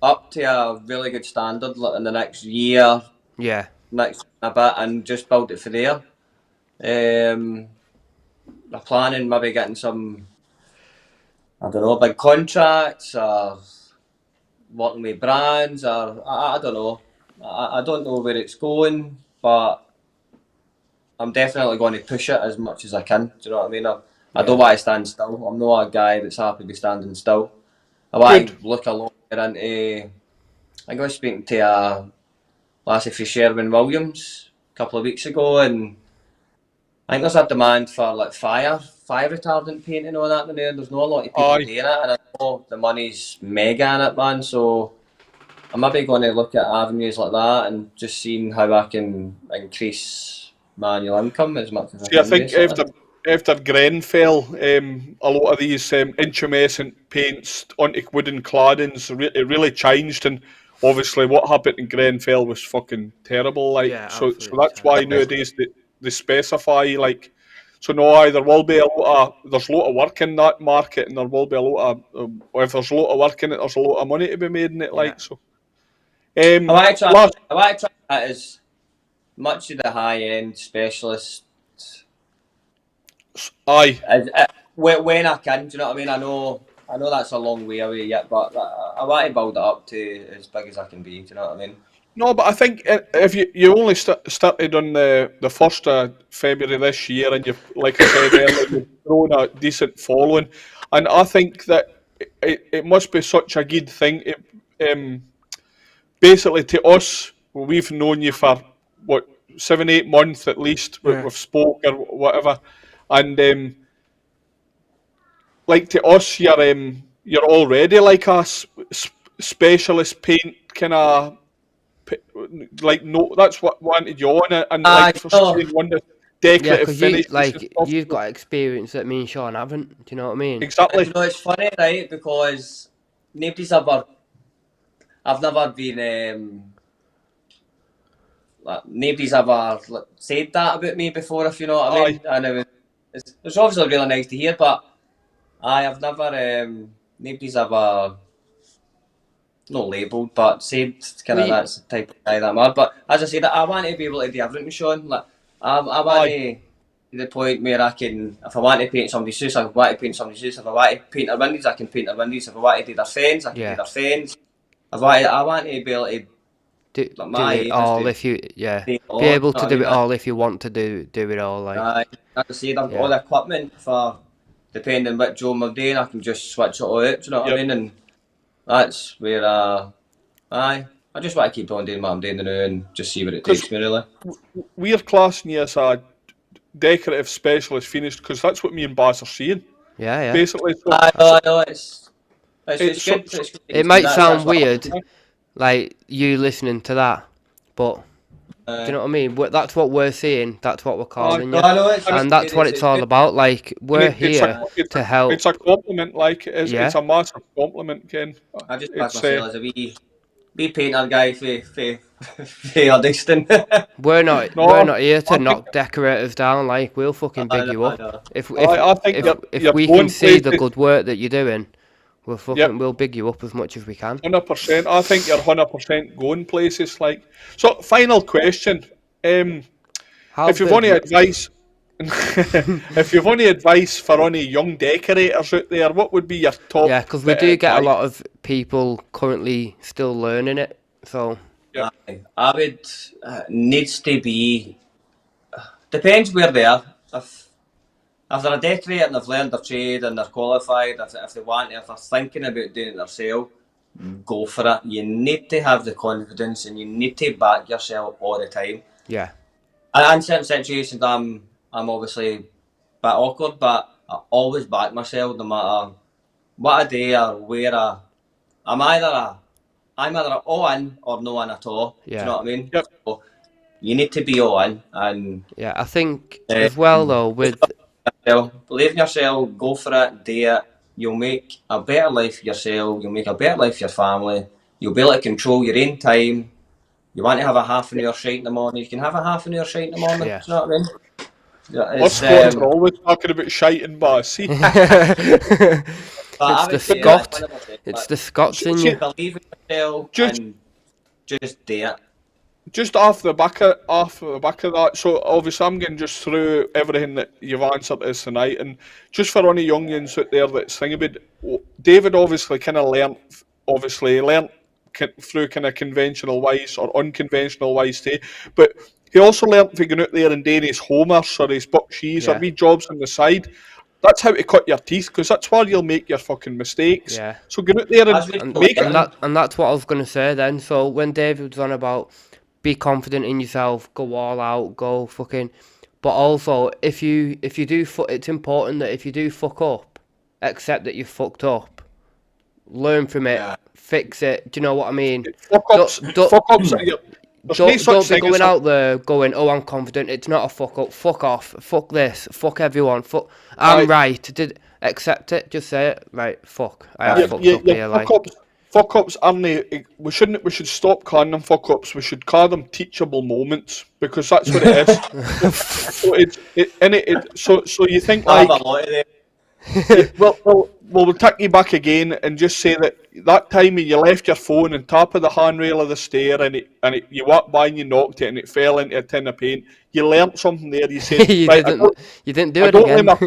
up to a really good standard in the next year, Yeah. next a bit, and just build it for there. I'm planning maybe getting some, I don't know, big contracts or working with brands, or I don't know. I don't know where it's going, but I'm definitely going to push it as much as I can. Do you know what I mean? I don't want to stand still. I'm not a guy that's happy to be standing still. I want Good. to look a lot into. I think I was speaking to a lassie from Sherwin-Williams a couple of weeks ago, and I think there's a demand for like fire retardant paint and all that in there. There's not a lot of people Aye. doing it, and I know the money's mega in it, man. So I'm maybe going to look at avenues like that and just seeing how I can increase my annual income as much as I See, I can, think basically. after Grenfell, a lot of these intumescent paints onto wooden claddings it really changed, and obviously what happened in Grenfell was fucking terrible. Like, Yeah, so absolutely that's why terrible. nowadays they specify like. So no, aye, there will be there's a lot of work in that market, and there will be a lot of if there's a lot of work in it, there's a lot of money to be made in it. Yeah. Like so. I want to try. Last, I want to try It is much of the high-end specialist. Aye. When I can, do you know what I mean? I know that's a long way away yet, but I want to build it up to as big as I can be. Do you know what I mean? No, but I think if you only started on the 1st of February this year, and you've, like I said earlier, you've grown a decent following, and I think that it must be such a good thing. Basically, to us, we've known you for what 7-8 months at least. Yeah. We've spoke or whatever, and like to us, you're already like a specialist paint kind of. Like, no, that's what wanted you on it, and like for saying one of the Yeah, decorative because finishes and stuff. you've got experience that me and Sean haven't. Do you know what I mean? Exactly. You know, it's funny, right? Because nobody's ever, I've never been, like, nobody's ever said that about me before, if you know what I mean. And it's obviously really nice to hear, but I've never, nobody's ever, not labelled, but said kind of that's the type of guy that I'm at. But as I said, I want to be able to do everything, Sean. Like, I want to the point where I can, if I want to paint somebody's house, I want to paint somebody's house. If I want to paint their windows, I can paint their windows. If I want to do their fence, I can do their fence. I want to be able to do it all if you be able to do it all if you want to do it all. Like I said, I've got all the equipment for depending what job I'm doing. I can just switch it all out. Do you know what I mean? And that's where I just want to keep on doing what I'm doing now and just see where it takes me. Really, we're classing you as a decorative specialist finish because that's what me and Baz are seeing. Yeah. Basically, so I know it's good. It might sound weird, like you listening to that, but do you know what I mean? That's what we're seeing. That's what we're calling you, and that's what it's all about. Like we're here to help. It's a compliment. Like it's a massive compliment, Ken. I just back myself as a wee painter guy for Uddingston. We're not here to knock decorators down. Like we'll fucking big you up. If we can see the good work that you're doing, we'll big you up as much as we can. 100%. I think you're 100% going places. Like, so final question. If you've any advice, if you've any advice for any young decorators out there, what would be your top? Yeah, because we do get a lot of people currently still learning it. So I would needs to be depends where they are. If they're a decorator and they've learned their trade and they're qualified, if they want, if they're thinking about doing it themselves, go for it. You need to have the confidence and you need to back yourself all the time. Yeah. And in certain situations, I'm obviously a bit awkward, but I always back myself no matter what I do or where I'm either all in or no in at all. Yeah. Do you know what I mean? Yep. So you need to be all in. And yeah, I think as well though with believe in yourself, go for it, do it. You'll make a better life for yourself. You'll make a better life for your family. You'll be able to control your own time. You want to have a half an hour shite in the morning, you can have a half an hour shite in the morning. Yeah. Do you know what I mean? Us Scots are always talking about shite and Baz. It's the Scots in you. Believe in yourself and just do it. Just off the back of that, so obviously I'm getting just through everything that you've answered us tonight, and just for any youngins out there that's thinking about, David obviously kind of learnt through kind of conventional ways or unconventional ways too, but he also learnt to go out there and doing his homers or his buckshees or wee jobs on the side. That's how to cut your teeth, because that's where you'll make your fucking mistakes. Yeah. So get out there and make it. And that's what I was going to say then. So when David was on about be confident in yourself, go all out, go fucking... But also, if you do... It's important that if you do fuck up, accept that you fucked up. Learn from it. Fix it. Do you know what I mean? Fuck ups. Don't be going out there going, oh, I'm confident. It's not a fuck up. Fuck off. Fuck this. Fuck everyone. I'm right. Accept it. Just say it. Right. Fuck. I have fucked up here. Like... Fuck ups aren't. We should stop calling them fuck ups. We should call them teachable moments, because that's what it is. So you think like, well, we'll take you back again and just say that time when you left your phone on top of the handrail of the stair you walked by and you knocked it and it fell into a tin of paint. You learnt something there. You said, You right, didn't do I it don't lay again. my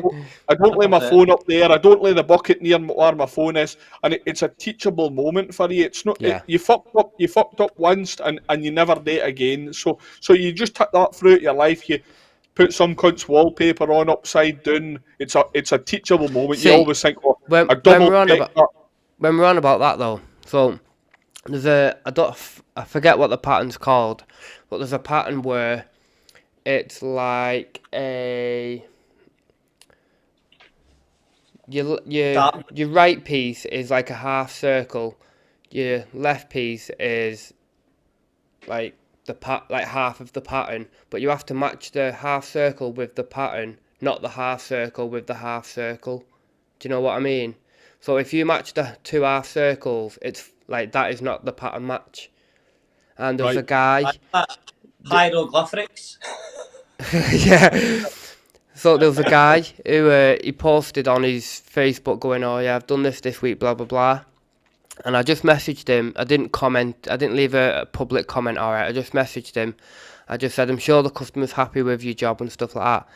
I don't lay my phone up there. I don't lay the bucket near where my phone is, and it's a teachable moment for you. It's not you fucked up. You fucked up once, and you never do it again. So you just took that throughout your life. You put some cunt's wallpaper on upside down. It's a teachable moment. You See, always think, oh, when a when double we're on check about that. when we're on about that though, so there's I forget what the pattern's called, but there's a pattern where it's like your right piece is like a half circle, your left piece is like like half of the pattern, but you have to match the half circle with the pattern, not the half circle with the half circle. Do you know what I mean? So if you match the two half circles, it's like that is not the pattern match. And there was a Right. guy, Hieroglyphics. yeah. So there was a guy who he posted on his Facebook going, "Oh yeah, I've done this week, blah blah blah." And I just messaged him. I didn't comment. I didn't leave a public comment. Alright, I just messaged him. I just said, "I'm sure the customer's happy with your job and stuff like that.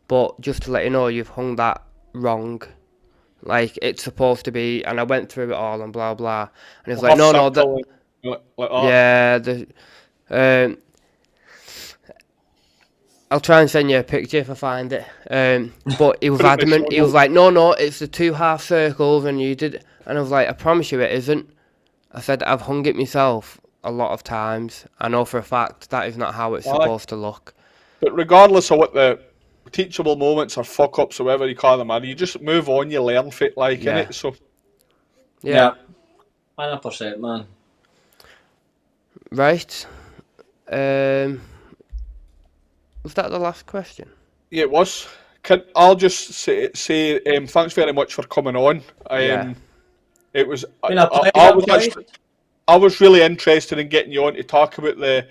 But just to let you know, you've hung that wrong. Like it's supposed to be." And I went through it all and blah blah. And he's like, "No, no, that like that. yeah, I'll try and send you a picture if I find it." But he was Put it in the adamant. show He was notes. like, "No, it's the two half circles, and you did." And I was like, "I promise you, it isn't." I said, "I've hung it myself a lot of times. I know for a fact that is not how it's supposed to look." But regardless of what the teachable moments or fuck ups or whatever you call them are, you just move on. You learn fit like Yeah. innit. So Yeah. 100%, man. Right. Was that the last question? yeah, it was. I'll just say thanks very much for coming on. Yeah. It was Been a I pleasure, was boys. I was really interested in getting you on to talk about the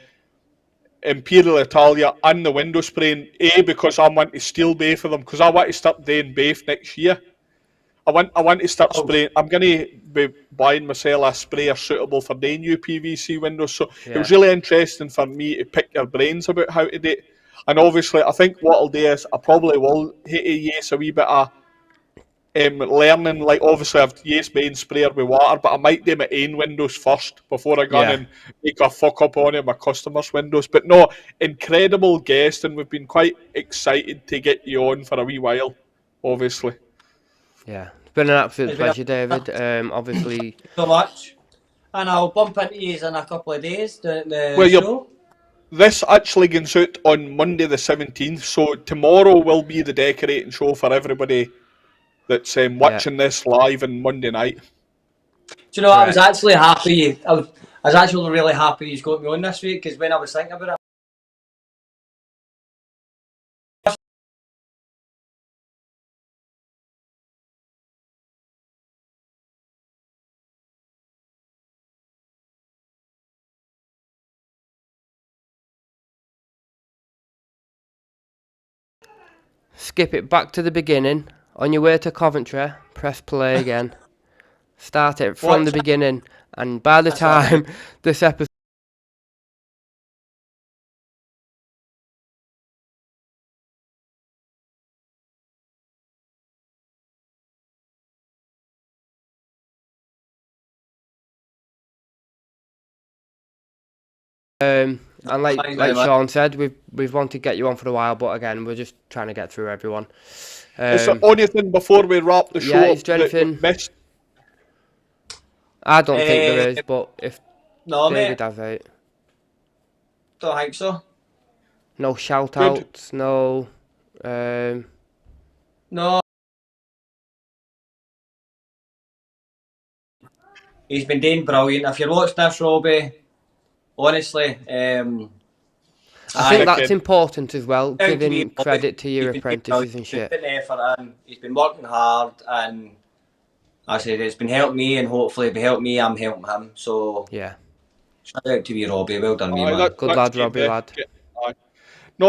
Imperial Italia and the window spraying. Because I want to steal both of them because I want to start doing both next year. I want to start Oh, spraying. I'm going to be buying myself a sprayer suitable for doing UPVC windows. So it Yeah. was really interesting for me to pick your brains about how to do it. And obviously, I think what I'll do is I probably will hit a yes a wee bit of learning. Like obviously, I've used main sprayer with water, but I might do my own windows first before I go on Yeah. and make a fuck up on it my customers' windows. But no, incredible guest, and we've been quite excited to get you on for a wee while. Obviously. Yeah. It's been an absolute it's been pleasure, David. Obviously, so much. And I'll bump into you in a couple of days doing the Well, you're show. This actually goes out on Monday the 17th, so tomorrow will be the decorating show for everybody that's yeah. watching this live on Monday night. Do you know, I was Correct. actually happy. I was actually really happy he's got me on this week because when I was thinking about it, Skip it back to the beginning. On your way to Coventry, press play again. Start it from the beginning. And by the That's what I time this episode and Thanks very like much. Sean said, we've wanted to get you on for a while, but again, we're just trying to get through everyone. Is there anything before we wrap the Yeah, show is up there that we've anything? missed? I don't think there is, but if No, David mate, has it, don't think so. no shout Good. outs, no. No. He's been doing brilliant. If you're watching this, Robbie, honestly, I think Aye. that's important as well, down to me, giving Robbie. credit to He's your been doing apprentices brilliant. and He's been shit. putting effort in. He's been working hard, and I said it's been helping me, and hopefully, if it helped me, I'm helping him. So Yeah, shout out to you, Robbie. Well done, me Aye, man. good that's lad, good. Robbie lad.